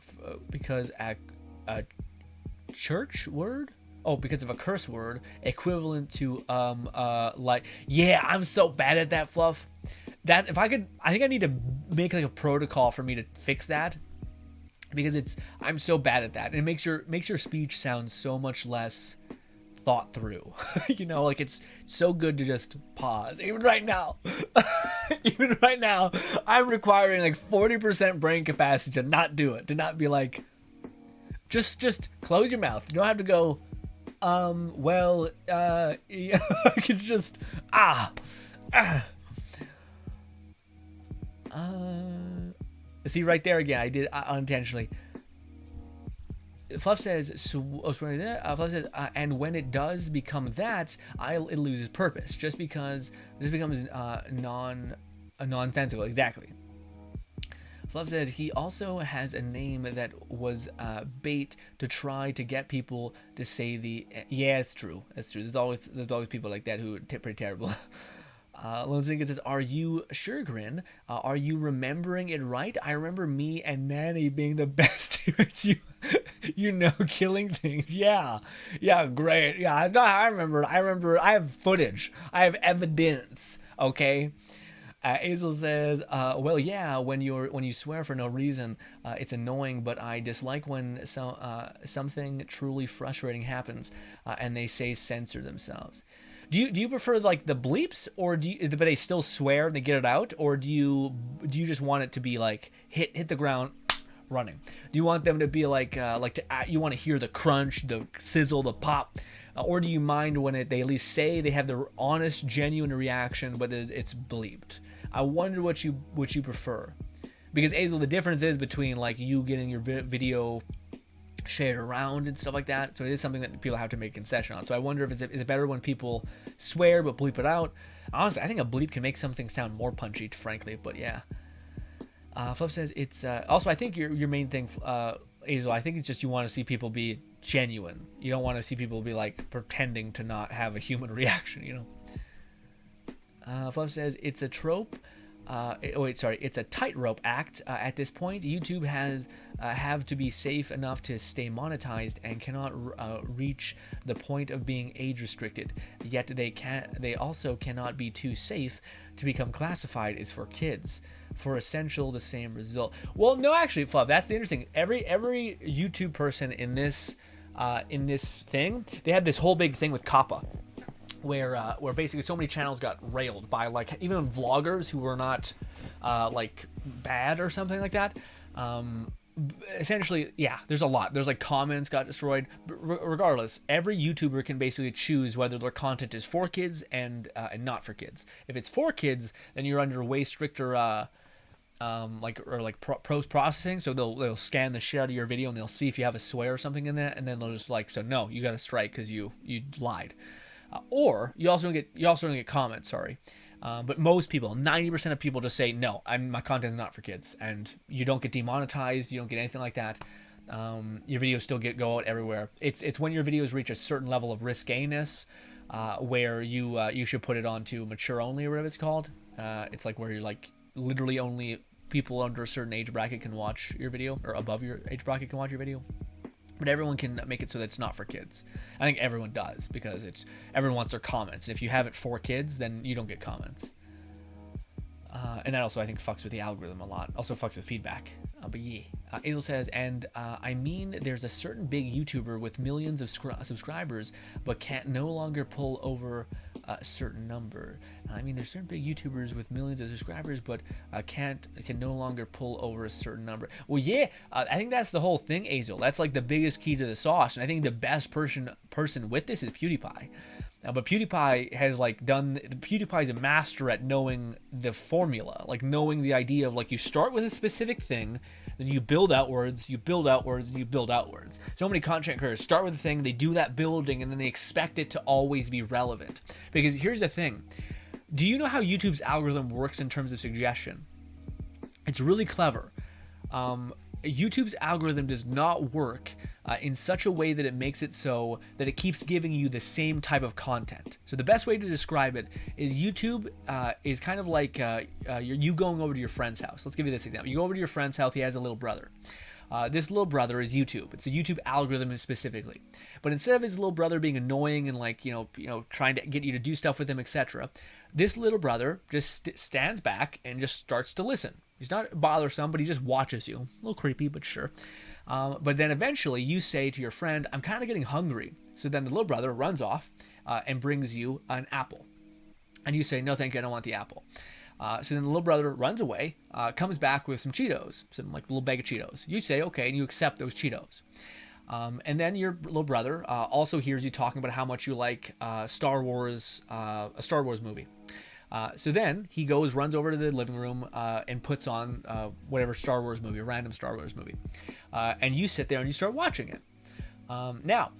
church word. Oh, because of a curse word equivalent to like, yeah, I'm so bad at that, Fluff. That if I could, I think I need to make like a protocol for me to fix that, because I'm so bad at that, and it makes your speech sound so much less thought through. You know, like it's so good to just pause. Even right now, I'm requiring like 40% brain capacity to not do it, to not be like, just close your mouth. You don't have to go. I could just see right there again. I did unintentionally. Fluff says, Fluff says, and when it does become that, it loses purpose. Just because this becomes nonsensical. Exactly. Fluff says he also has a name that was bait to try to get people to say the. Yeah, it's true. That's true. There's always people like that who are pretty terrible. Lone Zinga says, are you sure, Grin? Are you remembering it right? I remember me and Nanny being the best teammates. Killing things. Yeah, great. Yeah, I remember. I have footage. I have evidence. Okay. Azel says, well, yeah, when you swear for no reason, it's annoying, but I dislike when something truly frustrating happens, and they say censor themselves. Do you prefer like the bleeps, or but they still swear and they get it out, or do you just want it to be like hit the ground running? Do you want them to be like you want to hear the crunch, the sizzle, the pop? Or do you mind when they at least say they have the honest, genuine reaction, but it's bleeped? I wonder what you prefer, because Azel, the difference is between like you getting your video shared around and stuff like that. So it is something that people have to make a concession on. So I wonder if is it better when people swear but bleep it out? Honestly, I think a bleep can make something sound more punchy, frankly. But yeah. Fluff says it's also, I think your main thing, Azel, I think it's just you want to see people be genuine. You don't want to see people be like pretending to not have a human reaction, you know. Fluff says it's a trope. It's a tightrope act at this point. YouTube have to be safe enough to stay monetized and cannot reach the point of being age restricted. Yet they also cannot be too safe to become classified as for kids. For essential, the same result. Well, no, actually, Fluff, that's the interesting. Every YouTube person in this thing, they had this whole big thing with Kappa, where basically so many channels got railed by like even vloggers who were not like bad or something like that. Essentially, yeah, there's a lot. There's like comments got destroyed. But regardless, every YouTuber can basically choose whether their content is for kids and not for kids. If it's for kids, then you're under way stricter post processing. So they'll scan the shit out of your video and they'll see if you have a swear or something in there, and then they'll just like, so no, you got a strike because you lied. Or you also don't get comments. Sorry. But most people, 90% of people just say, no, my content is not for kids. And you don't get demonetized. You don't get anything like that. Your videos still go out everywhere. It's when your videos reach a certain level of riskayness where you should put it onto mature only or whatever it's called. It's like where you're like literally only people under a certain age bracket can watch your video, or above your age bracket can watch your video. But everyone can make it so that it's not for kids. I think everyone does, because everyone wants their comments. And if you have it for kids, then you don't get comments. And that also, I think, fucks with the algorithm a lot. Also fucks with feedback. But yeah. Azel says, and I mean, there's a certain big YouTuber with millions of subscribers, but can't no longer pull over a certain number. I mean, there's certain big YouTubers with millions of subscribers, but can no longer pull over a certain number. Well, yeah, I think that's the whole thing, Azel. That's like the biggest key to the sauce, and I think the best person with this is PewDiePie. But PewDiePie has like PewDiePie's a master at knowing the formula, like knowing the idea of like you start with a specific thing, then you build outwards, and you build outwards. So many content creators start with a thing, they do that building, and then they expect it to always be relevant. Because here's the thing. Do you know how YouTube's algorithm works in terms of suggestion? It's really clever. YouTube's algorithm does not work in such a way that it makes it so that it keeps giving you the same type of content. So the best way to describe it is YouTube is kind of like you going over to your friend's house. Let's give you this example. You go over to your friend's house. He has a little brother. This little brother is YouTube. It's a YouTube algorithm specifically. But instead of his little brother being annoying and like trying to get you to do stuff with him, etc., this little brother just stands back and just starts to listen. He's not bothersome, but he just watches you. A little creepy, but sure. But then eventually you say to your friend, I'm kind of getting hungry. So then the little brother runs off and brings you an apple. And you say, no, thank you, I don't want the apple. So then the little brother runs away, comes back with some Cheetos, some like little bag of Cheetos. You say, okay, and you accept those Cheetos. And then your little brother also hears you talking about how much you like a Star Wars movie. So then he runs over to the living room and puts on whatever Star Wars movie, a random Star Wars movie. And you sit there and you start watching it. Now,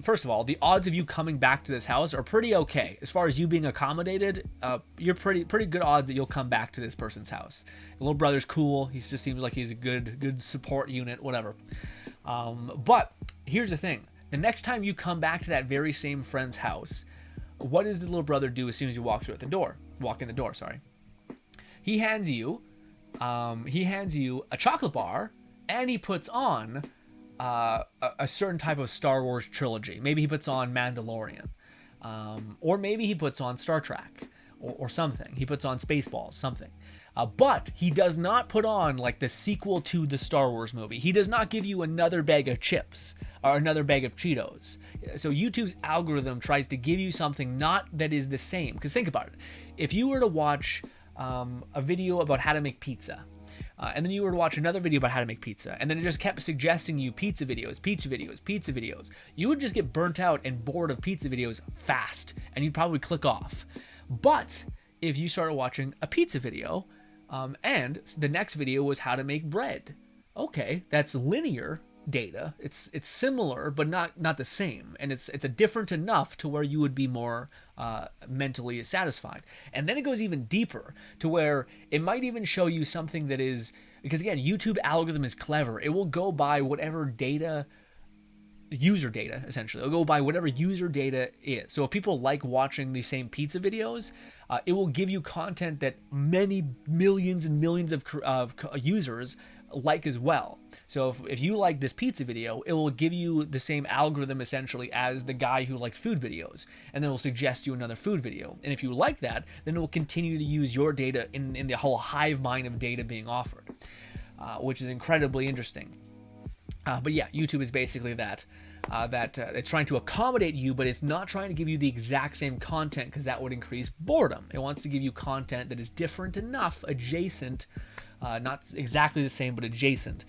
first of all, the odds of you coming back to this house are pretty okay. As far as you being accommodated, you're pretty good odds that you'll come back to this person's house. The little brother's cool. He just seems like he's a good support unit, whatever. But here's the thing. The next time you come back to that very same friend's house, what does the little brother do as soon as you walk in the door? He hands you a chocolate bar, and he puts on a certain type of Star Wars trilogy. Maybe he puts on Mandalorian, or maybe he puts on Star Trek, or something. He puts on Spaceballs, something. But he does not put on like the sequel to the Star Wars movie. He does not give you another bag of chips or another bag of Cheetos. So YouTube's algorithm tries to give you something not that is the same. Because think about it. If you were to watch a video about how to make pizza, and then you were to watch another video about how to make pizza, and then it just kept suggesting you pizza videos, you would just get burnt out and bored of pizza videos fast, and you'd probably click off. But if you started watching a pizza video, and the next video was how to make bread, okay, that's linear data. It's similar, but not the same, and it's a different enough to where you would be more mentally satisfied. And then it goes even deeper to where it might even show you something that is, because again, YouTube algorithm is clever. It will go by whatever data, user data, essentially. It'll go by whatever user data is. So if people like watching the same pizza videos, it will give you content that many millions and millions of users like as well. So if you like this pizza video, it will give you the same algorithm essentially as the guy who likes food videos, and then it will suggest you another food video. And if you like that, then it will continue to use your data in the whole hive mind of data being offered, which is incredibly interesting. But yeah, YouTube is basically that. It's trying to accommodate you, but it's not trying to give you the exact same content, because that would increase boredom. It wants to give you content that is different enough, adjacent, not exactly the same, but adjacent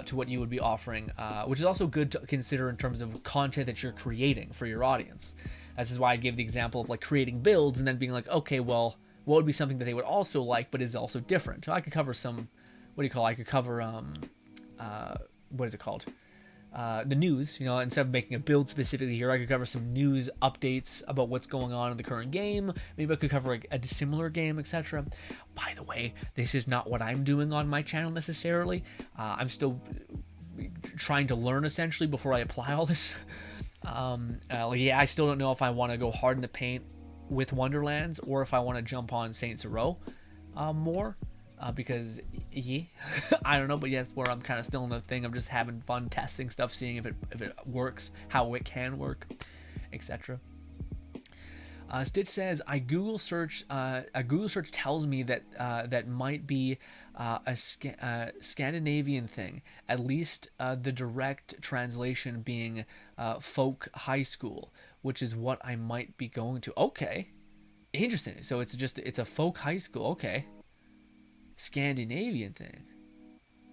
to what you would be offering, which is also good to consider in terms of content that you're creating for your audience. This is why I gave the example of like creating builds and then being like, okay, well, what would be something that they would also like, but is also different? So I could cover what is it called? The news, instead of making a build specifically here, I could cover some news updates about what's going on in the current game. Maybe I could cover a similar game, etc. By the way, this is not what I'm doing on my channel necessarily. I'm still trying to learn essentially before I apply all this. I still don't know if I want to go hard in the paint with Wonderlands or if I want to jump on Saints Row more. Because I don't know, but yeah, that's where I'm kind of still in the thing. I'm just having fun testing stuff, seeing if it works, how it can work, etc. Stitch says, a Google search tells me that that might be a Scandinavian thing. At least the direct translation being folk high school. which is what I might be going to. Okay, interesting. So it's a folk high school. Okay, Scandinavian thing.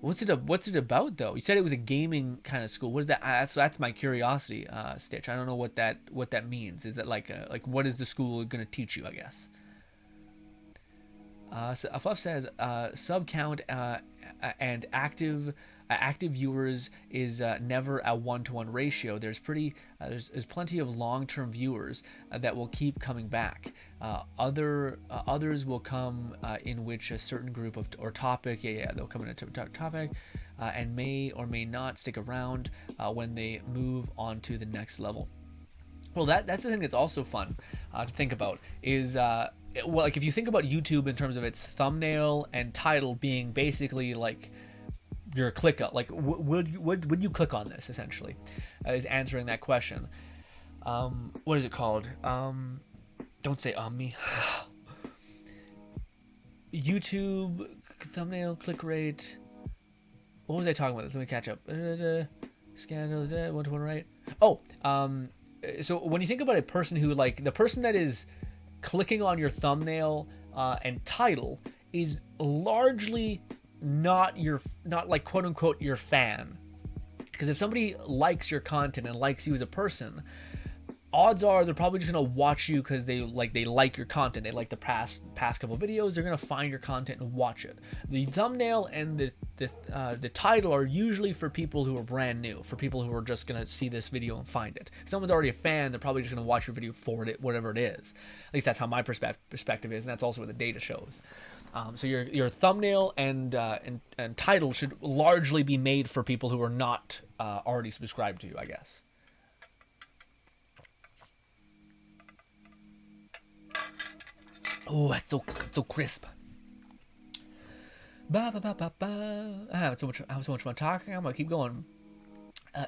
What's it about though? You said it was a gaming kind of school. What is that? So that's my curiosity, Stitch. I don't know what that means. Is it like what is the school going to teach you? I guess. So Fluff says sub count and active viewers is never a 1-to-1 ratio. There's plenty of long-term viewers that will keep coming back. Others will come in which a certain group or topic, they'll come in a topic and may or may not stick around when they move on to the next level. Well, that's the thing that's also fun to think about is like if you think about YouTube in terms of its thumbnail and title being basically like your click up, like would you click on this essentially, is answering that question. What is it called? Don't say me. YouTube thumbnail click rate. What was I talking about? Let me catch up. Scandal 1-to-1 right. Oh, so when you think about a person who like the person that is clicking on your thumbnail and title is largely not like quote unquote your fan, because if somebody likes your content and likes you as a person, odds are they're probably just gonna watch you because they like your content. They like the past couple videos. They're gonna find your content and watch it. The thumbnail and the title are usually for people who are brand new, for people who are just gonna see this video and find it. If someone's already a fan, they're probably just gonna watch your video for it, whatever it is. At least that's how my perspective is, and that's also what the data shows. So your thumbnail and title should largely be made for people who are not already subscribed to you, I guess. Oh, that's so crisp. I have so much fun talking. I'm gonna keep going.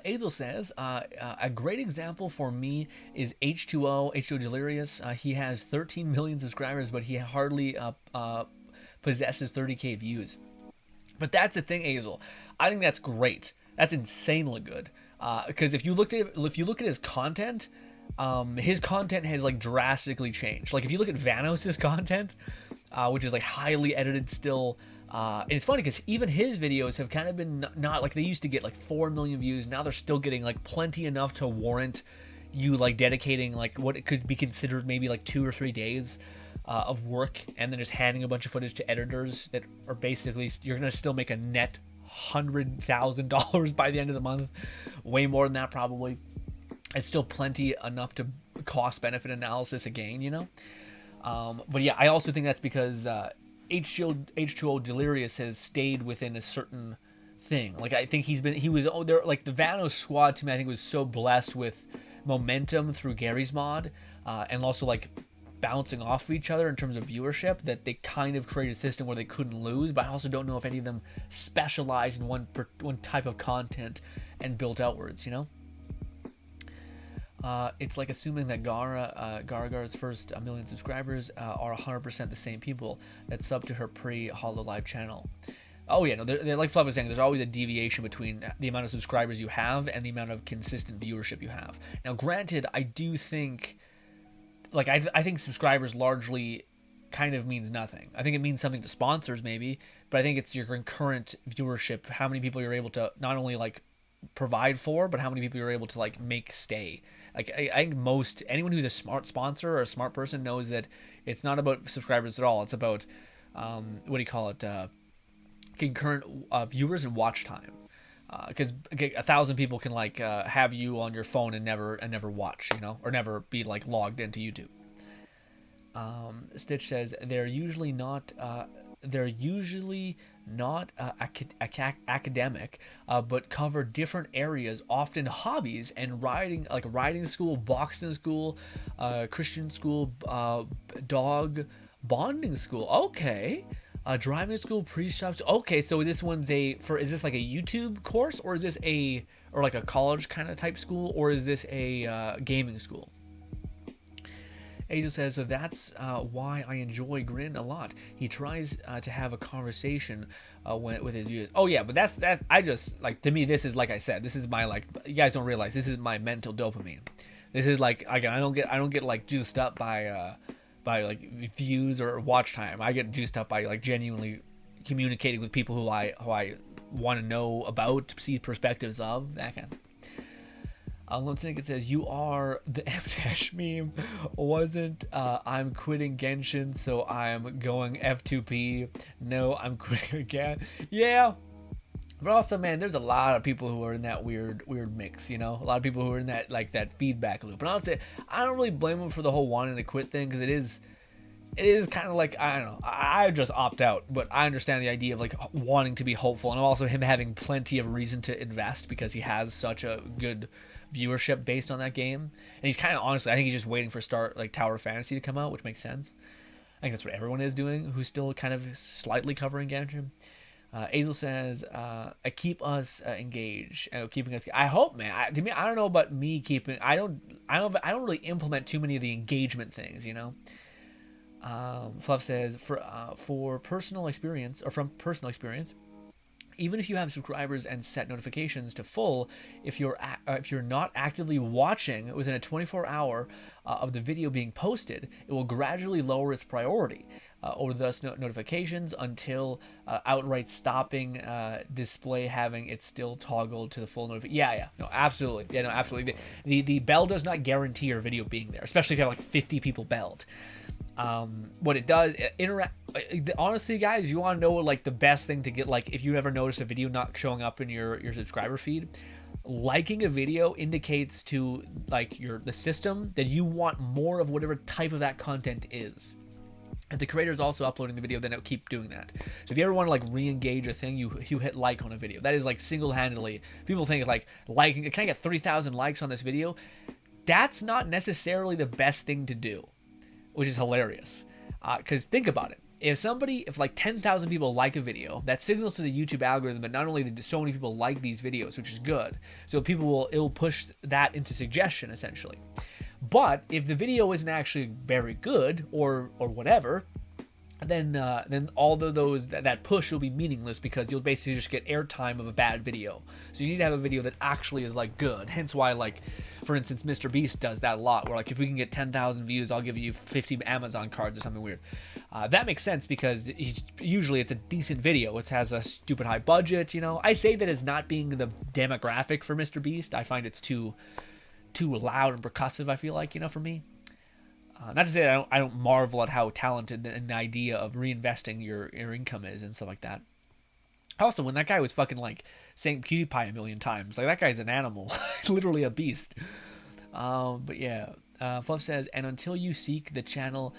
Azel says, a great example for me is H2O Delirious. He has 13 million subscribers, but he hardly possesses 30k views. But that's the thing, Azel. I think that's great. That's insanely good. Because if you look at his content, has like drastically changed. Like if you look at Vanos' content, which is like highly edited still. And it's funny because even his videos have kind of been not like they used to get like 4 million views. Now they're still getting like plenty enough to warrant you like dedicating like what it could be considered maybe like 2 or 3 days of work, and then just handing a bunch of footage to editors that are basically you're gonna still make a net $100,000 by the end of the month, way more than that probably. It's still plenty enough to cost benefit analysis again, you know. But yeah, I also think that's because H2O Delirious has stayed within a certain thing. Like I think he was there. Like the Vanos squad to me, I think was so blessed with momentum through Gary's mod, and also like bouncing off of each other in terms of viewership, that they kind of created a system where they couldn't lose. But I also don't know if any of them specialized in one type of content and built outwards, you know. It's like assuming that Gara's first 1 million subscribers are 100% the same people that sub to her pre-Hololive channel. Oh yeah, no, they're like Fluff was saying, there's always a deviation between the amount of subscribers you have and the amount of consistent viewership you have. Now, granted, I do think, like, I think subscribers largely kind of means nothing. I think it means something to sponsors maybe, but I think it's your concurrent viewership, how many people you're able to not only like provide for, but how many people you're able to like make stay. Like I think anyone who's a smart sponsor or a smart person knows that it's not about subscribers at all. It's about concurrent viewers and watch time. Because 1,000 people can like have you on your phone and never watch, you know, or never be like logged into YouTube. Stitch says they're usually not academic, but cover different areas, often hobbies and riding school, boxing school, Christian school, dog bonding school. Okay. Driving school, pre-shops. Okay, so this one's is this like a YouTube course, or is this like a college kind of type school, or is this a gaming school? Asia says, so that's why I enjoy GRINN a lot. He tries to have a conversation with his viewers. Oh yeah, but that's I just like, to me, this is, like I said, this is my, like, you guys don't realize this is my mental dopamine. This is like, again, I don't get like juiced up by like views or watch time. I get juiced up by like genuinely communicating with people who I want to know about, see perspectives of, that kind of. Lone Snake, it says, you are the M-Dash meme. Wasn't I'm quitting Genshin, so I'm going F2P. No, I'm quitting again. Yeah. But also, man, there's a lot of people who are in that weird mix, you know? A lot of people who are in that, like, that feedback loop. And honestly, I don't really blame them for the whole wanting to quit thing, because it is kind of like, I don't know, I just opt out, but I understand the idea of like wanting to be hopeful, and also him having plenty of reason to invest because he has such a good viewership based on that game. And he's kind of, honestly, I think he's just waiting for Tower of Fantasy to come out, which makes sense. I think that's what everyone is doing who's still kind of slightly covering Genshin. Azel says, keep us engaged, keeping us. I hope, man. To me, I don't know about me keeping. I don't really implement too many of the engagement things, you know. Fluff says, for personal experience, or from personal experience, even if you have subscribers and set notifications to full, if you're not actively watching within a 24-hour of the video being posted, it will gradually lower its priority over thus notifications until outright stopping display, having it still toggled to the full notification. Yeah, no, absolutely. Yeah, no, absolutely. The bell does not guarantee your video being there, especially if you have like 50 people belled. What it does, honestly, guys, you want to know like the best thing to get, like if you ever notice a video not showing up in your subscriber feed, liking a video indicates to like the system that you want more of whatever type of that content is. If the creator is also uploading the video, then it'll keep doing that. So if you ever want to like re-engage a thing, you hit like on a video. That is like single-handedly. People think like liking, can I get 3,000 likes on this video? That's not necessarily the best thing to do, which is hilarious. Because think about it. If like 10,000 people like a video, that signals to the YouTube algorithm that not only did so many people like these videos, which is good, so it'll push that into suggestion essentially. But if the video isn't actually very good or whatever, then all of that push will be meaningless, because you'll basically just get airtime of a bad video. So you need to have a video that actually is like good. Hence why, like, for instance, Mr. Beast does that a lot, where like if we can get 10,000 views, I'll give you 50 Amazon cards or something weird. That makes sense because usually it's a decent video. It has a stupid high budget, you know. I say that as not being the demographic for Mr. Beast. I find it's too loud and percussive, I feel like, you know, for me. Not to say that I don't marvel at how talented an idea of reinvesting your income is and stuff like that. Also, when that guy was fucking like saying PewDiePie a million times, like that guy's an animal, literally a beast. But yeah, Fluff says, and until you seek the channel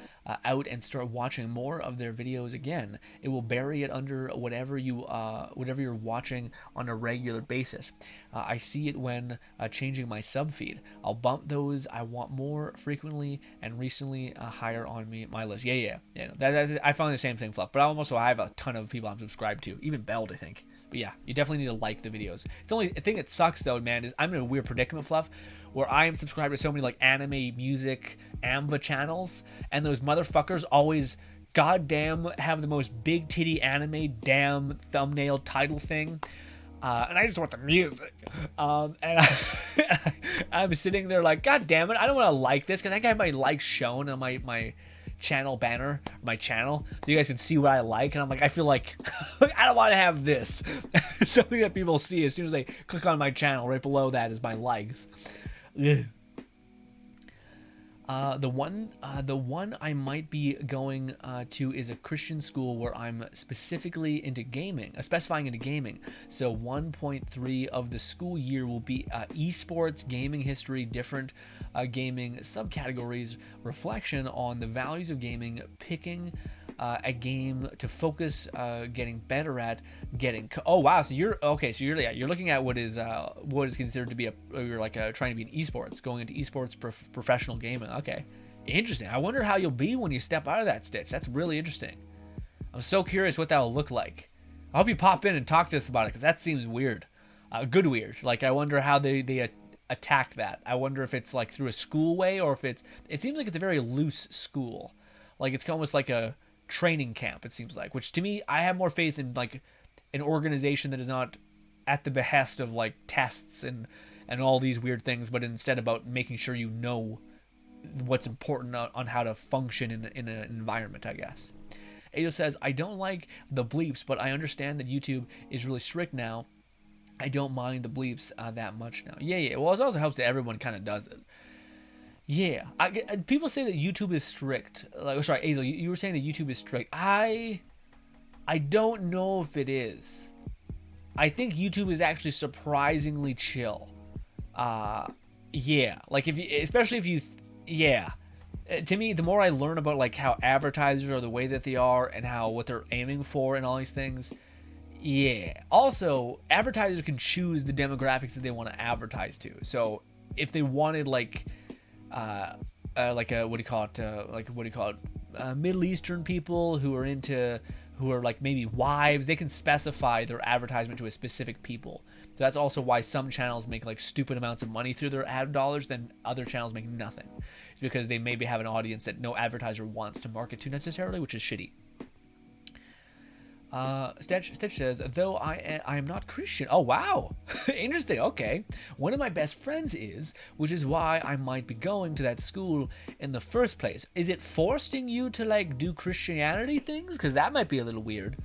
out and start watching more of their videos again, it will bury it under whatever you're watching on a regular basis. I see it when changing my sub feed. I'll bump those I want more frequently and recently higher on my list. Yeah. That I found the same thing, Fluff. But I have a ton of people I'm subscribed to, even Belled, I think. But yeah, you definitely need to like the videos. It's only the thing that sucks though, man, is I'm in a weird predicament, Fluff, where I am subscribed to so many like anime, music, AMVA channels, and those motherfuckers always goddamn have the most big titty anime damn thumbnail title thing. And I just want the music. And I'm sitting there like, God damn it, I don't want to like this, because I think I have my like shown on my channel banner, my channel, so you guys can see what I like. And I'm like, I feel like I don't want to have this. Something that people see as soon as they click on my channel. Right below that is my likes. Ugh. The one I might be going to is a Christian school where I'm specifically into gaming, specifying into gaming. So 1.3 of the school year will be esports, gaming history, different gaming subcategories, reflection on the values of gaming, picking a game to focus, getting better at, oh wow, so you're looking at what is considered to be trying to be an esports, going into esports professional gaming. Okay, interesting. I wonder how you'll be when you step out of that stitch. That's really interesting. I'm so curious what that will look like. I hope you pop in and talk to us about it, because that seems weird, good weird. Like, I wonder how they attack that. I wonder if it's like through a school way, or if it seems like it's a very loose school, like it's almost like a training camp, it seems like, which to me, I have more faith in like an organization that is not at the behest of like tests and and all these weird things, but instead about making sure you know what's important on how to function in an environment, I guess. Ayo says, I don't like the bleeps, but I understand that YouTube is really strict now. I don't mind the bleeps that much now. Yeah. Well, it also helps that everyone kind of does it. Yeah. People say that YouTube is strict. Like, sorry, Azo, you were saying that YouTube is strict. I don't know if it is. I think YouTube is actually surprisingly chill. Yeah. Like, especially if you, yeah. To me, the more I learn about like how advertisers are the way that they are and what they're aiming for and all these things, yeah. Also, advertisers can choose the demographics that they want to advertise to. So if they wanted like a Middle Eastern people who are like maybe wives, they can specify their advertisement to a specific people. So that's also why some channels make like stupid amounts of money through their ad dollars, then other channels make nothing. It's because they maybe have an audience that no advertiser wants to market to necessarily, which is shitty. Stitch says, though I am not Christian. Oh, wow. Interesting. Okay. One of my best friends is, which is why I might be going to that school in the first place. Is it forcing you to like do Christianity things? Because that might be a little weird.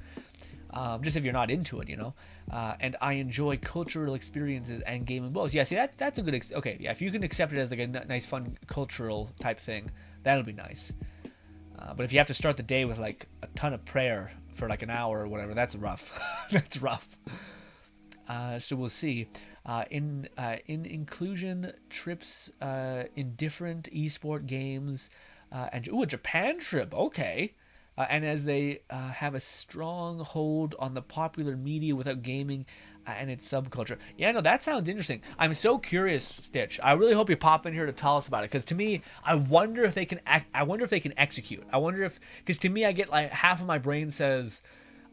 Just if you're not into it, you know. And I enjoy cultural experiences and gaming both. Yeah, see, that's a good... okay, yeah, if you can accept it as like a nice, fun, cultural type thing, that'll be nice. But if you have to start the day with like a ton of prayer for like an hour or whatever, that's rough. That's rough. So we'll see. In inclusion trips in different esport games, and a Japan trip. Okay. And as they have a strong hold on the popular media without gaming and its subculture. Yeah, no, that sounds interesting. I'm so curious, Stitch. I really hope you pop in here to tell us about it, because to me, I wonder if they can execute. I wonder if, because to me, I get like half of my brain says,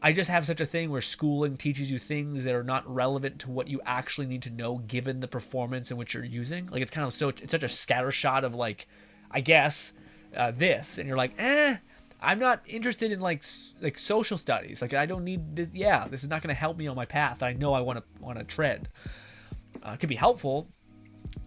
I just have such a thing where schooling teaches you things that are not relevant to what you actually need to know given the performance in which you're using. Like it's such a scattershot of like, I guess, this, and you're like, I'm not interested in like social studies. Like I don't need this. Yeah, this is not going to help me on my path. I know I want to tread. It could be helpful.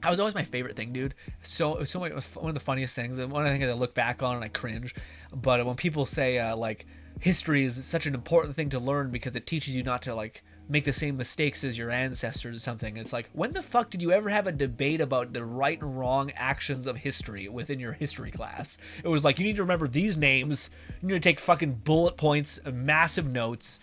That was always my favorite thing, dude. So one of the funniest things, and one of the things I look back on and I cringe. But when people say like history is such an important thing to learn because it teaches you not to like make the same mistakes as your ancestors or something. It's like, when the fuck did you ever have a debate about the right and wrong actions of history within your history class? It was like, you need to remember these names, you need to take fucking bullet points, massive notes.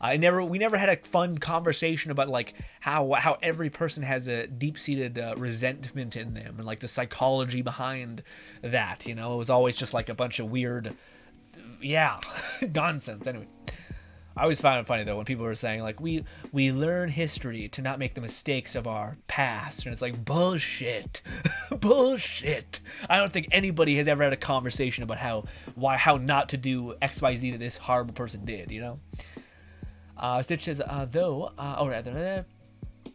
We never had a fun conversation about like how every person has a deep-seated resentment in them and like the psychology behind that, you know? It was always just like a bunch of weird, nonsense. Anyways. I always found it funny though when people were saying like we learn history to not make the mistakes of our past, and it's like bullshit. Bullshit. I don't think anybody has ever had a conversation about how not to do XYZ that this horrible person did, you know. Stitch says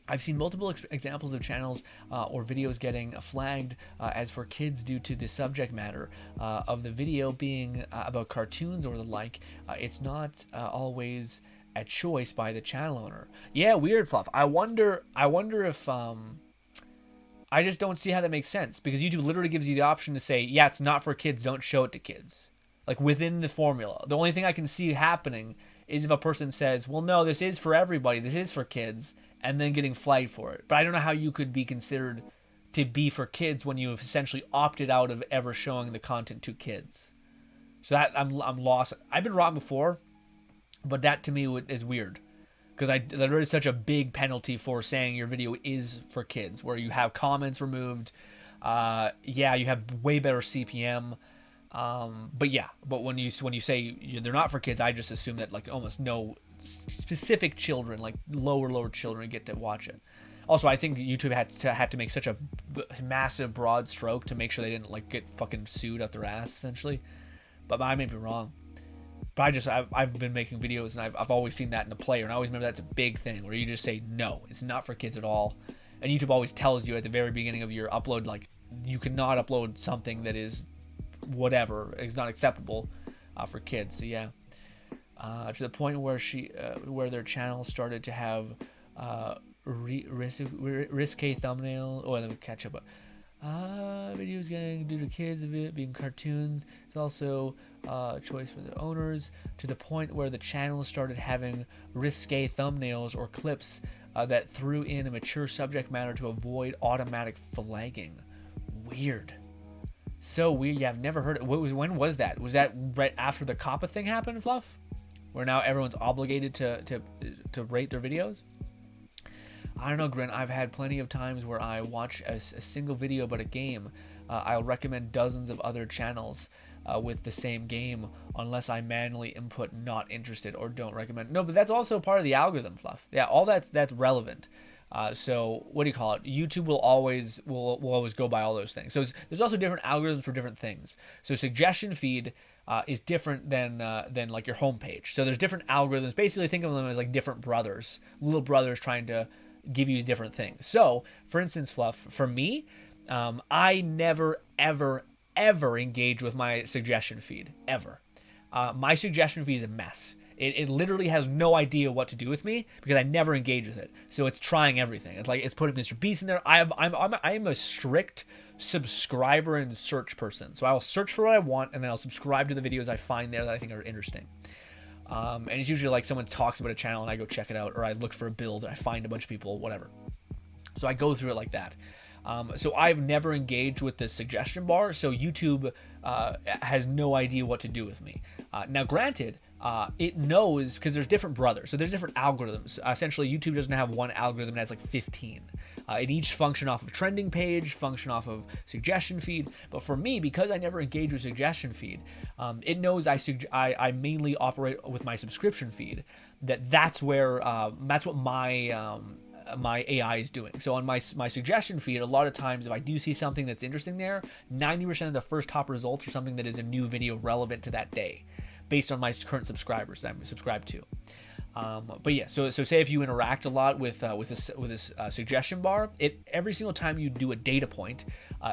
I've seen multiple examples of channels or videos getting flagged as for kids due to the subject matter of the video being about cartoons or the like. It's not always a choice by the channel owner. Yeah, weird, Fluff. I wonder if I just don't see how that makes sense, because YouTube literally gives you the option to say, yeah, it's not for kids, don't show it to kids. Like within the formula. The only thing I can see happening is if a person says, well, no, this is for everybody, this is for kids, and then getting flagged for it. But I don't know how you could be considered to be for kids when you have essentially opted out of ever showing the content to kids. So that I'm lost. I've been wrong before, but that to me is weird, because there is such a big penalty for saying your video is for kids, where you have comments removed. You have way better CPM. But when you say they're not for kids, I just assume that like almost no specific children, like lower children, get to watch it. Also, I think YouTube had to make such a massive broad stroke to make sure they didn't like get fucking sued out their ass essentially. But I may be wrong. But I've been making videos and I've always seen that in the player, and I always remember that's a big thing where you just say no, it's not for kids at all. And YouTube always tells you at the very beginning of your upload, like, you cannot upload something that is whatever is not acceptable for kids. So yeah. To the point where where their channel started to have risque thumbnail. Oh, let me catch up. Videos getting due to kids of it being cartoons. It's also a choice for the owners, to the point where the channel started having risque thumbnails or clips that threw in a mature subject matter to avoid automatic flagging. Weird. So weird. Yeah, I've never heard it. When was that? Was that right after the COPPA thing happened, Fluff? Where now everyone's obligated to rate their videos? I don't know, Grin. I've had plenty of times where I watch a single video about a game. I'll recommend dozens of other channels with the same game unless I manually input not interested or don't recommend. No, but that's also part of the algorithm, Fluff. Yeah, all that's relevant. So what do you call it? YouTube will always go by all those things. So there's also different algorithms for different things. So suggestion feed is different than like your homepage. So there's different algorithms. Basically, think of them as like different brothers, little brothers trying to give you different things. So, for instance, Fluff, for me, I never, ever, ever engage with my suggestion feed, ever. My suggestion feed is a mess. It literally has no idea what to do with me because I never engage with it. So it's trying everything. It's like it's putting Mr. Beast in there. I'm a strict subscriber and search person. So I'll search for what I want and then I'll subscribe to the videos I find there that I think are interesting. And it's usually like someone talks about a channel and I go check it out, or I look for a build, I find a bunch of people, whatever. So I go through it like that. So I've never engaged with the suggestion bar, so YouTube has no idea what to do with me. Now, granted, it knows, because there's different brothers, so there's different algorithms. Essentially, YouTube doesn't have one algorithm, it has like 15. It each function off of trending page, function off of suggestion feed. But for me, because I never engage with suggestion feed, it knows I mainly operate with my subscription feed. That's where that's what my AI is doing. So on my suggestion feed, a lot of times if I do see something that's interesting there, 90% of the first top results are something that is a new video relevant to that day, based on my current subscribers that I'm subscribed to. But yeah, so say if you interact a lot with this suggestion bar, every single time you do a data point,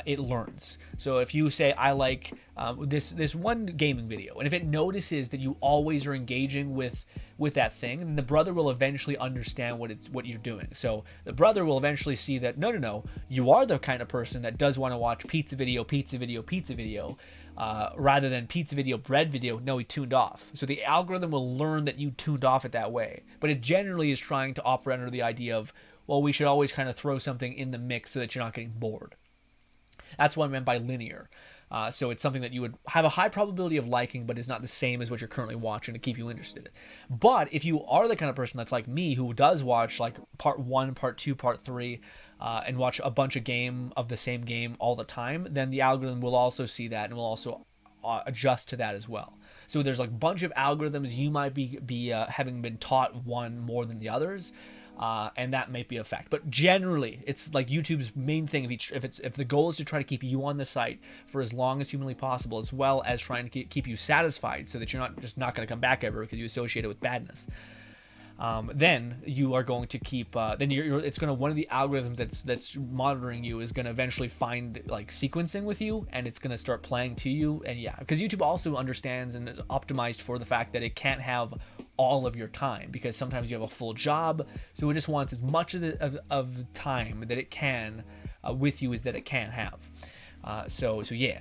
it learns. So if you say I like this one gaming video, and if it notices that you always are engaging with that thing, then the brother will eventually understand what you're doing. So the brother will eventually see that no, you are the kind of person that does want to watch pizza video, rather than pizza video, bread video. No, he tuned off. So the algorithm will learn that you tuned off it that way. But it generally is trying to operate under the idea of, well, we should always kind of throw something in the mix so that you're not getting bored. That's what I meant by linear. So it's something that you would have a high probability of liking, but is not the same as what you're currently watching to keep you interested. But if you are the kind of person that's like me, who does watch like part 1, part 2, part 3, and watch a bunch of the same game all the time, then the algorithm will also see that and will also adjust to that as well. So there's like a bunch of algorithms. You might be having been taught one more than the others, and that might be a fact. But generally, it's like YouTube's main thing. If the goal is to try to keep you on the site for as long as humanly possible, as well as trying to keep you satisfied, so that you're not going to come back ever because you associate it with badness. Then you are going to keep. It's going to, one of the algorithms that's monitoring you is going to eventually find like sequencing with you, and it's going to start playing to you. And yeah, because YouTube also understands and is optimized for the fact that it can't have all of your time, because sometimes you have a full job, so it just wants as much of the time that it can with you as that it can have. So yeah.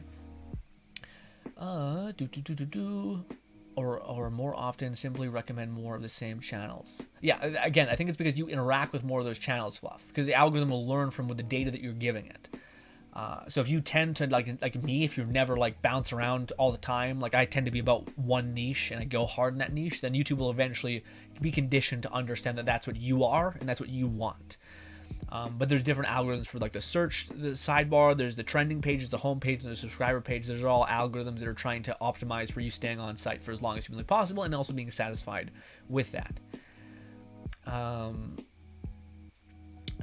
Or more often simply recommend more of the same channels. Yeah, again, I think it's because you interact with more of those channels, Fluff, because the algorithm will learn from the data that you're giving it. So if you tend to, like me, if you never like bounce around all the time, like I tend to be about one niche and I go hard in that niche, then YouTube will eventually be conditioned to understand that that's what you are and that's what you want. But there's different algorithms for like the search, the sidebar, there's the trending pages, the home page, and the subscriber page. Those are all algorithms that are trying to optimize for you staying on site for as long as humanly possible and also being satisfied with that.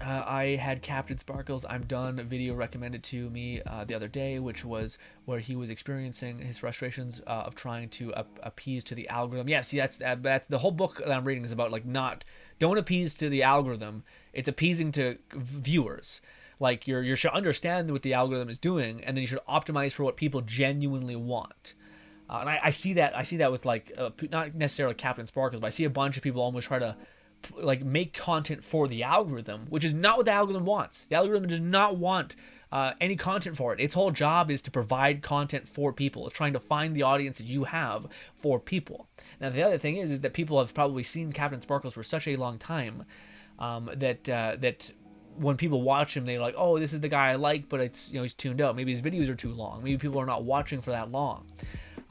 I had Captain Sparkles I'm Done video recommended to me the other day, which was where he was experiencing his frustrations of trying to appease to the algorithm. Yeah, see, that's the whole book that I'm reading is about, like, don't appease to the algorithm. It's appeasing to viewers. Like, you should understand what the algorithm is doing, and then you should optimize for what people genuinely want. And I see that with, like, not necessarily Captain Sparkles, but I see a bunch of people almost try to like make content for the algorithm, which is not what the algorithm wants. The algorithm does not want any content for it. Its whole job is to provide content for people. It's trying to find the audience that you have for people. Now, the other thing is that people have probably seen Captain Sparkles for such a long time that when people watch him, they're like, oh, this is the guy I like, but it's, you know, he's tuned out. Maybe his videos are too long. Maybe people are not watching for that long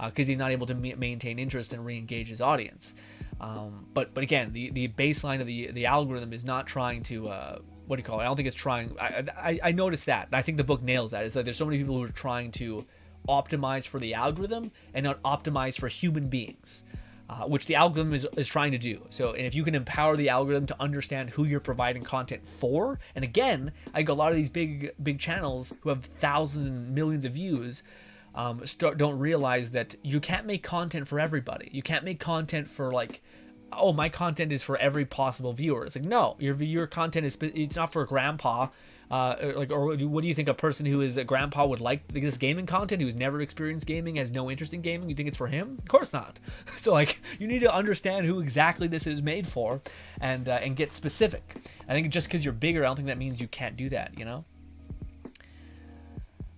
because he's not able to maintain interest and re-engage his audience. But again, the baseline of the algorithm is not trying to what do you call it? I don't think it's trying. I noticed that. I think the book nails that. It's like there's so many people who are trying to optimize for the algorithm and not optimize for human beings. Which the algorithm is trying to do. So, and if you can empower the algorithm to understand who you're providing content for, and again, I think a lot of these big channels who have thousands and millions of views don't realize that you can't make content for everybody. You can't make content for like, oh, my content is for every possible viewer. It's like, no, your content it's not for grandpa. Or what do you think a person who is a grandpa would like this gaming content, who's never experienced gaming, has no interest in gaming? You think it's for him? Of course not. So like, you need to understand who exactly this is made for, and get specific. I think just because you're bigger, I don't think that means you can't do that. You know.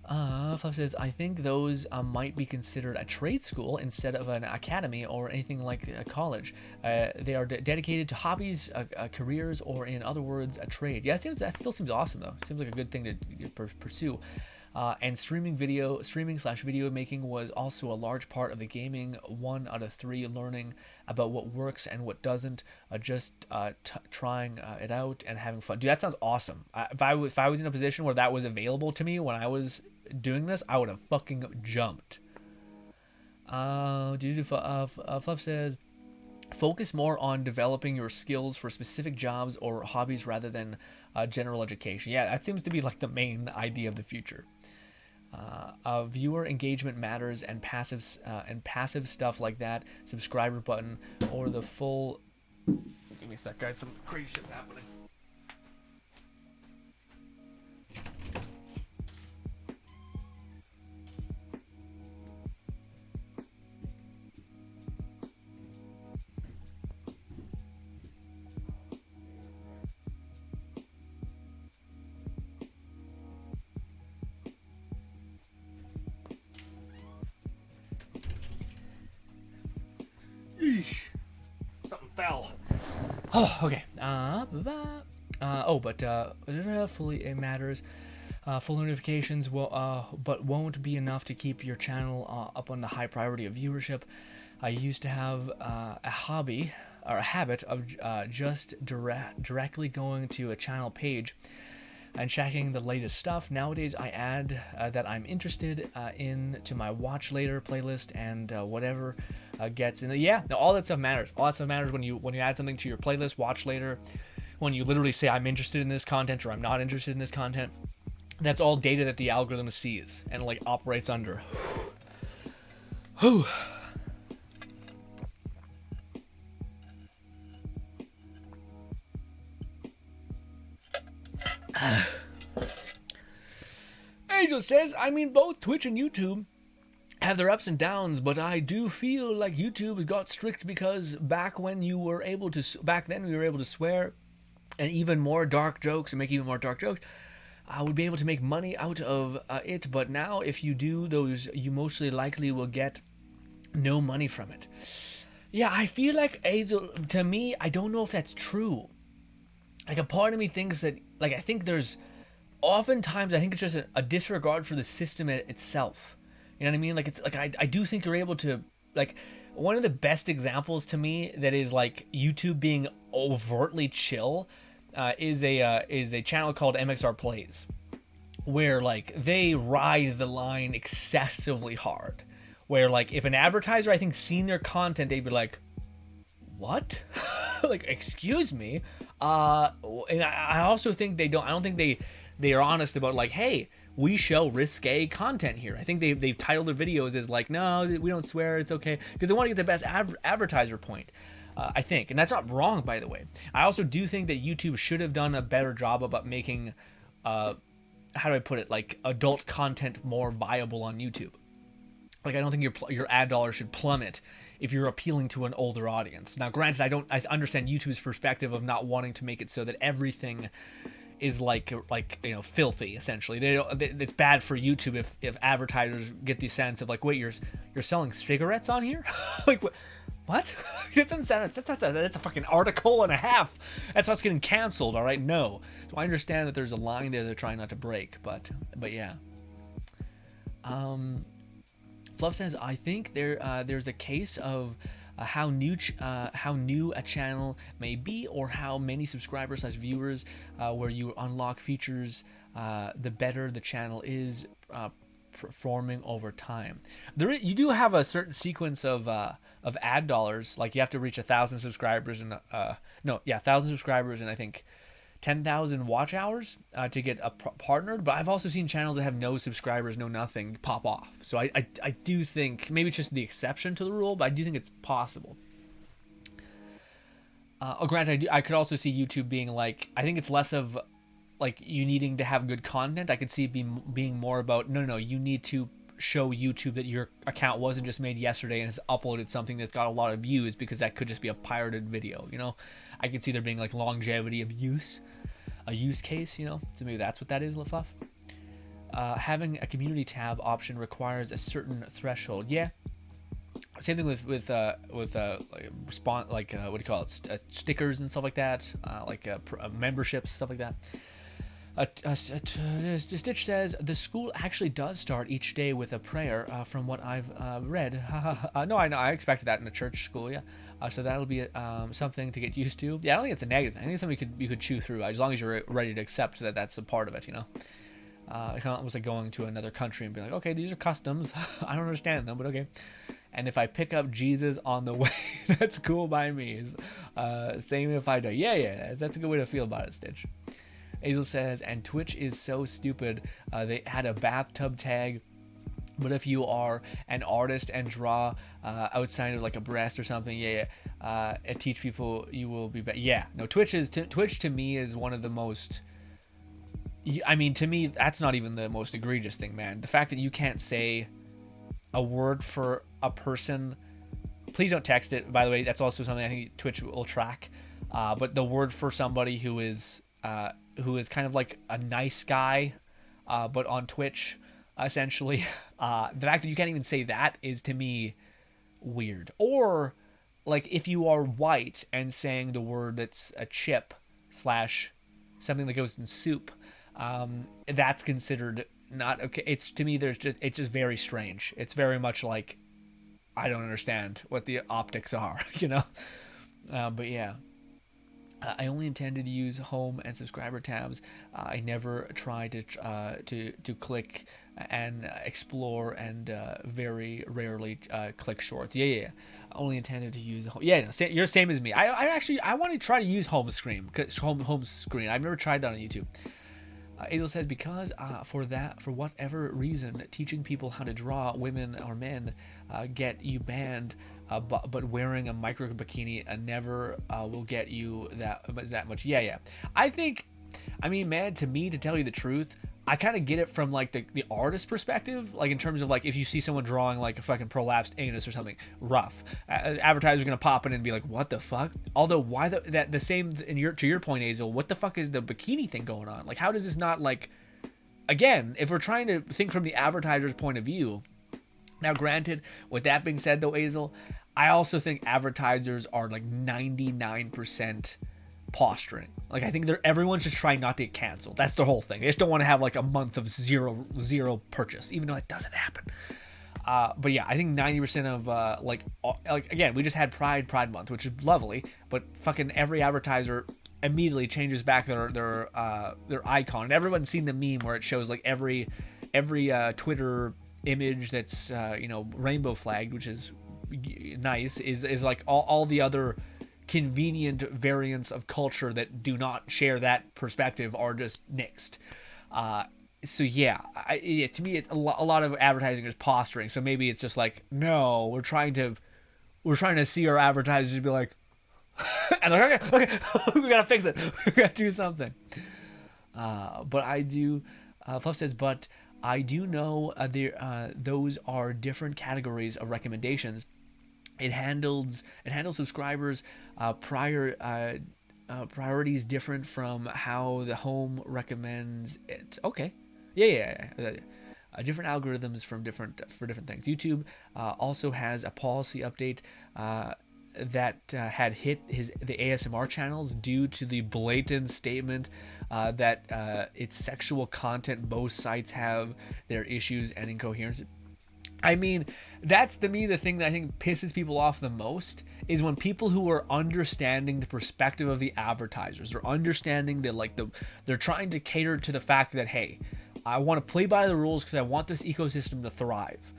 Fluff says, I think those might be considered a trade school instead of an academy or anything like a college. They are dedicated to hobbies, careers, or in other words, a trade. Yeah, that still seems awesome though. Seems like a good thing to pursue. And streaming/video making was also a large part of the gaming. 1 out of 3 learning about what works and what doesn't. Trying it out and having fun. Dude, that sounds awesome. If I was in a position where that was available to me when I was doing this, I would have fucking jumped. Fluff says, focus more on developing your skills for specific jobs or hobbies rather than general education. Yeah, that seems to be like the main idea of the future. Viewer engagement matters, and passive stuff like that. Subscriber button or the full. Give me a sec, guys. Some crazy shit's happening. Something fell. Oh, okay. Fully it matters. Full notifications but won't be enough to keep your channel up on the high priority of viewership. I used to have a habit of just directly going to a channel page and checking the latest stuff. Nowadays, I add that I'm interested in to my watch later playlist and whatever gets in. All that stuff matters. All that stuff matters when you add something to your playlist, watch later. When you literally say I'm interested in this content or I'm not interested in this content, that's all data that the algorithm sees and like operates under. Angel says, I mean, both Twitch and YouTube have their ups and downs, but I do feel like YouTube has got strict because back then we were able to swear and even more dark jokes and make even more dark jokes. I would be able to make money out of it, but now if you do those, you mostly likely will get no money from it. Yeah, I feel like, Angel, to me, I don't know if that's true. Like, a part of me thinks that, like, I think there's, oftentimes, I think it's just a disregard for the system itself. You know what I mean? Like, it's, like, I do think you're able to, like, one of the best examples to me that is, like, YouTube being overtly chill is a channel called MXR Plays, where, like, they ride the line excessively hard. Where, like, if an advertiser, I think, seen their content, they'd be like, what? Like, excuse me? And I also think I don't think they are honest about, like, hey, we show risque content here. I think they've titled their videos as, like, no, we don't swear, it's okay. Because they want to get the best advertiser point, I think. And that's not wrong, by the way. I also do think that YouTube should have done a better job about making, how do I put it, like, adult content more viable on YouTube. Like, I don't think your ad dollars should plummet if you're appealing to an older audience. Now, granted, I understand YouTube's perspective of not wanting to make it so that everything is like filthy. Essentially, it's bad for YouTube if advertisers get the sense of like, wait, you're selling cigarettes on here, like what? That's a fucking article and a half. That's us getting canceled. All right, no. So I understand that there's a line there they're trying not to break, but yeah. Fluff says, I think there's a case of how new a channel may be, or how many subscribers / viewers, where you unlock features, the better the channel is performing over time. You do have a certain sequence of ad dollars. Like, you have to reach 1,000 subscribers and 1,000 subscribers and I think 10,000 watch hours to get partnered. But I've also seen channels that have no subscribers, no nothing, pop off. So I do think maybe it's just the exception to the rule, but I do think it's possible. Granted, I could also see YouTube being like, I think it's less of like you needing to have good content. I could see it being more about no, you need to show YouTube that your account wasn't just made yesterday and has uploaded something that's got a lot of views, because that could just be a pirated video, you know. I could see there being like longevity of use, a use case, you know. So maybe that's what that is, LaFluff. Having a community tab option requires a certain threshold. Yeah. Same thing with response, like what do you call it, stickers and stuff like that, memberships, stuff like that. Stitch says the school actually does start each day with a prayer. From what I've read, no, I know, I expected that in a church school, yeah. So that'll be something to get used to. Yeah, I don't think it's a negative thing. I think it's something you could chew through, as long as you're ready to accept that that's a part of it, you know. It kind of almost like going to another country and be like, okay, these are customs. I don't understand them, but okay. And if I pick up Jesus on the way, that's cool by me. Same if I die. Yeah, that's a good way to feel about it, Stitch. Hazel says, and Twitch is so stupid. They had a bathtub tag, but if you are an artist and draw outside of like a breast or something, it teach people you will be better. Yeah, no, Twitch to me is one of the most. I mean, to me, that's not even the most egregious thing, man. The fact that you can't say a word for a person. Please don't text it, by the way. That's also something I think Twitch will track. But the word for somebody who is kind of like a nice guy, but on Twitch, essentially, the fact that you can't even say that is, to me, weird. Or, like, if you are white and saying the word that's a chip / something that goes in soup, that's considered not okay. It's, to me, it's just very strange. It's very much like, I don't understand what the optics are, you know? But yeah. I only intended to use home and subscriber tabs. I never tried to click and explore, and very rarely click shorts. Yeah. I only intended to use home. Yeah, no, you're the same as me. I want to try to use home screen. Home screen. I've never tried that on YouTube. Azel says, because for whatever reason, teaching people how to draw, women or men, get you banned. But wearing a micro bikini never will get you that much. Yeah. I mean, man, to me, to tell you the truth, I kind of get it from like the artist perspective, like in terms of like if you see someone drawing like a fucking prolapsed anus or something rough, advertisers are gonna pop in and be like, what the fuck? Although why the same to your point, Azel, what the fuck is the bikini thing going on? Like, how does this not, like, again, if we're trying to think from the advertiser's point of view. Now, granted, with that being said, though, Azel, I also think advertisers are like 99% posturing. Like, I think everyone's just trying not to get canceled. That's the whole thing. They just don't want to have like a month of zero purchase, even though it doesn't happen. But yeah, I think 90% of like again, we just had Pride Month, which is lovely, but fucking every advertiser immediately changes back their icon, and everyone's seen the meme where it shows like every Twitter image that's rainbow flagged, which is nice, is like all the other convenient variants of culture that do not share that perspective are just nixed. So yeah, to me, a lot of advertising is posturing. So maybe it's just like, no, we're trying to see our advertisers be like, and they're like, okay, we gotta fix it, we gotta do something. But I do. Fluff says, but I do know those are different categories of recommendations. It handles subscribers priorities different from how the home recommends it. Okay, yeah. Different algorithms for different things. YouTube also has a policy update that had hit the ASMR channels due to the blatant statement that it's sexual content. Both sites have their issues and incoherence. I mean, that's to me the thing that I think pisses people off the most is when people who are understanding the perspective of the advertisers, they're understanding that they're trying to cater to the fact that, hey, I want to play by the rules because I want this ecosystem to thrive.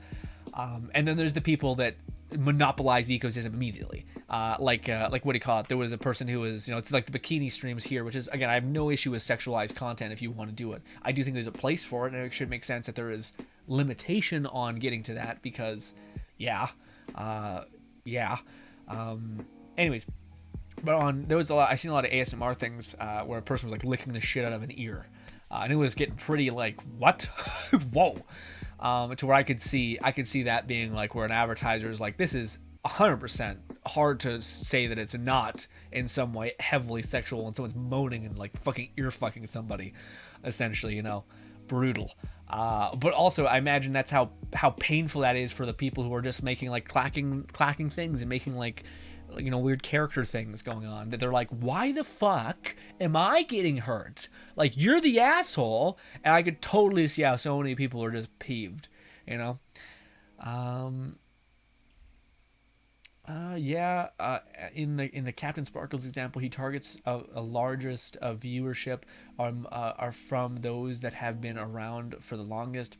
And then there's the people that monopolize the ecosystem immediately. Like what do you call it? There was a person who was, it's like the bikini streams here, which is, again, I have no issue with sexualized content if you want to do it. I do think there's a place for it, and it should make sense that there is limitation on getting to that because, anyways, but there was I've seen a lot of ASMR things where a person was like licking the shit out of an ear, and it was getting pretty like, what? Whoa. To where I could see that being like where an advertiser is like, this is 100% hard to say that it's not in some way heavily sexual and someone's moaning and like fucking ear fucking somebody, essentially, brutal. But also I imagine that's how painful that is for the people who are just making like clacking things and making like weird character things going on, that they're like, why the fuck am I getting hurt? Like, you're the asshole. And I could totally see how so many people are just peeved, in the Captain Sparkles example, he targets a largest viewership are from those that have been around for the longest.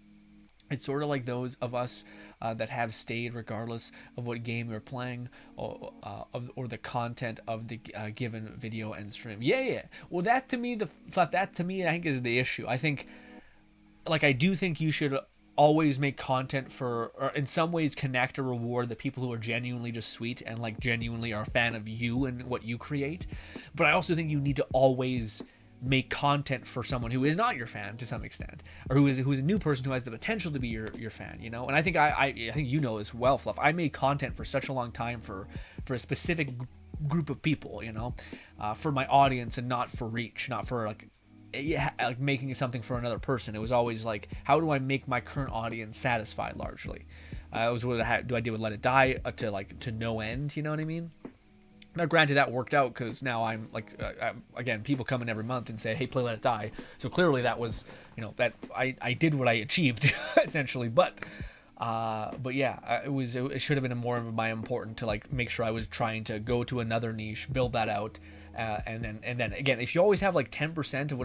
It's sort of like those of us that have stayed regardless of what game we're playing or the content of the given video and stream. Yeah. Well, that to me, I think is the issue. I think, I do think you should always make content or in some ways connect or reward the people who are genuinely just sweet and like genuinely are a fan of you and what you create. But I also think you need to always make content for someone who is not your fan to some extent, or who is a new person who has the potential to be your fan, And I think I think as well, Fluff. I made content for such a long time for a specific group of people, for my audience and not for reach, not for like making something for another person. It was always like, how do I make my current audience satisfied? Largely, it was what I did with Let It Die to no end. You know what I mean? Now, granted, that worked out because now I'm like, again, people come in every month and say, hey, play Let It Die. So clearly that was, that I did what I achieved, essentially. But yeah, it should have been more of my important to like make sure I was trying to go to another niche, build that out. And then again, if you always have like 10% of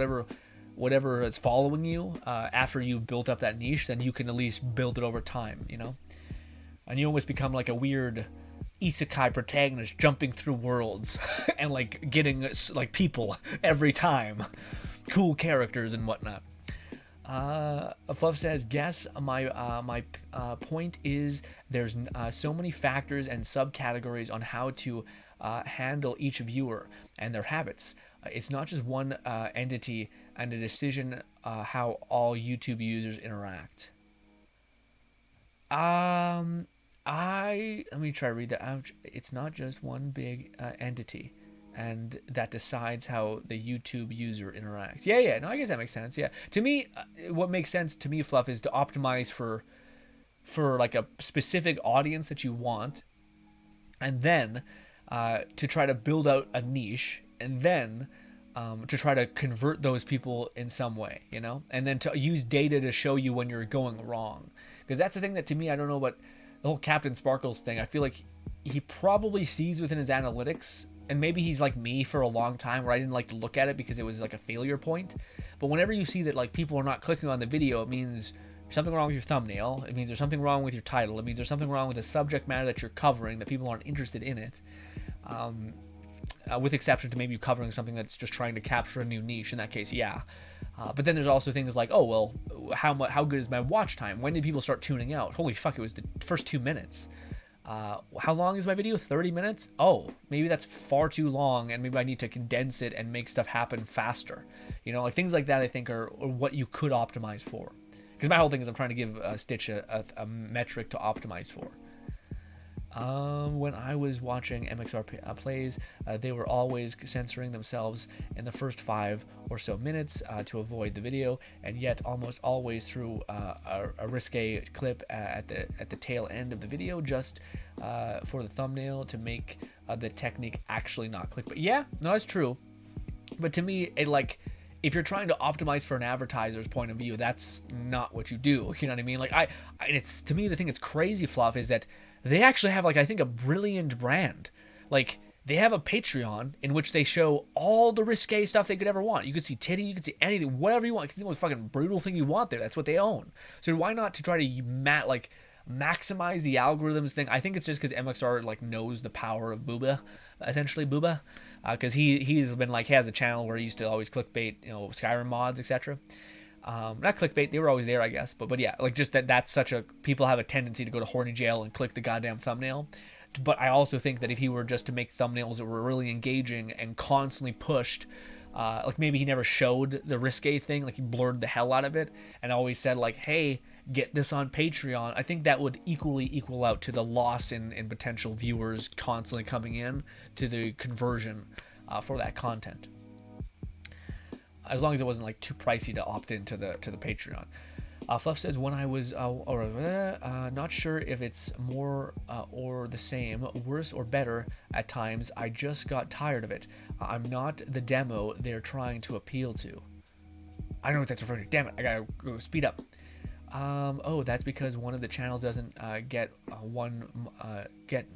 whatever is following you after you've built up that niche, then you can at least build it over time, And you almost become like a weird isekai protagonist jumping through worlds and like getting like people every time, cool characters and whatnot. Fluff says, guess my point is there's so many factors and subcategories on how to handle each viewer and their habits. It's not just one entity and a decision how all YouTube users interact. Let me try to read that out. It's not just one big entity, and that decides how the YouTube user interacts. Yeah. No, I guess that makes sense. Yeah. To me, what makes sense to me, Fluff, is to optimize for like a specific audience that you want, and then to try to build out a niche, and then to try to convert those people in some way, and then to use data to show you when you're going wrong. Because that's the thing that to me, I don't know what the whole Captain Sparkles thing, I feel like he probably sees within his analytics, and maybe he's like me for a long time where I didn't like to look at it because it was like a failure point. But whenever you see that like people are not clicking on the video, it means there's something wrong with your thumbnail. It means there's something wrong with your title. It means there's something wrong with the subject matter that you're covering, that people aren't interested in it. With exception to maybe you covering something that's just trying to capture a new niche. In that case, yeah. But then there's also things like, oh, well, how good is my watch time? When did people start tuning out? Holy fuck, it was the first 2 minutes. How long is my video? 30 minutes? Oh, maybe that's far too long, and maybe I need to condense it and make stuff happen faster. Like things like that, I think, are what you could optimize for. Because my whole thing is I'm trying to give Stitch a metric to optimize for. When I was watching MXR plays, they were always censoring themselves in the first 5 or so minutes to avoid the video, and yet almost always through a risque clip at the tail end of the video, just for the thumbnail to make the technique actually not click. But yeah, no, it's true. But to me, it like, if you're trying to optimize for an advertiser's point of view, that's not what you do. You know what I mean? Like it's, to me, the thing that's crazy, Fluff, is that they actually have, like, I think, a brilliant brand. Like, they have a Patreon in which they show all the risque stuff they could ever want. You could see titty, you could see anything, whatever you want. You can see the most fucking brutal thing you want there. That's what they own. So why not to try to maximize the algorithms thing? I think it's just because MXR like knows the power of Booba, essentially Booba, because he's been like, he has a channel where he used to always clickbait, you know, Skyrim mods, etc. Not clickbait, they were always there, I guess, but yeah, like, just that's such a, people have a tendency to go to horny jail and click the goddamn thumbnail. But I also think that if he were just to make thumbnails that were really engaging and constantly pushed, like, maybe he never showed the risque thing, like he blurred the hell out of it and always said like, hey, get this on Patreon, I think that would equally equal out to the loss in potential viewers constantly coming in to the conversion for that content. As long as it wasn't like too pricey to opt into the Patreon. Fluff says, when I was not sure if it's more or the same, worse or better at times, I just got tired of it. I'm not the demo they're trying to appeal to. I don't know what that's referring to. Damn it, I gotta go speed up. Oh, that's because one of the channels doesn't get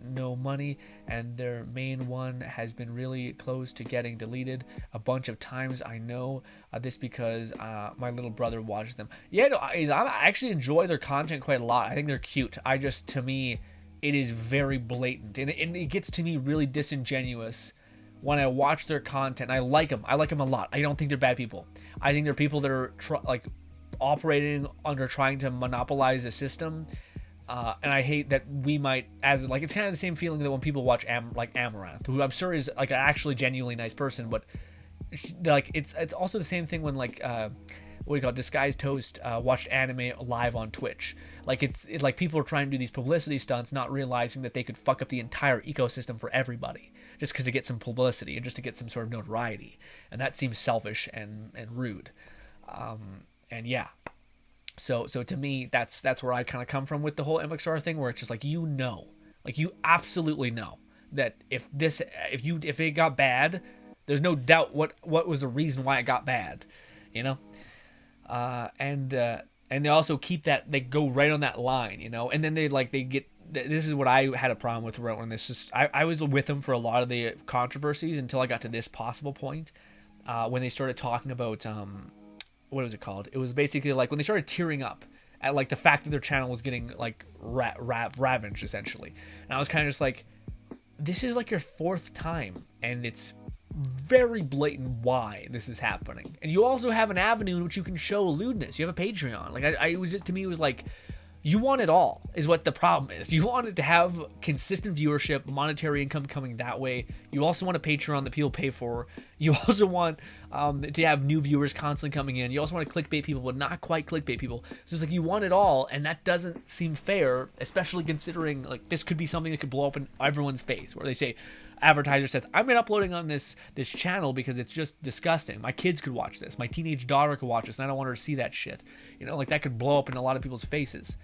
no money, and their main one has been really close to getting deleted a bunch of times. I know this because my little brother watches them. Yeah, no, I actually enjoy their content quite a lot. I think they're cute. To me, it is very blatant, and it gets to me really disingenuous when I watch their content. I like them. I like them a lot. I don't think they're bad people. I think they're people that are operating under trying to monopolize a system, and I hate that we might, as like, it's kind of the same feeling that when people watch Amaranth, who I'm sure is like an actually genuinely nice person, but like it's also the same thing when like what do you call it, Disguised Toast watched anime live on Twitch. Like it's like people are trying to do these publicity stunts, not realizing that they could fuck up the entire ecosystem for everybody just because to get some publicity and just to get some sort of notoriety, and that seems selfish and rude. And yeah, so to me, that's where I kind of come from with the whole MXR thing, where it's just like, you absolutely know that if it got bad, there's no doubt what was the reason why it got bad, you know. And they also keep that, they go right on that line, you know, and then they get. This is what I had a problem with when this is. I was with them for a lot of the controversies until I got to this possible point, when they started talking about what was it called? It was basically like when they started tearing up at like the fact that their channel was getting like ravaged essentially. And I was kind of just like, this is like your 4th time, and it's very blatant why this is happening. And you also have an avenue in which you can show lewdness. You have a Patreon. Like it was just, to me, it was like, you want it all is what the problem is. You want it to have consistent viewership, monetary income coming that way. You also want a Patreon that people pay for. You also want to have new viewers constantly coming in. You also want to clickbait people, but not quite clickbait people. So it's like, you want it all, and that doesn't seem fair, especially considering like this could be something that could blow up in everyone's face, where they say, advertiser says, I'm not uploading on this channel because it's just disgusting. My kids could watch this. My teenage daughter could watch this, and I don't want her to see that shit. You know, like that could blow up in a lot of people's faces.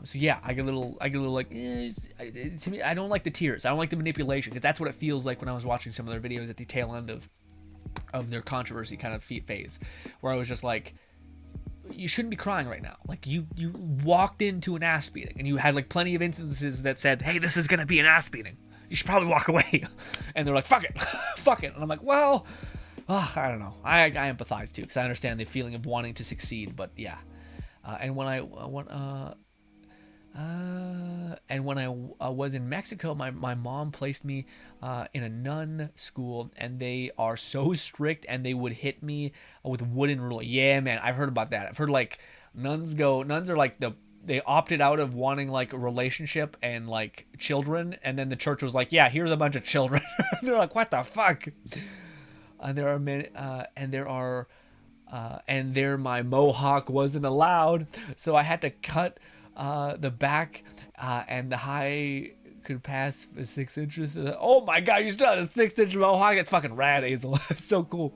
So yeah, I get a little like, to me, I don't like the tears. I don't like the manipulation, because that's what it feels like when I was watching some of their videos at the tail end of their controversy kind of phase, where I was just like, you shouldn't be crying right now. Like you walked into an ass beating, and you had like plenty of instances that said, hey, this is gonna be an ass beating. You should probably walk away. And they're like, fuck it, fuck it. And I'm like, well, I don't know. I empathize too, because I understand the feeling of wanting to succeed. But yeah, and when I was in Mexico, my mom placed me in a nun school, and they are so strict, and they would hit me with wooden ruler. Yeah, man, I've heard about that. I've heard like nuns are like they opted out of wanting like a relationship and like children, and then the church was like, yeah, here's a bunch of children. They're like, what the fuck? And there are many, and there are and there my mohawk wasn't allowed, so I had to cut the back, and the high could pass for 6 inches. Oh my god, you still have a 6-inch mohawk? That's fucking rad, Hazel. It's so cool.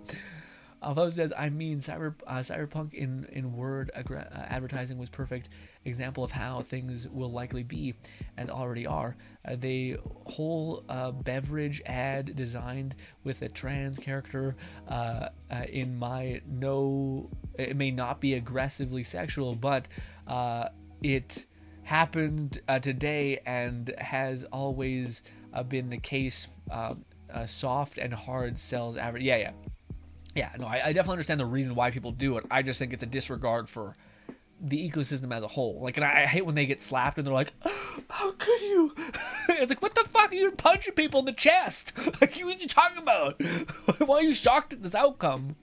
Although says, I mean, cyberpunk in word advertising was perfect example of how things will likely be and already are. The whole beverage ad designed with a trans character in my it may not be aggressively sexual, but it happened today and has always been the case. Soft and hard sells average. Yeah, no, I definitely understand the reason why people do it. I just think it's a disregard for the ecosystem as a whole. Like, and I hate when they get slapped and they're like, oh, how could you? It's like, what the fuck are you punching people in the chest? Like, what are you talking about? Why are you shocked at this outcome?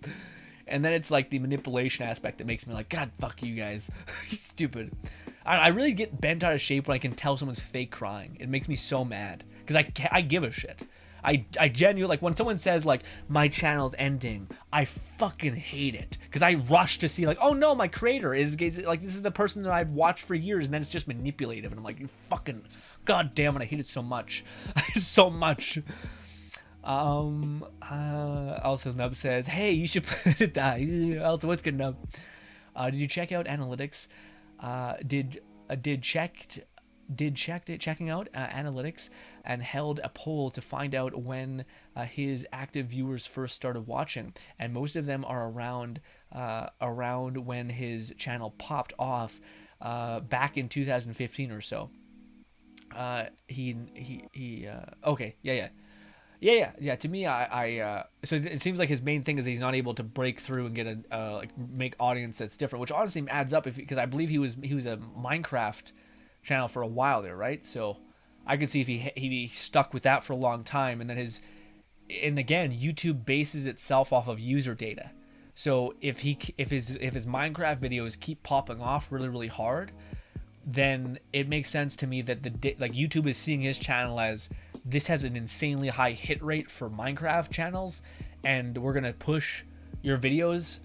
And then it's like the manipulation aspect that makes me like, God, fuck you guys. Stupid. I really get bent out of shape when I can tell someone's fake crying. It makes me so mad because I give a shit. I genuinely, like, when someone says, like, my channel's ending, I fucking hate it. Because I rush to see, like, oh no, my creator is, like, this is the person that I've watched for years, and then it's just manipulative. And I'm like, you fucking, god damn it, I hate it so much. So much. Also, Nub says, hey, you should play to die. Also, what's good, Nub? Did you check out analytics? Checking out analytics and held a poll to find out when his active viewers first started watching, and most of them are around when his channel popped off back in 2015 or so. Okay, yeah. To me, so it seems like his main thing is that he's not able to break through and get a like make audience that's different, which honestly adds up because I believe he was a Minecraft channel for a while there, right? So I could see if he stuck with that for a long time, and then again, YouTube bases itself off of user data. So if his Minecraft videos keep popping off really, really hard, then it makes sense to me that YouTube is seeing his channel as this has an insanely high hit rate for Minecraft channels, and we're gonna push your videos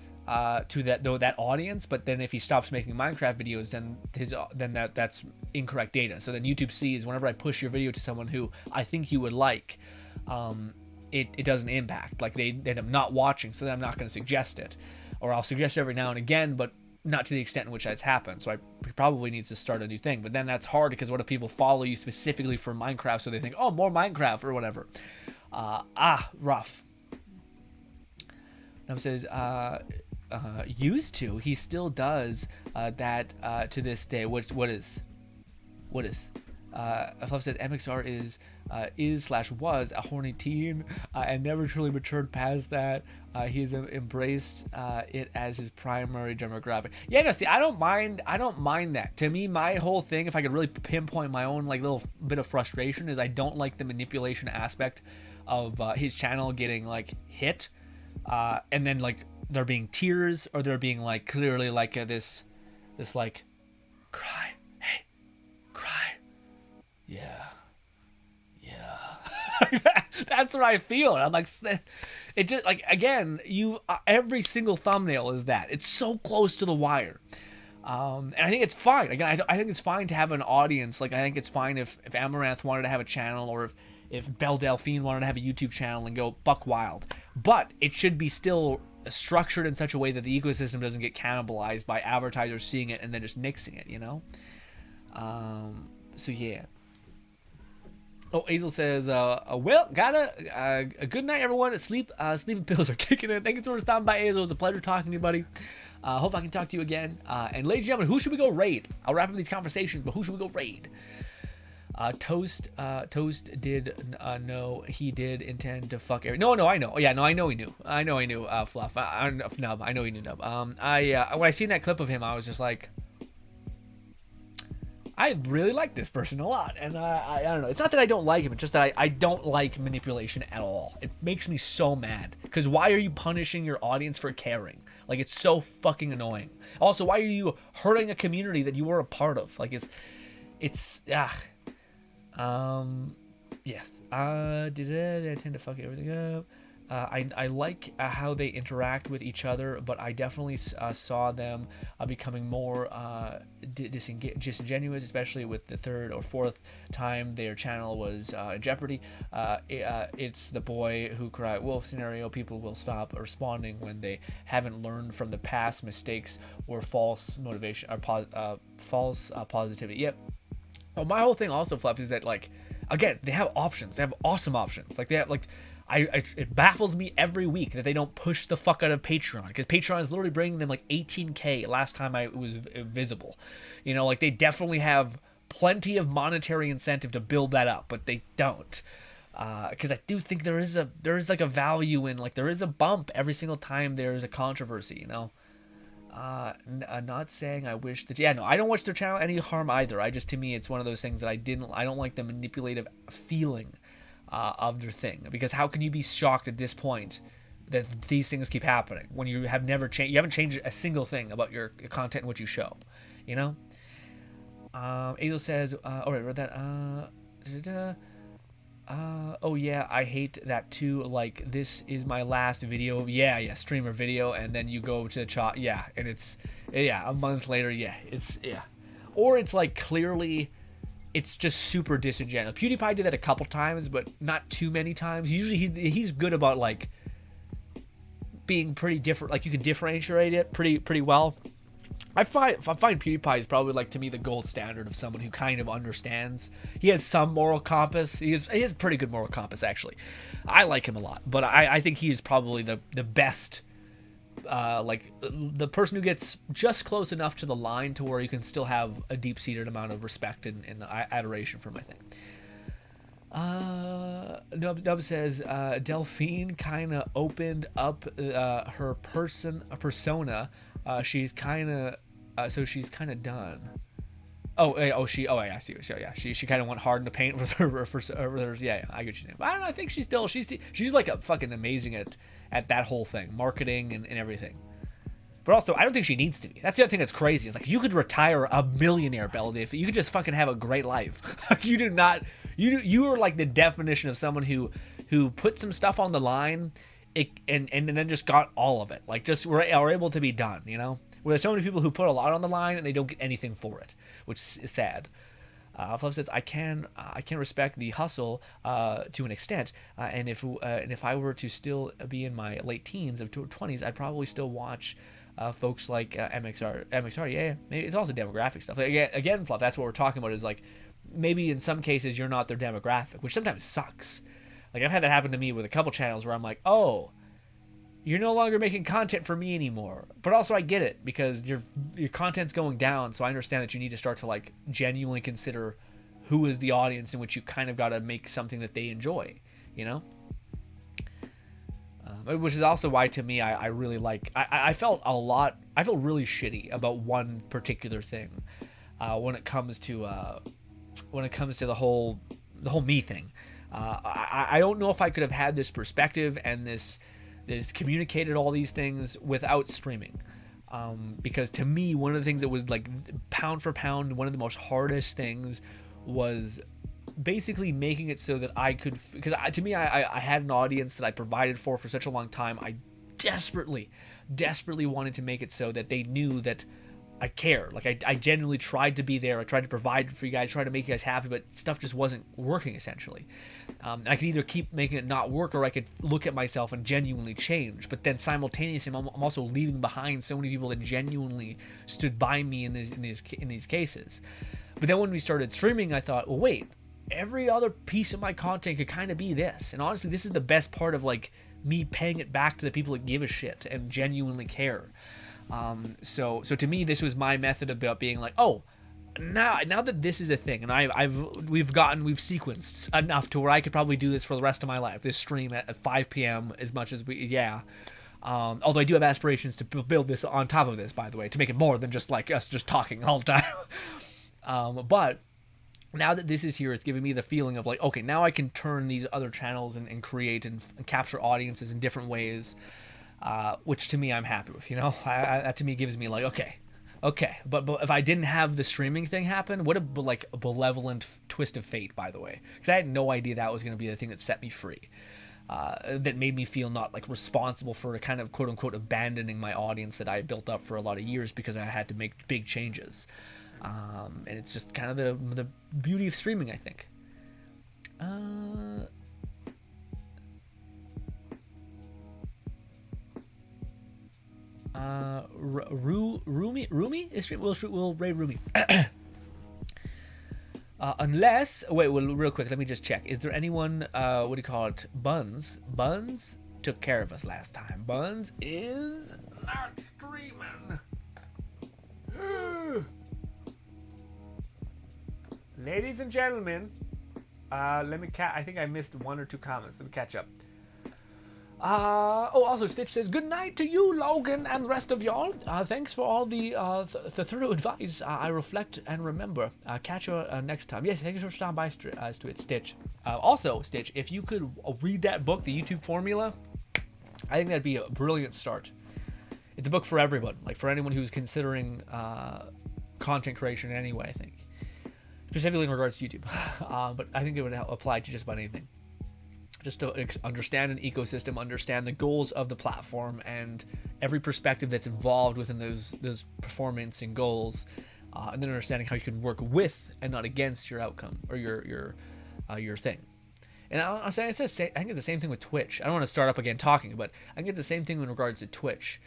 to that audience. But then if he stops making Minecraft videos, then that's incorrect data. So then YouTube sees whenever I push your video to someone who I think you would like, it doesn't impact. Like they end up not watching, so then I'm not going to suggest it, or I'll suggest it every now and again, but not to the extent in which that's happened. So he probably needs to start a new thing. But then that's hard because what if people follow you specifically for Minecraft, so they think, oh, more Minecraft or whatever. Rough. Now it says, used to, he still does that to this day. What is? Fluff said MXR is / was a horny teen and never truly matured past that. He has embraced it as his primary demographic. Yeah, no, see, I don't mind that. To me, my whole thing, if I could really pinpoint my own like little bit of frustration, is I don't like the manipulation aspect of his channel getting like hit, and then like there being tears, or there being like clearly like this like cry, hey, cry, yeah. That's what I feel. I'm like, it just like, again, every single thumbnail is that. It's so close to the wire. And I think it's fine. Again, I think it's fine to have an audience. Like, I think it's fine if Amaranth wanted to have a channel, or if Belle Delphine wanted to have a YouTube channel and go buck wild. But it should be still structured in such a way that the ecosystem doesn't get cannibalized by advertisers seeing it and then just nixing it, you know? So yeah. Oh, Hazel says, well, a good night, everyone. Sleeping pills are kicking in. Thank you so much for stopping by, Hazel. It was a pleasure talking to you, buddy. Hope I can talk to you again. And ladies and gentlemen, who should we go raid? I'll wrap up these conversations, but who should we go raid? Toast did know he did intend to fuck Eric. No, I know. Yeah, no, I know he knew. Fluff. Nub. I know he knew Nub. When I seen that clip of him, I was just like, I really like this person a lot, and I don't know. It's not that I don't like him; it's just that I don't like manipulation at all. It makes me so mad. Because why are you punishing your audience for caring? Like, it's so fucking annoying. Also, why are you hurting a community that you were a part of? Like, yeah. Did I tend to fuck everything up? I like how they interact with each other, but I definitely saw them becoming more disingenuous, especially with the third or fourth time their channel was in jeopardy. It's the boy who cried wolf scenario. People will stop responding when they haven't learned from the past mistakes or false motivation or false positivity. Yep. Well, my whole thing also, Fluff, is that, like, again, they have options. They have awesome options. Like, they have, like, it baffles me every week that they don't push the fuck out of Patreon, because Patreon is literally bringing them like 18K last time it was visible. You know, like, they definitely have plenty of monetary incentive to build that up, but they don't. Because I do think there is like a value in, like, there is a bump every single time there is a controversy, you know. Not saying I wish that, yeah, no, I don't wish their channel any harm either. To me, it's one of those things that I don't like the manipulative feeling of their thing, because how can you be shocked at this point that these things keep happening when you have never changed? You haven't changed a single thing about your content and what you show, you know. Azel says, all right, read that. Oh yeah, I hate that too. Like, this is my last video. Yeah, streamer video, and then you go to the chat. Yeah, and it's, yeah, a month later. Yeah, it's, yeah, or it's like clearly. It's just super disingenuous. PewDiePie did that a couple times, but not too many times. Usually he's good about, like, being pretty different. Like, you can differentiate it pretty well. I find PewDiePie is probably, like, to me, the gold standard of someone who kind of understands. He has some moral compass. He has pretty good moral compass, actually. I like him a lot, but I think he's probably the best. Like, the person who gets just close enough to the line to where you can still have a deep-seated amount of respect and adoration for my thing. Nub says, Delphine kind of opened up her persona. She's kind of, so she's kind of done. I see. So yeah, she kind of went hard in the paint with her yeah, I get what you're saying. But I don't know, I think she's like a fucking amazing at that whole thing, marketing and everything. But also, I don't think she needs to be. That's the other thing that's crazy. It's like, you could retire a millionaire, Belle, if you could just fucking have a great life. You do not. You are like the definition of someone who put some stuff on the line, and then just got all of it. Like, just are able to be done. You know, where there's so many people who put a lot on the line and they don't get anything for it, which is sad. Fluff says, I can respect the hustle to an extent, and if I were to still be in my late teens of 20s, I'd probably still watch folks like MXR. Yeah, maybe it's also demographic stuff. Like, again, Fluff, that's what we're talking about. Is like, maybe in some cases you're not their demographic, which sometimes sucks. Like, I've had that happen to me with a couple channels where I'm like, oh, you're no longer making content for me anymore. But also, I get it, because your content's going down, so I understand that you need to start to, like, genuinely consider who is the audience in which you kind of got to make something that they enjoy, you know? Which is also why, to me, I really like... I felt really shitty about one particular thing when it comes to the whole me thing. I don't know if I could have had this perspective and this communicated all these things without streaming, because to me, one of the things that was, like, pound for pound, one of the most hardest things was basically making it so that I could, because to me, I had an audience that I provided for such a long time. I desperately wanted to make it so that they knew that I care. Like, I genuinely tried to be there. I tried to provide for you guys, tried to make you guys happy, but stuff just wasn't working, essentially. I could either keep making it not work, or I could look at myself and genuinely change. But then simultaneously, I'm also leaving behind so many people that genuinely stood by me in these cases. But then when we started streaming, I thought, well, wait, every other piece of my content could kind of be this. And honestly, this is the best part of, like, me paying it back to the people that give a shit and genuinely care. So to me, this was my method about being like, oh, now that this is a thing, and we've sequenced enough to where I could probably do this for the rest of my life. This stream at 5 p.m. as much as although I do have aspirations to build this on top of this, by the way, to make it more than just like us just talking all the time. But now that this is here, it's giving me the feeling of, like, okay, now I can turn these other channels and create and capture audiences in different ways. Which to me, I'm happy with, you know. That to me gives me, like, okay. But if I didn't have the streaming thing happen, what a benevolent twist of fate, by the way, because I had no idea that was going to be the thing that set me free. that made me feel not like responsible for kind of quote unquote abandoning my audience that I had built up for a lot of years because I had to make big changes. And it's just kind of the beauty of streaming, I think. Rumi is stream. We'll raid Rumi. Unless well, real quick, let me just check. Is there anyone? What do you call it? Buns took care of us last time. Buns is not streaming. Ladies and gentlemen, let me I think I missed 1 or 2 comments. Let me catch up. Also Stitch says, good night to you, Logan, and the rest of y'all. Thanks for all the thorough advice. I reflect and remember. Catch you next time. Yes, thank you for stopping by, Stitch. Also, Stitch, if you could read that book, The YouTube Formula, I think that'd be a brilliant start. It's a book for everyone, like for anyone who's considering content creation anyway, I think. Specifically in regards to YouTube. But I think it would apply to just about anything. Just to understand an ecosystem, understand the goals of the platform, and every perspective that's involved within those performance and goals, and then understanding how you can work with and not against your outcome or your thing. And I think it's the same thing with Twitch. I don't want to start up again talking, but I think it's the same thing in regards to Twitch.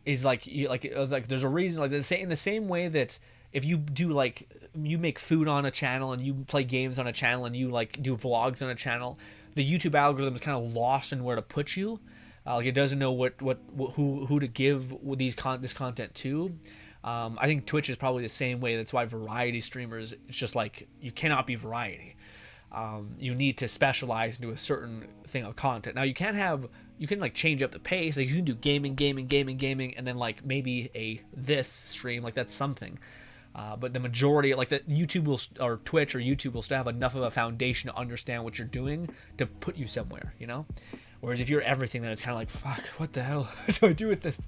Is like there's a reason, like in the same way that if you do like you make food on a channel and you play games on a channel and you like do vlogs on a channel, the YouTube algorithm is kind of lost in where to put you. Like it doesn't know who to give this content to. I think Twitch is probably the same way. That's why variety streamers, it's just like you cannot be variety. You need to specialize into a certain thing of content. Now you can like change up the pace. Like you can do gaming, and then like maybe this stream, like that's something. But the majority, like that Twitch or YouTube will still have enough of a foundation to understand what you're doing to put you somewhere, you know? Whereas if you're everything, then it's kind of like, fuck, what the hell do I do with this?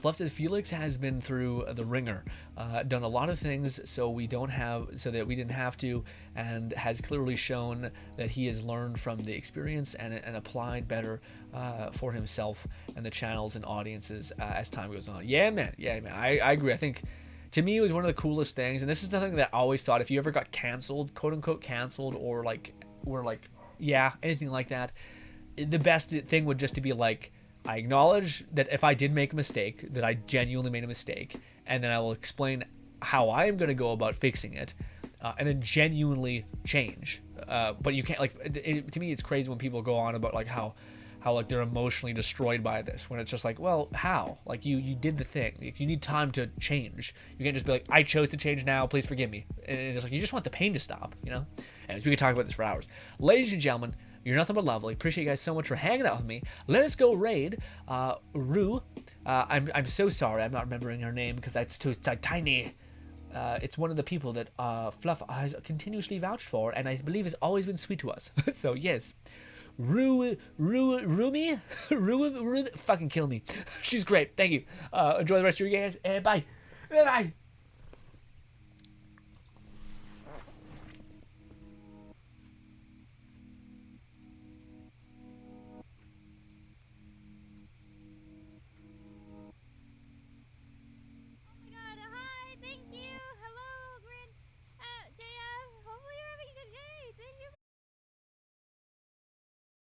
Fluff says Felix has been through the ringer, done a lot of things so that we didn't have to, and has clearly shown that he has learned from the experience and applied better for himself and the channels and audiences as time goes on. Yeah, man. I agree. I think to me it was one of the coolest things, and this is something that I always thought if you ever got canceled, quote unquote canceled, or anything like that, the best thing would just to be like, I acknowledge that if I did make a mistake, that I genuinely made a mistake, and then I will explain how I am going to go about fixing it, and then genuinely change. But you can't, to me, it's crazy when people go on about like how like they're emotionally destroyed by this, when it's just like, well, how? Like you did the thing. Like, you need time to change. You can't just be like, I chose to change now, please forgive me. And it's like, you just want the pain to stop, you know? And we could talk about this for hours. Ladies and gentlemen, you're nothing but lovely. Appreciate you guys so much for hanging out with me. Let us go raid Rue. I'm so sorry I'm not remembering her name because it's tiny. It's one of the people that Fluff has continuously vouched for, and I believe has always been sweet to us. So yes, Rumi, fucking kill me. She's great. Thank you. Enjoy the rest of your guys. Bye. Bye.